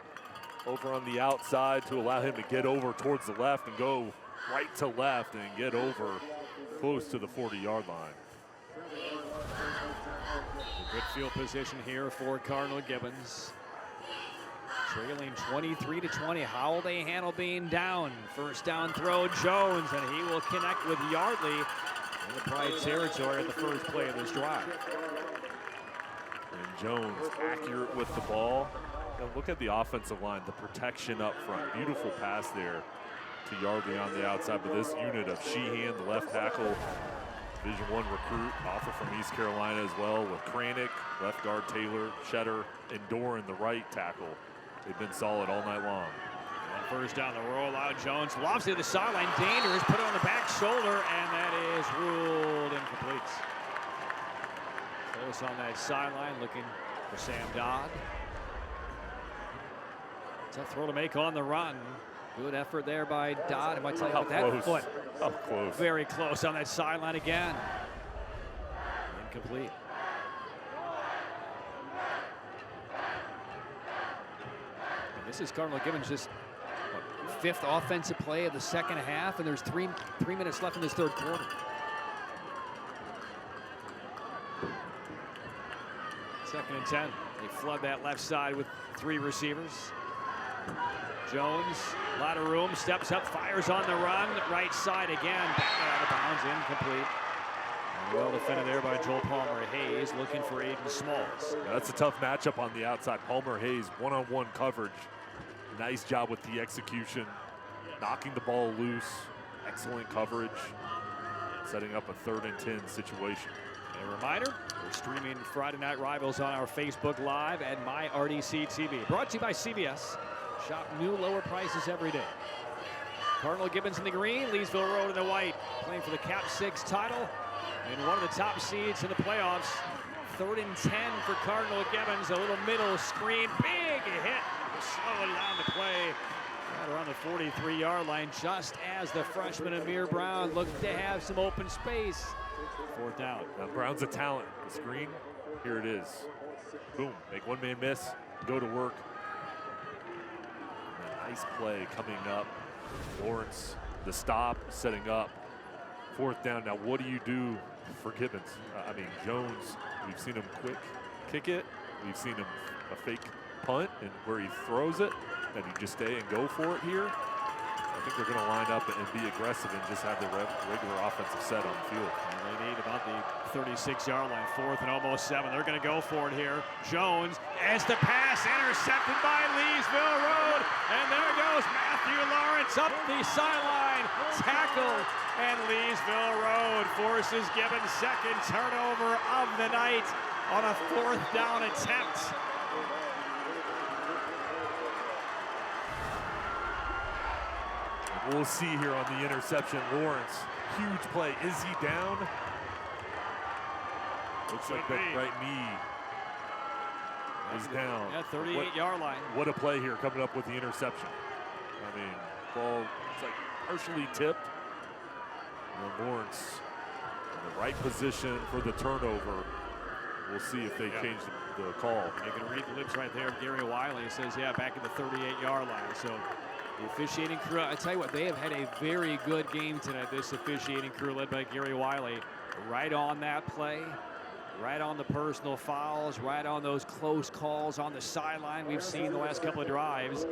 over on the outside to allow him to get over towards the left and go right to left and get over close to the 40-yard line. Good field position here for Cardinal Gibbons. Trailing 23-20. How will they handle being down? First down throw, Jones, and he will connect with Yardley in the Pride territory at the first play of this drive. And Jones accurate with the ball. Now look at the offensive line, the protection up front. Beautiful pass there to Yardley on the outside, but this unit of Sheehan, the left tackle, Division I recruit, offer from East Carolina as well, with Kranick, left guard Taylor, Shetter, and Doran, the right tackle. They've been solid all night long. And first down, the rollout. Jones lofts to the sideline. Dangerous, put it on the back shoulder, and that is ruled incomplete. Close on that sideline, looking for Sam Dodd. Tough throw to make on the run. Good effort there by Dodd. I might tell you about that foot. How close. Very close on that sideline again. Incomplete. And this is Cardinal Gibbons' just fifth offensive play of the second half, and there's three minutes left in this third quarter. Second and 10. They flood that left side with 3 receivers. Jones, a lot of room, steps up, fires on the run, right side again, back out of bounds, incomplete. And well defended there by Joel Palmer Hayes, looking for Aiden Smalls. Yeah, that's a tough matchup on the outside. Palmer Hayes, one-on-one coverage. Nice job with the execution, knocking the ball loose, excellent coverage, setting up a 3rd and 10 situation. A reminder, we're streaming Friday Night Rivals on our Facebook Live and MyRDC TV. Brought to you by CVS. Shop new lower prices every day. Cardinal Gibbons in the green, Leesville Road in the white, playing for the Cap 6 title and one of the top seeds in the playoffs. 3rd and 10 for Cardinal Gibbons. A little middle screen, big hit, slowing down the play. Right around the 43-yard line, just as the freshman Amir Brown looked to have some open space. 4th down. Now Brown's a talent. The screen, here it is. Boom, make one man miss, go to work. Nice play coming up. Lawrence, the stop, setting up. 4th down. Now, what do you do for Gibbons? I mean, Jones, we've seen him quick kick it. We've seen him a fake punt and where he throws it. And you just stay and go for it here. I think they're going to line up and be aggressive and just have the regular offensive set on the field. And they need about the 36-yard line, 4th and almost 7. They're going to go for it here. Jones, as the pass intercepted by Leesville Road. And there goes Matthew Lawrence up the sideline. Tackle, and Leesville Road forces Gibbons' 2nd turnover of the night on a 4th down attempt. We'll see here on the interception. Lawrence, huge play. Is he down? Looks like that right knee is down. Yeah, 38-yard line. What a play here coming up with the interception. I mean, ball looks like partially tipped. And Lawrence in the right position for the turnover. We'll see if they change the call. You can read the lips right there of Gary Wiley. It says, yeah, back at the 38-yard line. So the officiating crew, I tell you what, they have had a very good game tonight, this officiating crew led by Gary Wiley. Right on that play. Right on the personal fouls, right on those close calls on the sideline we've seen the last couple of drives.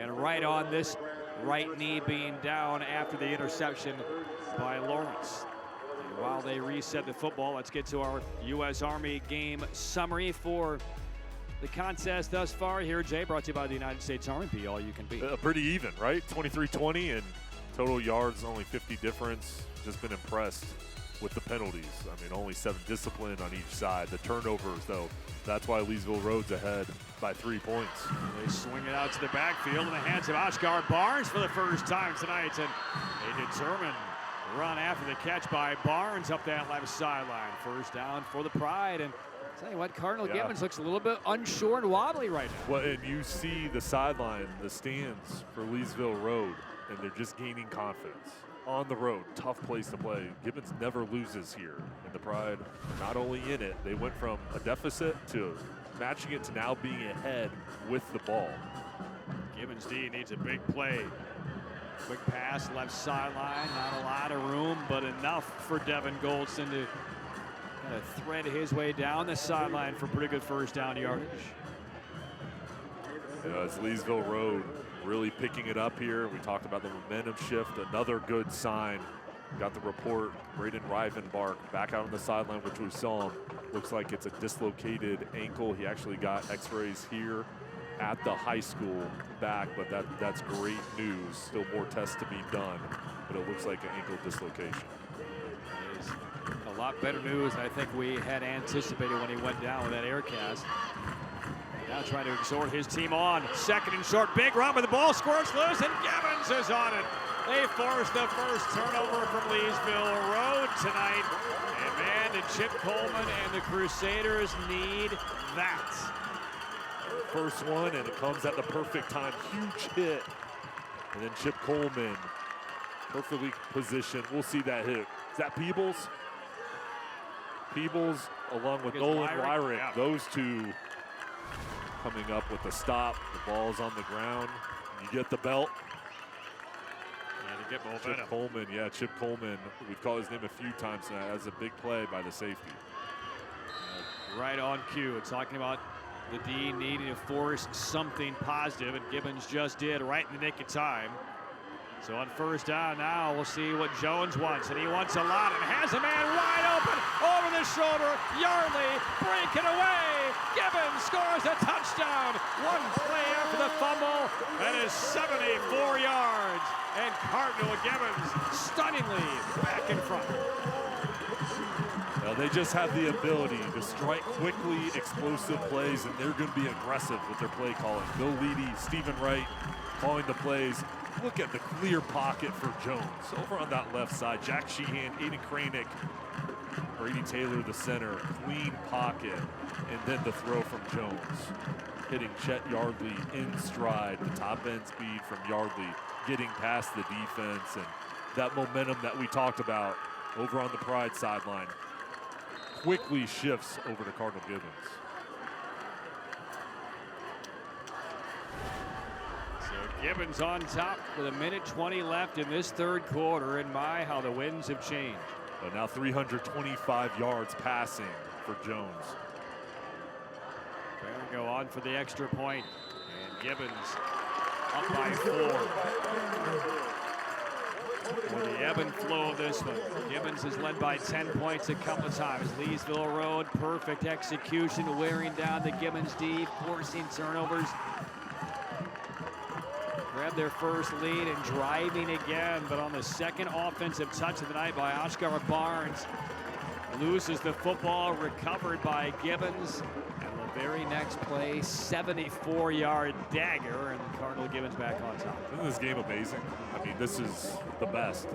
And right on this right knee being down after the interception by Lawrence. And while they reset the football, let's get to our U.S. Army game summary for the contest thus far here. Jay, brought to you by the United States Army. Be all you can be. Pretty even, right? 23-20 and total yards, only 50 difference. Just been impressed with the penalties. I mean, only 7 disciplined on each side. The turnovers, though, that's why Leesville Road's ahead by 3 points. They swing it out to the backfield in the hands of Oscar Barnes for the first time tonight. And a determined run after the catch by Barnes up that left sideline. First down for the Pride. And tell you what, Cardinal Gibbons looks a little bit unsure and wobbly right now. Well, and you see the sideline, the stands for Leesville Road, and they're just gaining confidence. On the road, tough place to play. Gibbons never loses here. And the Pride, not only in it, they went from a deficit to matching it to now being ahead with the ball. Gibbons D needs a big play. Quick pass, left sideline, not a lot of room, but enough for Devin Goldston to kind of thread his way down the sideline for pretty good first down yardage. It's Leesville Road really picking it up here. We talked about the momentum shift, another good sign. Got the report, Braden Rivenbark back out on the sideline, which we saw him. Looks like it's a dislocated ankle. He actually got x-rays here at the high school back, but that's great news. Still more tests to be done, but it looks like an ankle dislocation. It is a lot better news than I think we had anticipated when he went down with that air cast. Now trying to exhort his team on. Second and short, big run, but the ball squirts loose, and Gibbons is on it. They forced the first turnover from Leesville Road tonight. And man, did Chip Coleman and the Crusaders need that. First one, and it comes at the perfect time. Huge hit. And then Chip Coleman, perfectly positioned. We'll see that hit. Is that Peebles? Peebles along with Nolan Wyrick. Yeah. Those two coming up with the stop. The ball's on the ground. You get the belt. And to get Chip Coleman, Chip Coleman. We've called his name a few times now. That's a big play by the safety. Right on cue. Talking about the D needing to force something positive, and Gibbons just did right in the nick of time. So on first down now, we'll see what Jones wants, and he wants a lot and has a man wide open over the shoulder. Yardley breaking away. Gibbons scores a touchdown. One play after the fumble. That is 74 yards. And Cardinal Gibbons stunningly back in front. Well, they just have the ability to strike quickly, explosive plays, and they're going to be aggressive with their play calling. Bill Leedy, Stephen Wright calling the plays. Look at the clear pocket for Jones. Over on that left side, Jack Sheehan, Aiden Kranick, Brady Taylor, the center, clean pocket, and then the throw from Jones. Hitting Chet Yardley in stride, the top end speed from Yardley, getting past the defense, and that momentum that we talked about over on the Pride sideline quickly shifts over to Cardinal Gibbons. Gibbons on top with 1:20 left in this third quarter, and my, how the winds have changed. But now 325 yards passing for Jones. Bear go on for the extra point, and Gibbons up by 4. For the ebb and flow of this one, Gibbons has led by 10 points a couple of times. Leesville Road, perfect execution, wearing down the Gibbons D, forcing turnovers. Grab their first lead and driving again, but on the second offensive touch of the night by Oscar Barnes, loses the football, recovered by Gibbons, and the very next play, 74-yard dagger, and Cardinal Gibbons back on top. Isn't this game amazing? I mean, this is the best.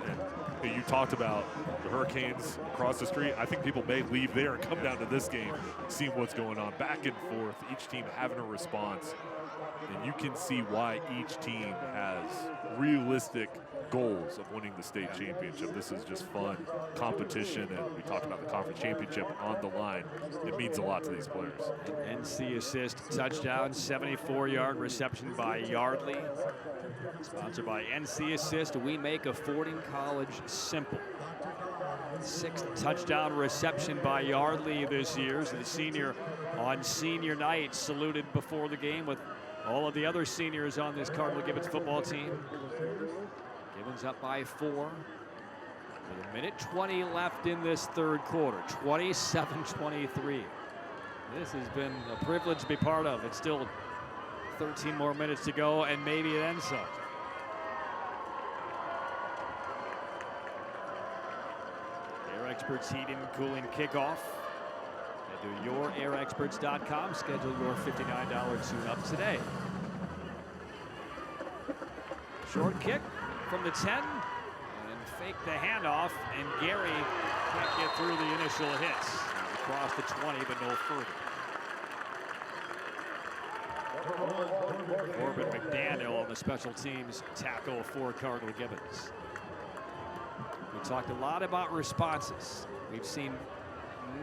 And you talked about the Hurricanes across the street. I think people may leave there and come down to this game, seeing what's going on. Back and forth, each team having a response. And you can see why each team has realistic goals of winning the state championship. This is just fun competition, and we talked about the conference championship on the line. It means a lot to these players. NC assist touchdown, 74-yard reception by Yardley. Sponsored by NC Assist. We make affording college simple. 6th touchdown reception by Yardley this year. So the senior on senior night saluted before the game with all of the other seniors on this Cardinal Gibbons football team. Gibbons up by 4. With a minute 20 left in this third quarter, 27-23. This has been a privilege to be part of. It's still 13 more minutes to go, and maybe then some. Air Experts heating and cooling kickoff. Head to yourairexperts.com. Schedule your $59 tune-up today. Short kick from the 10. Fake the handoff, and Gary can't get through the initial hits. He's across the 20, but no further. Corbin McDaniel on the special teams tackle for Cardinal Gibbons. We talked a lot about responses. We've seen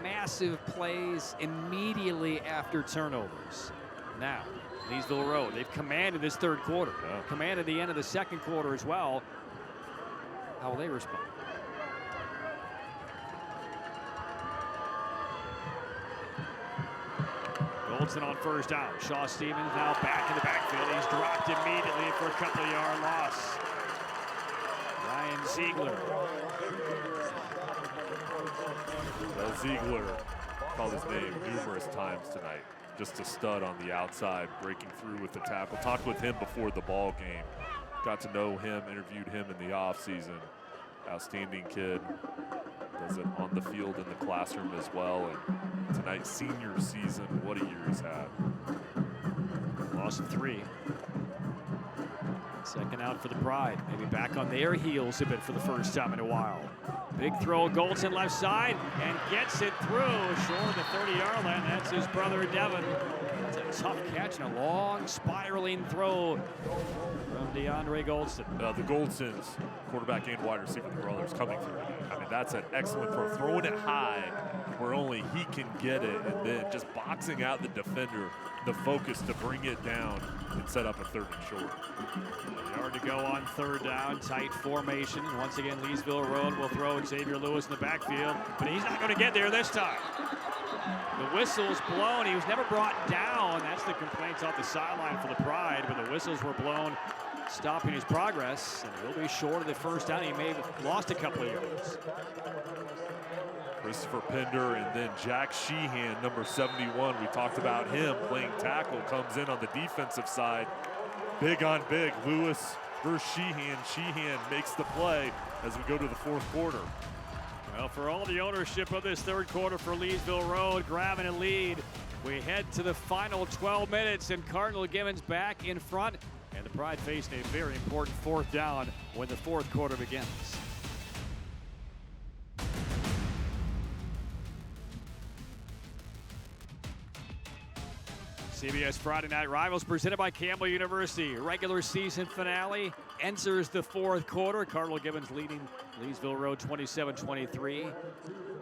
massive plays immediately after turnovers. Now, Leesville Road, they've commanded this third quarter, commanded the end of the second quarter as well. How will they respond? Goldson on first down. Shaw Stevens now back in the backfield. He's dropped immediately for a couple-yard loss. Ryan Ziegler. Well, Ziegler called his name numerous times tonight. Just a stud on the outside, breaking through with the tackle. Talked with him before the ball game. Got to know him, interviewed him in the offseason. Outstanding kid. Does it on the field in the classroom as well. And tonight's senior season, what a year he's had. Loss of 3. Second out for the Pride. Maybe back on their heels a bit for the first time in a while. Big throw, Goldson left side, and gets it through short of the 30-yard line. That's his brother, Devin. It's a tough catch and a long spiraling throw from DeAndre Goldston. The Goldsons, quarterback and wide receiver, the brothers coming through. I mean, that's an excellent throw. Throwing it high where only he can get it, and then just boxing out the defender, the focus to bring it down and set up a 3rd and short. Yard to go on 3rd down, tight formation. Once again, Leesville Road will throw Xavier Lewis in the backfield, but he's not going to get there this time. The whistle's blown. He was never brought down. That's the complaints off the sideline for the Pride, but the whistles were blown, stopping his progress, and he'll be short of the first down. He may have lost a couple of yards. Christopher Pender and then Jack Sheehan, number 71. We talked about him playing tackle, comes in on the defensive side. Big on big. Lewis versus Sheehan. Sheehan makes the play as we go to the 4th quarter. Well, for all the ownership of this third quarter for Leesville Road, grabbing a lead, we head to the final 12 minutes, and Cardinal Gibbons back in front, and the Pride faced a very important 4th down when the 4th quarter begins. CBS Friday Night Rivals presented by Campbell University. Regular season finale enters the 4th quarter. Cardinal Gibbons leading Leesville Road 27-23.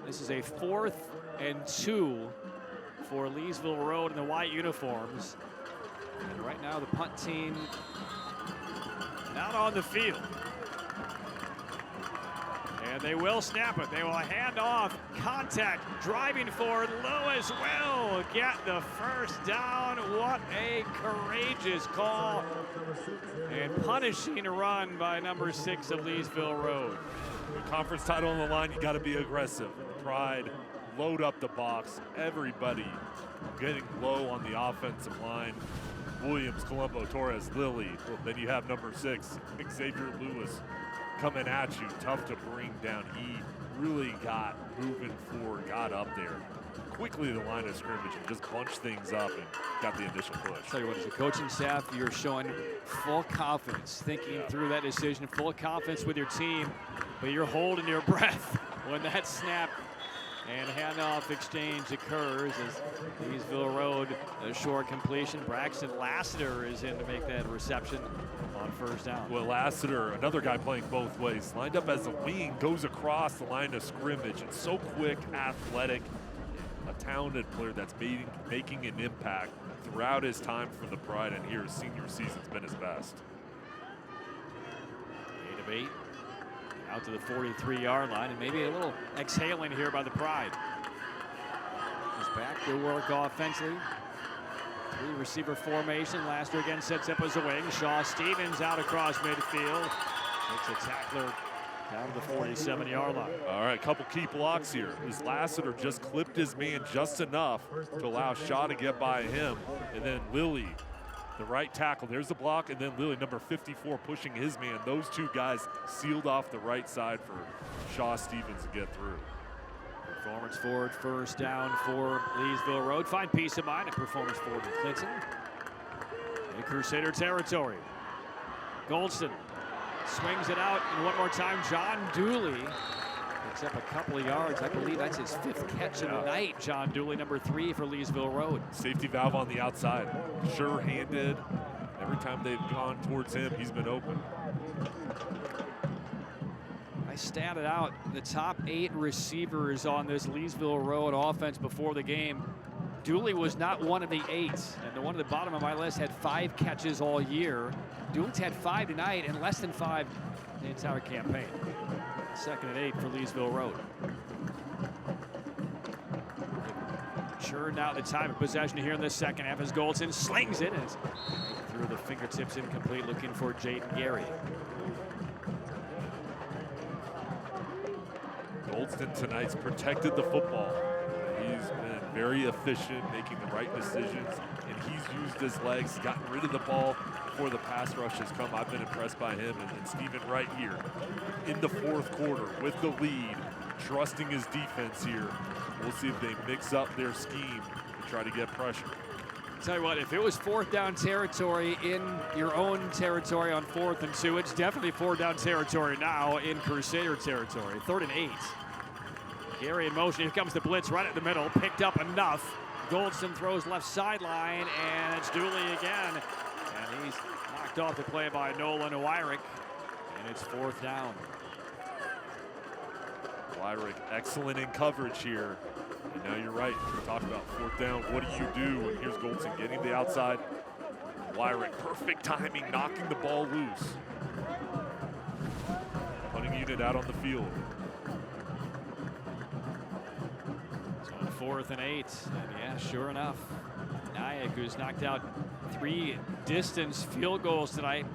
This is a 4th and 2 for Leesville Road in the white uniforms. And right now the punt team not on the field. And they will snap it. They will hand off. Contact. Driving forward. Lewis will get the first down. What a courageous call. And punishing a run by number 6 of Leesville Road. The conference title on the line, you got to be aggressive. The Pride load up the box. Everybody getting low on the offensive line. Williams, Colombo, Torres, Lilly. Then you have number 6, Xavier Lewis, coming at you, tough to bring down. He really got moving forward, got up there quickly to the line of scrimmage and just bunched things up and got the initial push. I'll tell you what, as a coaching staff, you're showing full confidence, thinking through that decision, full confidence with your team, but you're holding your breath when that snap and handoff exchange occurs as Leesville Road, a short completion. Braxton Lassiter is in to make that reception on first down. Well, Lassiter, another guy playing both ways, lined up as a wing, goes across the line of scrimmage, and so quick, athletic, a talented player that's making an impact throughout his time for the Pride, and here his senior season's been his best. 8 of 8. Out to the 43-yard line, and maybe a little exhaling here by the Pride. Just back to work offensively. 3-receiver formation. Lassiter again sets up as a wing. Shaw Stevens out across midfield. Takes a tackler down to the 47-yard line. All right, couple key blocks here. This Lassiter just clipped his man just enough to allow Shaw to get by him. And then Lilly, the right tackle, there's the block, and then Lilly, number 54, pushing his man. Those two guys sealed off the right side for Shaw Stevens to get through. Performance forward, first down for Leesville Road. Find peace of mind at Performance Forward in Clinton. In Crusader territory. Goldston swings it out, and one more time, John Dooley picks up a couple of yards. I believe that's his 5th catch of the night. John Dooley, number 3 for Leesville Road. Safety valve on the outside. Sure-handed. Every time they've gone towards him, he's been open. I statted out the top 8 receivers on this Leesville Road offense before the game. Dooley was not one of the 8, and the one at the bottom of my list had 5 catches all year. Dooley's had 5 tonight and less than 5 the entire campaign. 2nd and 8 for Leesville Road. Churned out the time of possession here in the second half as Goldston slings it. It's through the fingertips, incomplete, looking for Jaden Gary. Goldston tonight's protected the football. He's been very efficient, making the right decisions, and he's used his legs, gotten rid of the ball before the pass rush has come. I've been impressed by him, and Stephen Wright here in the 4th quarter with the lead, trusting his defense here. We'll see if they mix up their scheme to try to get pressure. Tell you what, if it was 4th down territory in your own territory on 4th and 2, it's definitely 4th down territory now in Crusader territory. 3rd and 8. Gary in motion. Here comes the blitz right at the middle. Picked up enough. Goldston throws left sideline, and it's Dooley again. And he's knocked off the play by Nolan Wyrick, and it's 4th down. Wyrick excellent in coverage here. And now you're right. We talked about 4th down. What do you do? And here's Goldston getting the outside. Wyrick, perfect timing, knocking the ball loose. Punting unit out on the field. 4th and 8, and yeah, sure enough, Nyack, who's knocked out 3 distance field goals tonight,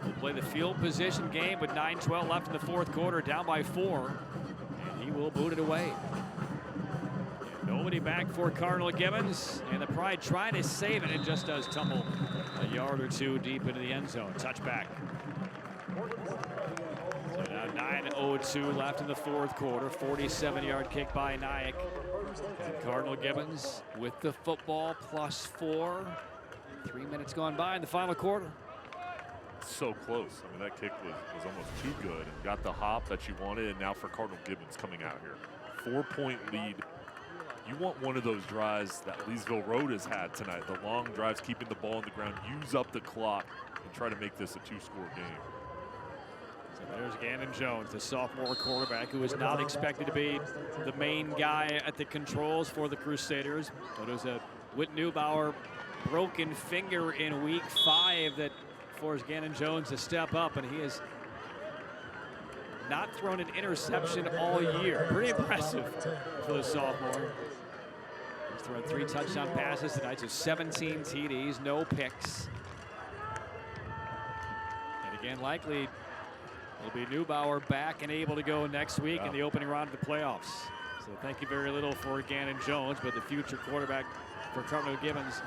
will play the field position game with 9:12 left in the 4th quarter, down by 4, and he will boot it away. And nobody back for Cardinal Gibbons, and the Pride trying to save it, and just does tumble a yard or 2 deep into the end zone. Touchback. So now 9:02 left in the 4th quarter. 47-yard kick by Nyack. And Cardinal Gibbons with the football, +4. 3 minutes gone by in the final quarter. So close. I mean, that kick was almost too good and got the hop that you wanted. And now for Cardinal Gibbons coming out here. 4-point lead. You want one of those drives that Leesville Road has had tonight. The long drives, keeping the ball on the ground, use up the clock, and try to make this a 2-score game. So there's Gannon Jones, the sophomore quarterback, who is not expected to be the main guy at the controls for the Crusaders. But it was a Whit Neubauer broken finger in week 5 that forced Gannon Jones to step up, and he has not thrown an interception all year. Pretty impressive for the sophomore. He's thrown 3 touchdown passes tonight, so 17 TDs, no picks. And again, likely it'll be Neubauer back and able to go next week in the opening round of the playoffs. So thank you very little for Gannon Jones, but the future quarterback for Cardinal Gibbons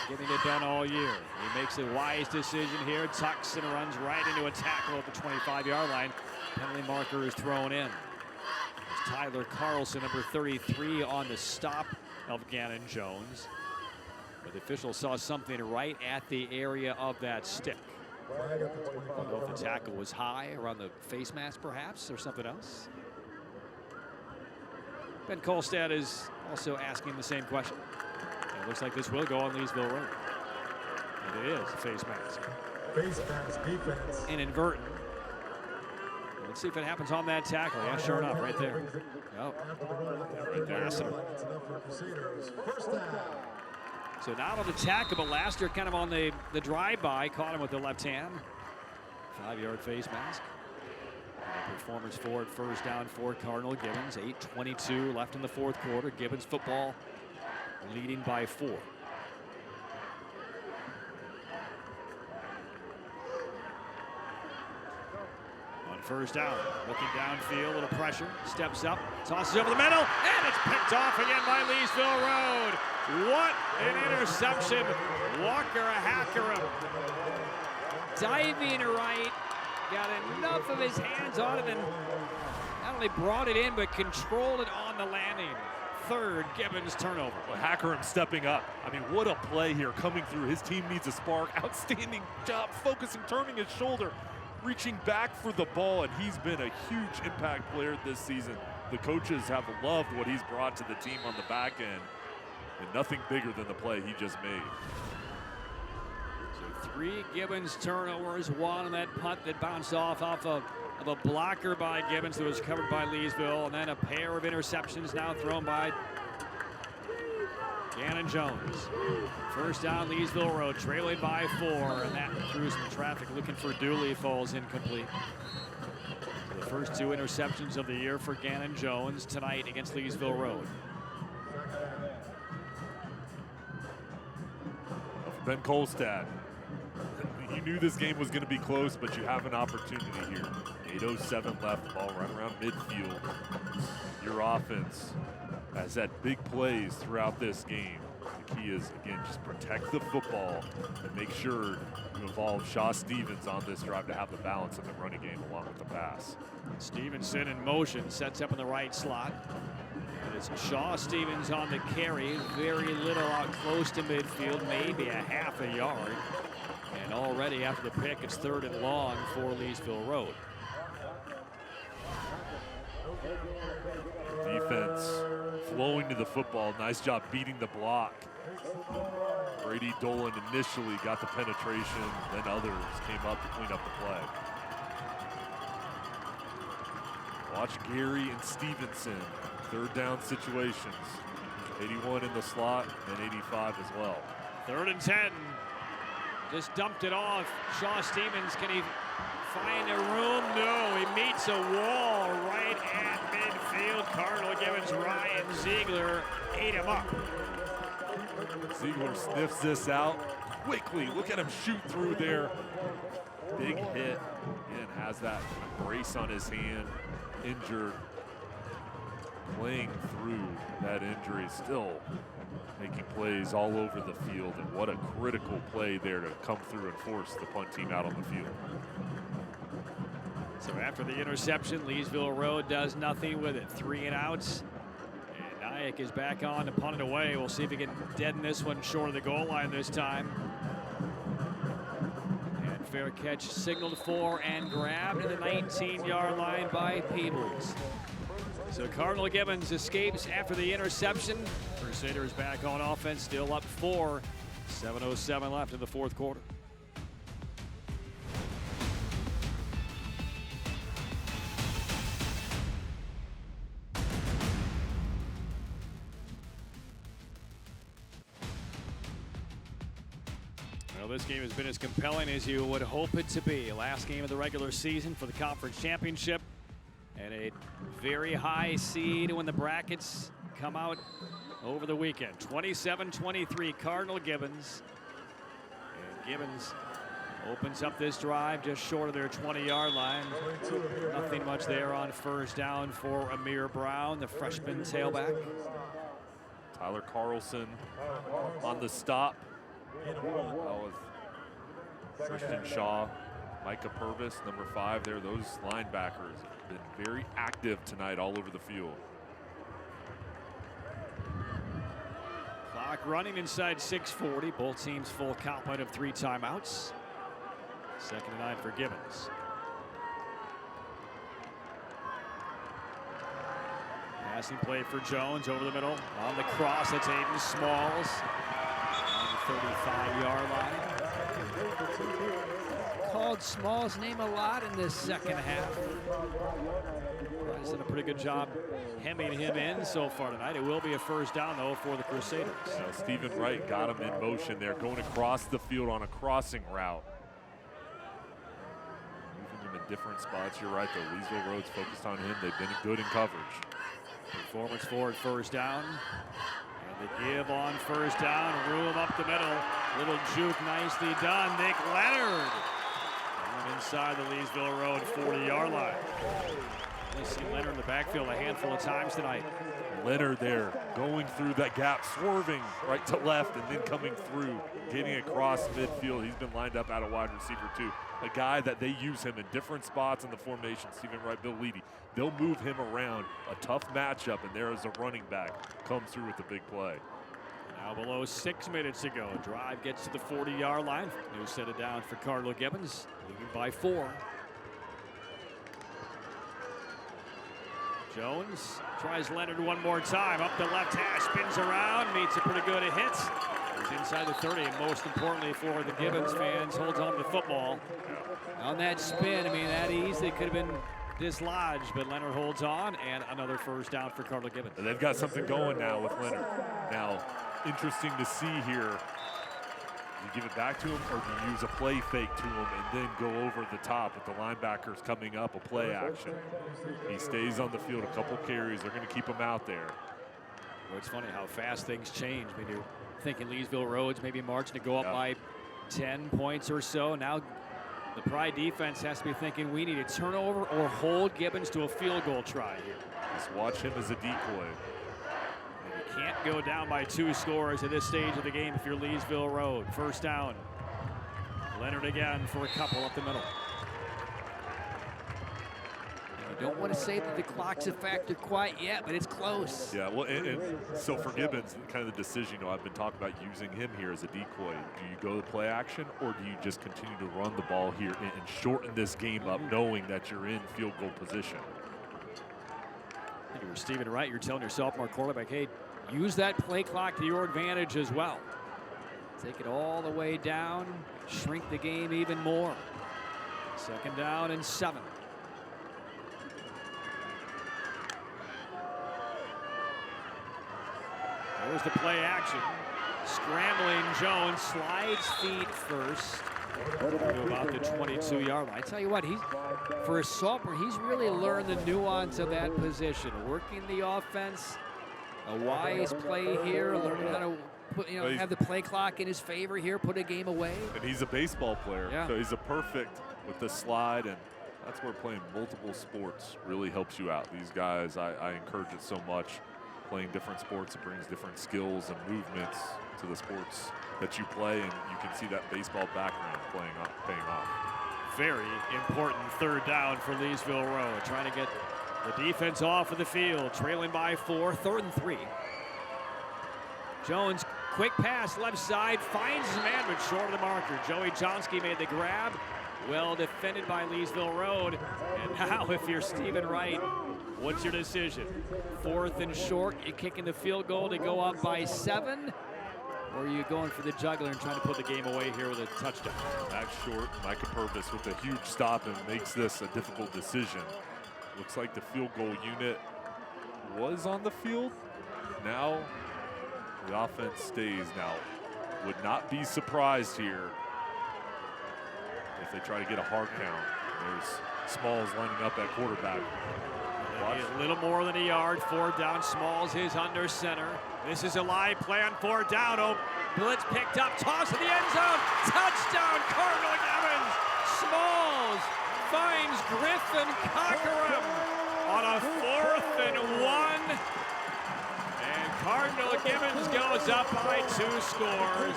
getting it done all year. He makes a wise decision here, tucks and runs right into a tackle at the 25-yard line. Penalty marker is thrown in. There's Tyler Carlson, number 33, on the stop of Gannon Jones. But the official saw something right at the area of that stick. I don't know if the tackle was high around the face mask, perhaps, or something else. Ben Kolstad is also asking the same question. And it looks like this will go on Leesville Road. And it is a face mask. Face mask defense. Inadvertent. Let's see if it happens on that tackle. Yeah, sure enough, right there. Oh, right there. So not on the tackle, but Lassiter kind of on the drive-by, caught him with the left hand. 5-yard face mask. Performance forward, first down for Cardinal Gibbons. 8:22 left in the fourth quarter. Gibbons football leading by 4. On first down, looking downfield, little pressure, steps up, tosses over the middle, and it's picked off again by Leesville Road. What an interception. Walker Hacker diving right, got enough of his hands on it and not only brought it in but controlled it on the landing. Third Gibbons turnover. Well, Hackerham stepping up. I mean, what a play here coming through. His team needs a spark. Outstanding job focusing, turning his shoulder, reaching back for the ball, and he's been a huge impact player this season. The coaches have loved what he's brought to the team on the back end, and nothing bigger than the play he just made. So 3 Gibbons turnovers, 1 on that punt that bounced off of a blocker by Gibbons that was covered by Leesville, and then a pair of interceptions now thrown by Gannon Jones. First down, Leesville Road, trailing by 4, and that through some traffic looking for Dooley, falls incomplete. So the first 2 interceptions of the year for Gannon Jones tonight against Leesville Road. Ben Kolstad, you knew this game was going to be close, but you have an opportunity here. 8:07 left, ball right around midfield. Your offense has had big plays throughout this game. The key is, again, just protect the football and make sure you involve Shaw Stevens on this drive to have the balance in the running game along with the pass. Stevenson in motion, sets up in the right slot. And it's Shaw Stevens on the carry, very little out close to midfield, maybe a half a yard. And already after the pick, it's 3rd and long for Leesville Road. Defense flowing to the football. Nice job beating the block. Brady Dolan initially got the penetration, then others came up to clean up the play. Watch Gary and Stevenson, 3rd down situations. 81 in the slot and 85 as well. 3rd and 10. Just dumped it off. Shaw Stevens, can he find a room? No, he meets a wall right at midfield. Cardinal Gibbons, Ryan Ziegler ate him up. Ziegler sniffs this out quickly. Look at him shoot through there. Big hit. Again, has that brace on his hand. Injured. Playing through that injury. Still making plays all over the field. And what a critical play there to come through and force the punt team out on the field. So after the interception, Leesville Road does nothing with it. 3 and outs. And Nyack is back on to punt it away. We'll see if he can deaden this one short of the goal line this time. And fair catch signaled for and grabbed at the 19-yard line by Peebles. So Cardinal Gibbons escapes after the interception. Crusaders back on offense, still up 4. 7:07 left in the fourth quarter. Well, this game has been as compelling as you would hope it to be. Last game of the regular season for the conference championship. And a very high seed when the brackets come out over the weekend. 27-23 Cardinal Gibbons. And Gibbons opens up this drive just short of their 20-yard line. Nothing much there on first down for Amir Brown, the freshman tailback. Tyler Carlson on the stop. That was Christian Shaw, Micah Purvis, number 5 there. Those linebackers have been very active tonight all over the field. Clock running inside 6:40. Both teams full complement of 3 timeouts. 2nd and 9 for Gibbons. Passing play for Jones over the middle. On the cross, that's Aiden Smalls. On the 35-yard line. Called Smalls' name a lot in this second half. He's done a pretty good job hemming him in so far tonight. It will be a first down, though, for the Crusaders. Stephen Wright got him in motion there, going across the field on a crossing route. Moving him different spots. You're right, though. Leesville Road's focused on him. They've been good in coverage. Performance forward, first down. And the give on first down, room up the middle. Little juke, nicely done. Nick Leonard. And inside the Leesville Road 40-yard line. Only seen Leonard in the backfield a handful of times tonight. Leonard there, going through that gap, swerving right to left, and then coming through, getting across midfield. He's been lined up out of wide receiver too. A guy that they use him in different spots in the formation. Stephen Wright, Bill Leedy. They'll move him around. A tough matchup, and there is a running back comes through with the big play. Now below 6 minutes to go. Drive gets to the 40-yard line. New set it down for Cardinal Gibbons, leading by 4. Jones tries Leonard one more time. Up the left hash, spins around, meets a pretty good hit. He's inside the 30, and most importantly for the Gibbons fans, holds on to the football. On that spin, I mean, that easily could have been dislodged, but Leonard holds on, and another first down for Cardinal Gibbons. And they've got something going now with Leonard. Now, interesting to see here. You give it back to him, or do you use a play fake to him and then go over the top with the linebackers coming up, a play action? He stays on the field, a couple carries. They're going to keep him out there. Well, it's funny how fast things change. I mean, you're thinking Leesville Roads maybe marching to go up by 10 points or so. Now the Pride defense has to be thinking we need a turnover or hold Gibbons to a field goal try here. Just watch him as a decoy. Can't go down by 2 scores at this stage of the game if you're Leesville Road. First down. Leonard again for a couple up the middle. You don't want to say that the clock's a factor quite yet, but it's close. Yeah, well, and so for Gibbons, kind of the decision, I've been talking about using him here as a decoy. Do you go to play action, or do you just continue to run the ball here and shorten this game up, knowing that you're in field goal position? I think you were Stephen Wright. You're telling your sophomore quarterback, hey, use that play clock to your advantage as well. Take it all the way down, shrink the game even more. Second down and 7. There's the play action. Scrambling Jones, slides feet first to about the 22-yard line. I tell you what, for a sophomore, he's really learned the nuance of that position. Working the offense, a wise play here, learning how to put, have the play clock in his favor here, put a game away. And he's a baseball player, so he's a perfect with the slide, and that's where playing multiple sports really helps you out. These guys, I encourage it so much. Playing different sports, it brings different skills and movements to the sports that you play, and you can see that baseball background paying off. Very important third down for Leesville Road. Trying to get the defense off of the field, trailing by 4, 3rd and 3. Jones, quick pass left side, finds his man, but short of the marker. Joey Johnsky made the grab. Well defended by Leesville Road. And now if you're Stephen Wright, what's your decision? 4th and short, you kicking the field goal to go up by 7? Or are you going for the juggler and trying to put the game away here with a touchdown? Back short, Micah Purvis with a huge stop and makes this a difficult decision. Looks like the field goal unit was on the field. Now the offense stays. Now, would not be surprised here if they try to get a hard count. There's Smalls lining up at quarterback. A little more than a yard. 4th down. Smalls is under center. This is a live play on 4th down. Oh, blitz picked up. Toss in the end zone. Touchdown, Cardinal Gibbons. Smalls finds Griffin Cockerham on a 4th and 1. And Cardinal Gibbons goes up by 2 scores.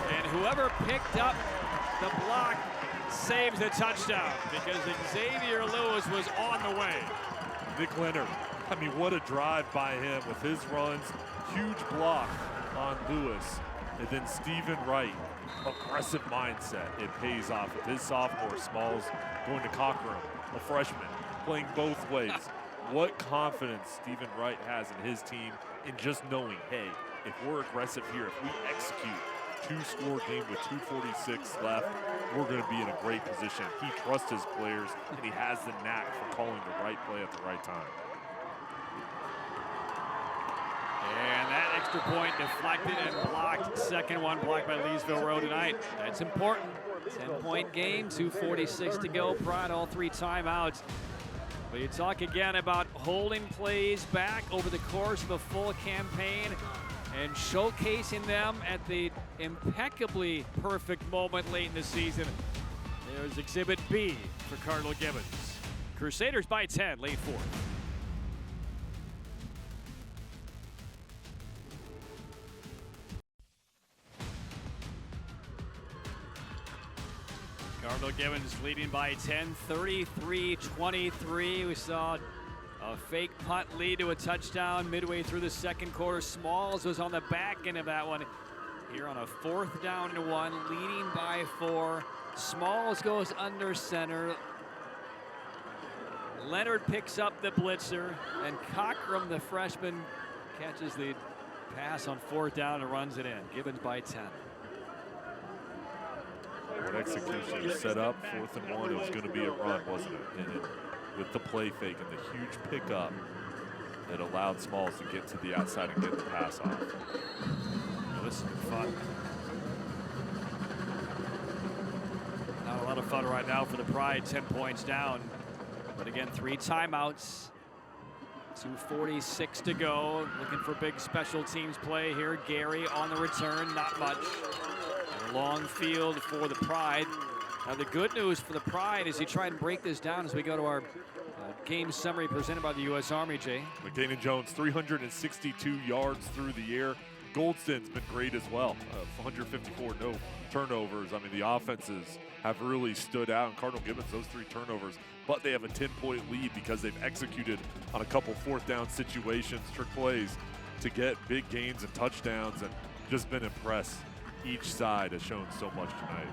And whoever picked up the block saves the touchdown because Xavier Lewis was on the way. Nick Leonard, I mean, what a drive by him with his runs. Huge block on Lewis. And then Stephen Wright, aggressive mindset. It pays off with his sophomore, Smalls, going to Cockerham, a freshman, playing both ways. What confidence Stephen Wright has in his team in just knowing, hey, if we're aggressive here, if we execute 2-score game with 2:46 left, we're going to be in a great position. He trusts his players, and he has the knack for calling the right play at the right time. And that extra point deflected and blocked. Second one blocked by Leesville Road tonight. That's important. 10-point game, 2:46 to go. Pride all 3 timeouts. But you talk again about holding plays back over the course of a full campaign and showcasing them at the impeccably perfect moment late in the season. There's Exhibit B for Cardinal Gibbons. Crusaders by 10, late fourth. Cardinal Gibbons leading by 10, 33-23. We saw a fake punt lead to a touchdown midway through the second quarter. Smalls was on the back end of that one. Here on a 4th down and 1, leading by 4. Smalls goes under center. Leonard picks up the blitzer, and Cockrum, the freshman, catches the pass on 4th down and runs it in. Gibbons by 10. What execution set up, 4th and 1, it was going to be a run, wasn't it? And with the play fake and the huge pickup, it allowed Smalls to get to the outside and get the pass off. Well, this has been fun. Not a lot of fun right now for the Pride, 10 points down. But again, 3 timeouts. 2:46 to go. Looking for big special teams play here. Gary on the return, not much. And a long field for the Pride. Now the good news for the Pride is you try and break this down as we go to our game summary presented by the U.S. Army, Jay. McDanon Jones, 362 yards through the air. Goldston's been great as well. 154 no turnovers. I mean, the offenses have really stood out. And Cardinal Gibbons, those 3 turnovers, but they have a 10-point lead because they've executed on a couple 4th down situations, trick plays to get big gains and touchdowns, and just been impressed. Each side has shown so much tonight.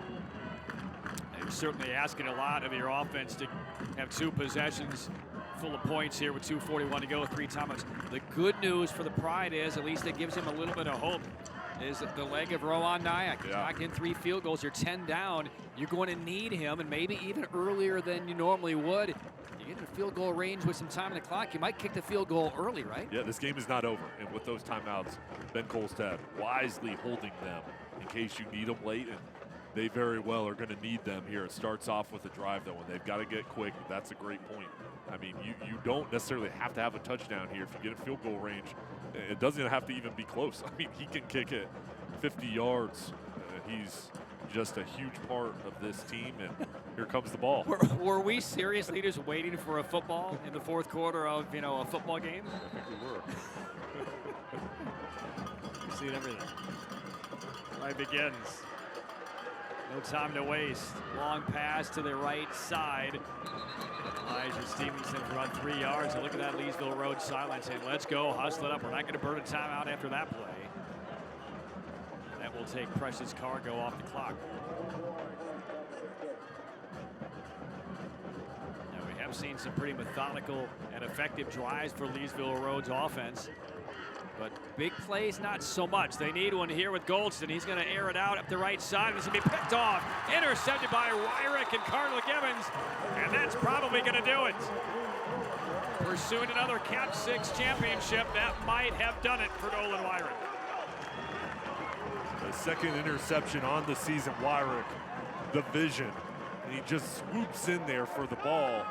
They're certainly asking a lot of your offense to have 2 possessions full of points here with 2:41 to go, 3 timeouts. The good news for the Pride is at least it gives him a little bit of hope. Is the leg of Rowan Nyack. Knock in 3 field goals, you're 10 down. You're going to need him, and maybe even earlier than you normally would. You get in field goal range with some time on the clock, you might kick the field goal early, right? Yeah, this game is not over. And with those timeouts, Ben Kolstad wisely holding them in case you need them late, and they very well are going to need them here. It starts off with a drive, though, and they've got to get quick. That's a great point. I mean, you don't necessarily have to have a touchdown here. If you get in field goal range, it doesn't have to even be close. I mean, he can kick it 50 yards. He's just a huge part of this team, and here comes the ball. Were we seriously just waiting for a football in the 4th quarter of, a football game? I think we were. We've seen everything. Play begins. No time to waste. Long pass to the right side. Elijah Stevenson for about 3 yards. And look at that Leesville Road silence saying, let's go, hustle it up. We're not going to burn a timeout after that play. That will take Precious Cargo off the clock. Now we have seen some pretty methodical and effective drives for Leesville Road's offense. But big plays, not so much. They need one here with Goldston. He's going to air it out up the right side. This will be picked off. Intercepted by Wyrick and Cardinal Gibbons. And that's probably going to do it. Pursuing another Cap 6 championship, that might have done it for Nolan Wyrick. The 2nd interception on the season, Wyrick, the vision. And he just swoops in there for the ball.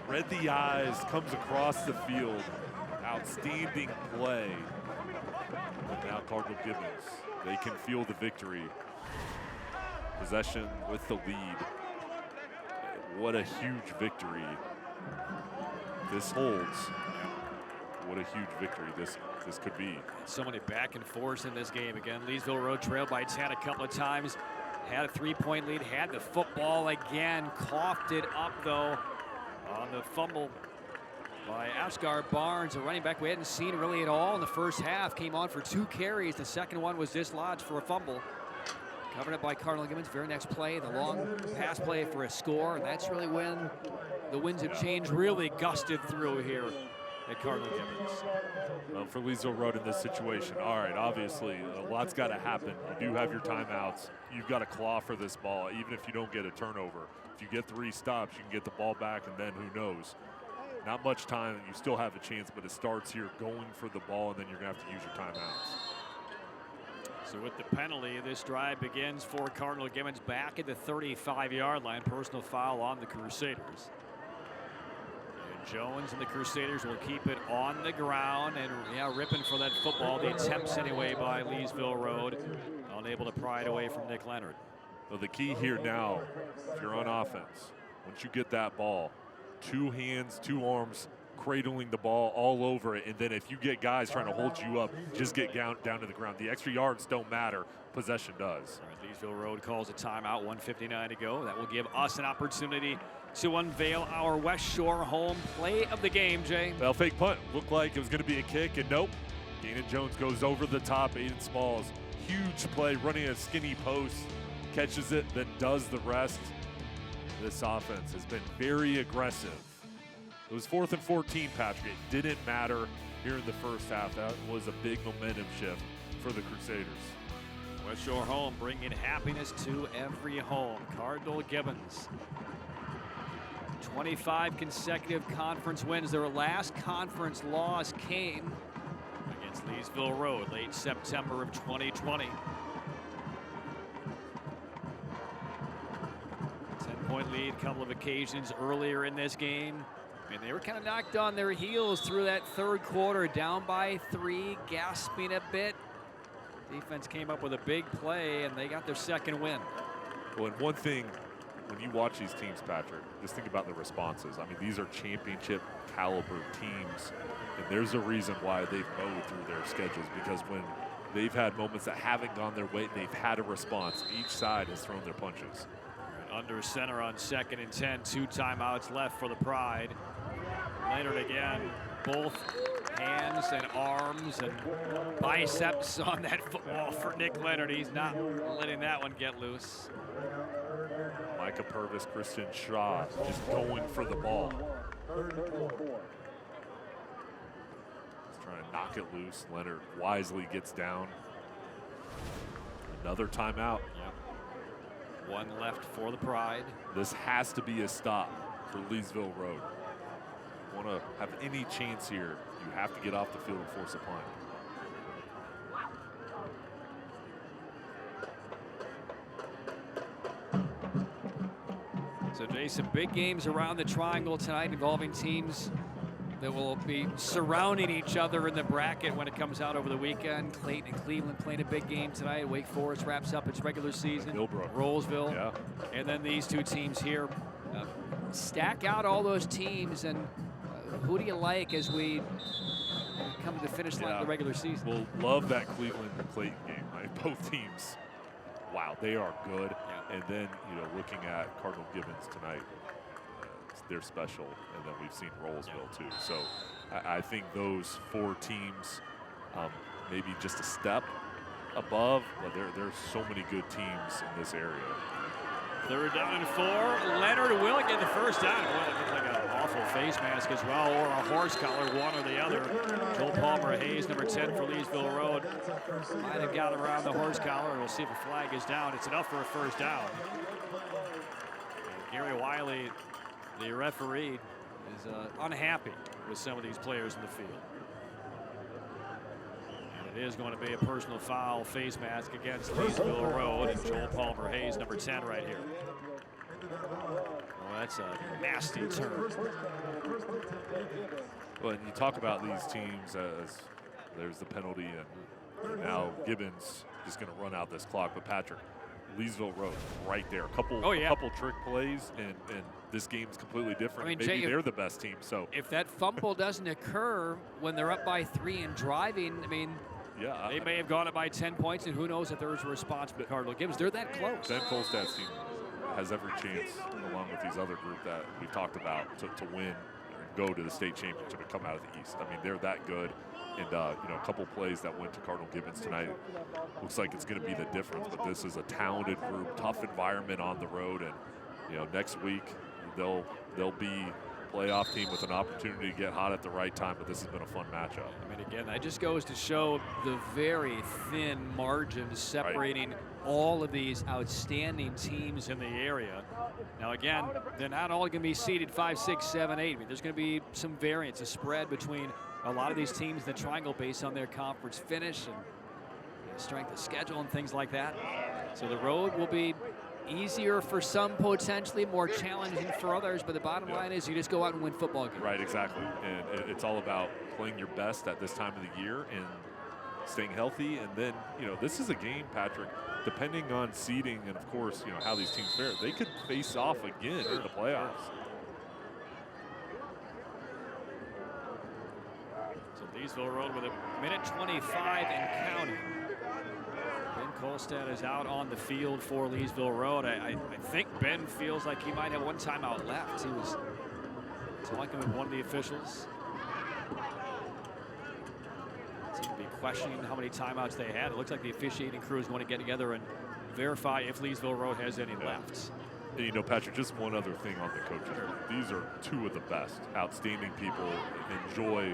Read the eyes, comes across the field. Outstanding play. But now Cardinal Gibbons, they can feel the victory. Possession with the lead. What a huge victory this holds. What a huge victory this could be. So many back and forths in this game. Again, Leesville Road trailed by 10 a couple of times. Had a 3-point lead, had the football again. Coughed it up, though, on the fumble by Asgar Barnes, a running back we hadn't seen really at all in the first half. Came on for 2 carries. The second one was dislodged for a fumble. Covered up by Cardinal Gibbons. Very next play, the long pass play for a score. And that's really when the winds of change really gusted through here at Cardinal Gibbons. Well, for Leesville Road in this situation, all right, obviously a lot's got to happen. You do have your timeouts. You've got to claw for this ball, even if you don't get a turnover. If you get 3 stops, you can get the ball back, and then who knows. Not much time. You still have a chance, but it starts here going for the ball, and then you're going to have to use your timeouts. So with the penalty, this drive begins for Cardinal Gibbons back at the 35-yard line. Personal foul on the Crusaders. And Jones and the Crusaders will keep it on the ground and ripping for that football. The attempts anyway by Leesville Road. Unable to pry it away from Nick Leonard. Well, the key here now, if you're on offense, once you get that ball, 2 hands, 2 arms, cradling the ball all over it, and then if you get guys trying to hold you up, just get down to the ground. The extra yards don't matter. Possession does. All right, Leesville Road calls a timeout, 1:59 to go. That will give us an opportunity to unveil our West Shore home play of the game, Jay. Well, fake punt. Looked like it was going to be a kick, and nope. Gannon Jones goes over the top. Aiden Smalls, huge play, running a skinny post, catches it, then does the rest. This offense has been very aggressive. It was 4th and 14, Patrick. It didn't matter here in the first half. That was a big momentum shift for the Crusaders. West Shore home bringing happiness to every home. Cardinal Gibbons, 25 consecutive conference wins. Their last conference loss came against Leesville Road late September of 2020. 10-point lead, couple of occasions earlier in this game. And they were kind of knocked on their heels through that third quarter, down by 3, gasping a bit. Defense came up with a big play, and they got their second win. Well, and one thing, when you watch these teams, Patrick, just think about the responses. I mean, these are championship caliber teams, and there's a reason why they've mowed through their schedules, because when they've had moments that haven't gone their way, they've had a response. Each side has thrown their punches. Under center on 2nd and 10, 2 timeouts left for the Pride. Leonard again, both hands and arms and biceps on that football for Nick Leonard. He's not letting that one get loose. Micah Purvis, Christian Shaw just going for the ball. He's trying to knock it loose. Leonard wisely gets down. Another timeout. Yep. 1 left for the Pride. This has to be a stop for Leesville Road. Want to have any chance here, you have to get off the field and force a punt. So Jason, big games around the triangle tonight involving teams that will be surrounding each other in the bracket when it comes out over the weekend. Clayton and Cleveland playing a big game tonight. Wake Forest wraps up its regular season. Millbrook. Rollsville. Yeah. And then these 2 teams here. Stack out all those teams, and who do you like as we come to the finish line of the regular season? We'll love that Cleveland and Clayton game, right? Both teams, wow, they are good. Yeah. And then, looking at Cardinal Gibbons tonight, they're special. And then we've seen Rollsville too. So I think those 4 teams, maybe just a step above, but there's so many good teams in this area. 3rd down and 4. Leonard will get the first down. Boy, it looks like an awful face mask as well, or a horse collar, one or the other. Joel Palmer Hayes, number 10 for Leesville Road. Might have got around the horse collar. We'll see if a flag is down. It's enough for a first down. And Gary Wiley, the referee, is unhappy with some of these players in the field. It is going to be a personal foul, face mask against Leesville Road, and Joel Palmer Hayes, number 10 right here. Oh, that's a nasty turn. Well, and you talk about these teams as there's the penalty, and now Gibbons is going to run out this clock. But Patrick, Leesville Road right there. A couple trick plays, and this game's completely different. I mean, maybe they're the best team. So if that fumble doesn't occur when they're up by 3 and driving, I mean, yeah, they may have gone up by 10 points, and who knows if there's a response from Cardinal Gibbons. They're that close. Ben Kolstad's team has every chance, along with these other group that we talked about, to win and go to the state championship and come out of the East. I mean, they're that good. And, a couple plays that went to Cardinal Gibbons tonight. Looks like it's going to be the difference, but this is a talented group, tough environment on the road. And, next week they'll be playoff team with an opportunity to get hot at the right time, but this has been a fun matchup. I mean, again, that just goes to show the very thin margins separating all of these outstanding teams in the area. Now, again, they're not all going to be seeded 5, 6, 7, 8. I mean, there's going to be some variance, a spread between a lot of these teams in the triangle based on their conference finish and strength of schedule and things like that. So the road will be easier for some, potentially more challenging for others, but the bottom line is you just go out and win football games. Right, exactly. And it's all about playing your best at this time of the year and staying healthy. And then, you know, this is a game, Patrick, depending on seeding and, of course, you know, how these teams fare, they could face off again in the playoffs. So Leesville Road with a minute 25 and counting. Ben Kolstad is out on the field for Leesville Road. I think Ben feels like he might have one timeout left. He was talking with one of the officials. Seemed to be questioning how many timeouts they had. It looks like the officiating crew is going to get together and verify if Leesville Road has any left. And, you know, Patrick, just one other thing on the coaches. These are two of the best, outstanding people. Enjoy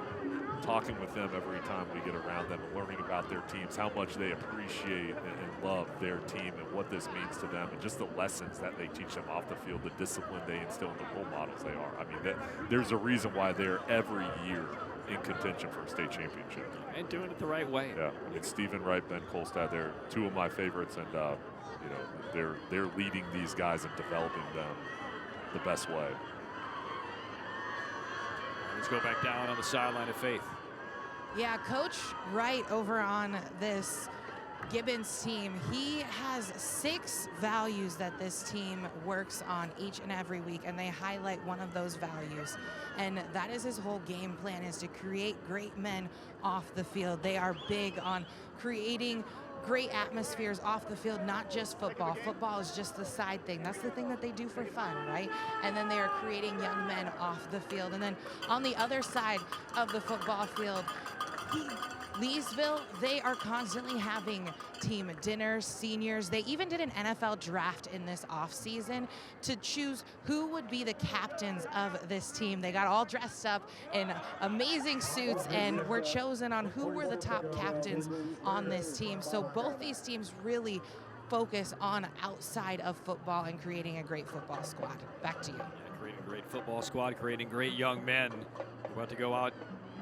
talking with them every time we get around them and learning about their teams, how much they appreciate and love their team and what this means to them, and just the lessons that they teach them off the field, the discipline they instill, and the role models they are. I mean, there's a reason why they're every year in contention for a state championship. And doing it the right way. Yeah, I mean, Stephen Wright, Ben Kolstad, they're two of my favorites, and you know, they're leading these guys and developing them the best way. Let's go back down on the sideline of Faith. Yeah, Coach Wright over on this Gibbons team, he has 6 values that this team works on each and every week, and they highlight one of those values. And that is his whole game plan, is to create great men off the field. They are big on creating great atmospheres off the field, not just football. Football is just the side thing. That's the thing that they do for fun, right? And then they are creating young men off the field. And then on the other side of the football field, Leesville, they are constantly having team dinners, seniors. They even did an NFL draft in this offseason to choose who would be the captains of this team. They got all dressed up in amazing suits and were chosen on who were the top captains on this team. So both these teams really focus on outside of football and creating a great football squad. Back to you. Yeah, creating a great football squad, creating great young men. We're about to go out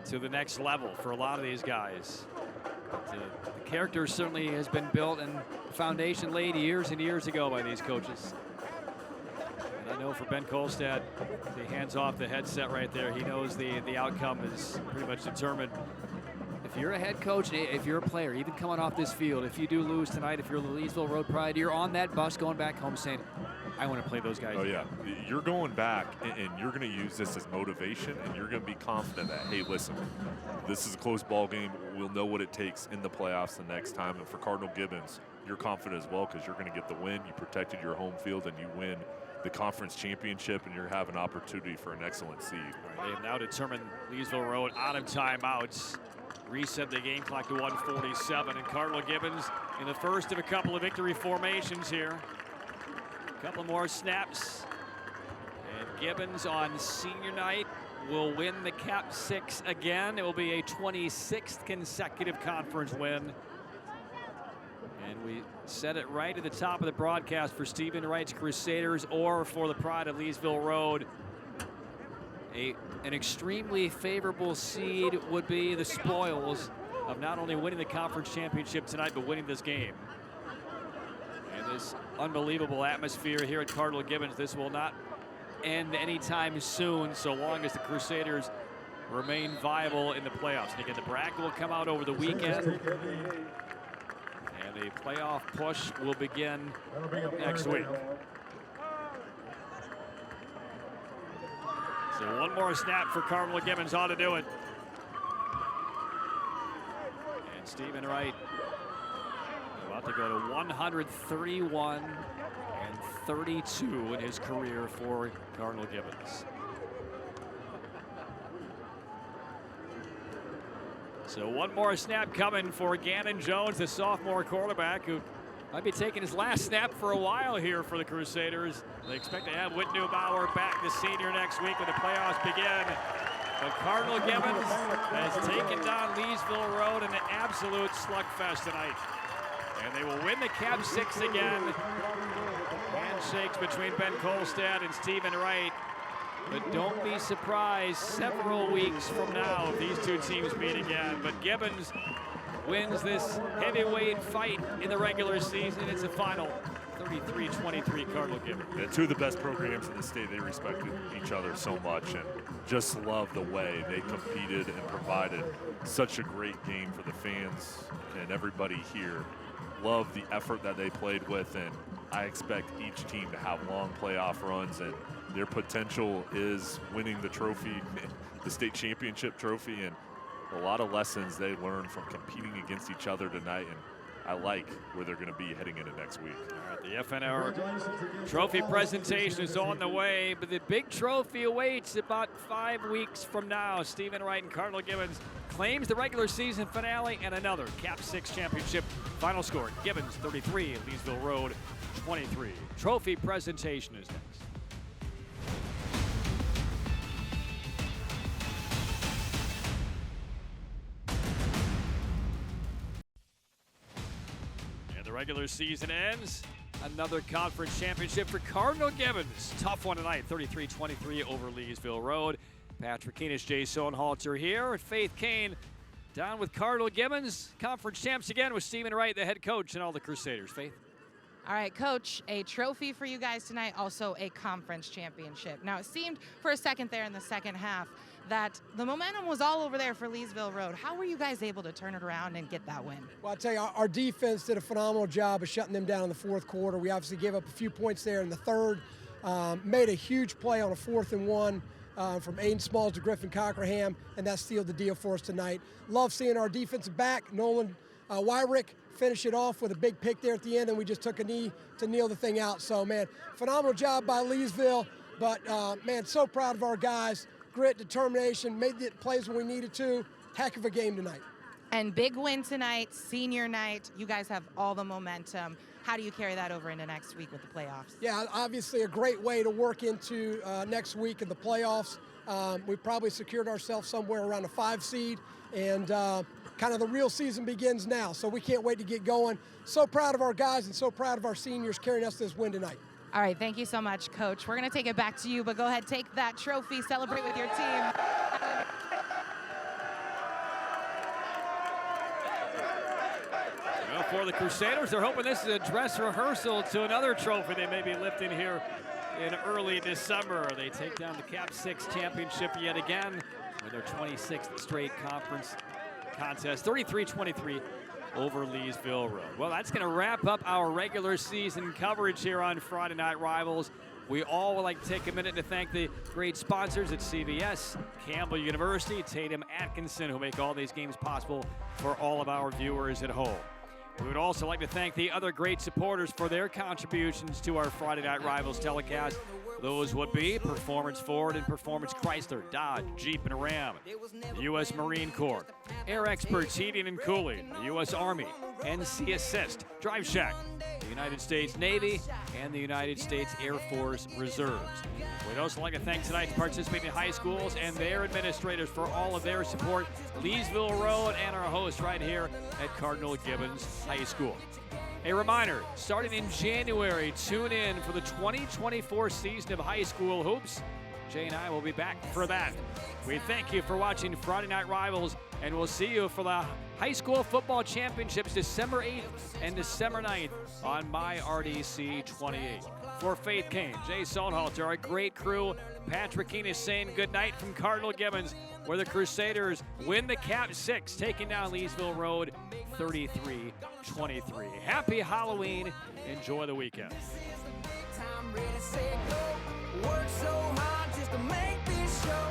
to the next level for a lot of these guys. But, the character certainly has been built and the foundation laid years and years ago by these coaches. And I know for Ben Kolstad, he hands off the headset right there. He knows the outcome is pretty much determined. If you're a head coach, if you're a player, even coming off this field, if you do lose tonight, if you're the Leesville Road Pride, you're on that bus going back home saying, I want to play those guys. Oh, yeah. You're going back, and you're going to use this as motivation, and you're going to be confident that, hey, listen, this is a close ball game. We'll know what it takes in the playoffs the next time. And for Cardinal Gibbons, you're confident as well because you're going to get the win. You protected your home field, and you win the conference championship, and you have an opportunity for an excellent seed. All right, they have now determined Leesville Road out of timeouts. Reset the game clock to 1:47, and Cardinal Gibbons in the first of a couple of victory formations here. A couple more snaps, and Gibbons on senior night will win the Cap 6 again. It will be a 26th consecutive conference win. And we said it right at the top of the broadcast for Stephen Wright's Crusaders or for the Pride of Leesville Road. An extremely favorable seed would be the spoils of not only winning the conference championship tonight, but winning this game. And this unbelievable atmosphere here at Cardinal Gibbons, this will not end anytime soon, so long as the Crusaders remain viable in the playoffs. And again, the bracket will come out over the weekend, and the playoff push will begin next week. So one more snap for Cardinal Gibbons ought to do it. And Stephen Wright about to go to 131 and 32 in his career for Cardinal Gibbons. So one more snap coming for Gannon Jones, the sophomore quarterback who might be taking his last snap for a while here for the Crusaders. They expect to have Whit Neubauer back, the senior, next week when the playoffs begin. But Cardinal Gibbons has taken down Leesville Road in an absolute slugfest tonight. And they will win the Cap 6 again. Handshakes between Ben Kolstad and Stephen Wright. But don't be surprised several weeks from now if these two teams meet again. But Gibbons wins this heavyweight fight in the regular season. It's a final 33-23 Cardinal Gibbons. Yeah, two of the best programs in the state. They respected each other so much and just love the way they competed and provided such a great game for the fans and everybody here. Love the effort that they played with, and I expect each team to have long playoff runs, and their potential is winning the trophy, the state championship trophy, and a lot of lessons they learned from competing against each other tonight, and I like where they're going to be heading into next week. All right, the FNR trophy presentation is on the way, but the big trophy awaits about 5 weeks from now. Stephen Wright and Cardinal Gibbons claims the regular season finale and another Cap 6 championship. Final score, Gibbons 33, Leesville Road 23. Trophy presentation is next. The regular season ends. Another conference championship for Cardinal Gibbons. Tough one tonight, 33-23 over Leesville Road. Patrick Keenis, Jay Sohnhalter here. Faith Kane down with Cardinal Gibbons. Conference champs again with Stephen Wright, the head coach, and all the Crusaders. Faith? All right, Coach, a trophy for you guys tonight, also a conference championship. Now, it seemed for a second there in the second half that the momentum was all over there for Leesville Road. How were you guys able to turn it around and get that win? Well, I'll tell you, our defense did a phenomenal job of shutting them down in the fourth quarter. We obviously gave up a few points there in the third, made a huge play on a 4th and 1 from Aiden Smalls to Griffin Cockerham, and that sealed the deal for us tonight. Love seeing our defensive back, Nolan Wyrick, finish it off with a big pick there at the end, and we just took a knee to kneel the thing out. So, man, phenomenal job by Leesville, but, man, so proud of our guys. Grit, determination, made the plays when we needed to. Heck of a game tonight. And big win tonight, senior night. You guys have all the momentum. How do you carry that over into next week with the playoffs? Yeah, obviously a great way to work into next week in the playoffs. We probably secured ourselves somewhere around a 5 seed, and kind of the real season begins now. So we can't wait to get going. So proud of our guys and so proud of our seniors carrying us this win tonight. All right, thank you so much, Coach. We're going to take it back to you, but go ahead, take that trophy, celebrate with your team. Well, for the Crusaders, they're hoping this is a dress rehearsal to another trophy they may be lifting here in early December. They take down the Cap 6 championship yet again with their 26th straight conference contest, 33-23. Over Leesville Road. Well, that's going to wrap up our regular season coverage here on Friday Night Rivals. We all would like to take a minute to thank the great sponsors at CVS, Campbell University, Tatum Atkinson, who make all these games possible for all of our viewers at home. We would also like to thank the other great supporters for their contributions to our Friday Night Rivals telecast. Those would be Performance Ford and Performance Chrysler, Dodge, Jeep, and Ram, the U.S. Marine Corps, Air Experts Heating and Cooling, the U.S. Army, NC Assist, Drive Shack, the United States Navy, and the United States Air Force Reserves. We'd also like to thank tonight's participating high schools and their administrators for all of their support, Leesville Road, and our host right here at Cardinal Gibbons High School. A reminder, starting in January, tune in for the 2024 season of high school hoops. Jay and I will be back for that. We thank you for watching Friday Night Rivals, and we'll see you for the high school football championships December 8th and December 9th on MyRDC 28. For Faith Kane, Jay Sohnhalter, our great crew, Patrick Keenis saying good night from Cardinal Gibbons, where the Crusaders win the Cap 6, taking down Leesville Road 33-23. Happy Halloween. Enjoy the weekend. Work so hard just to make this show.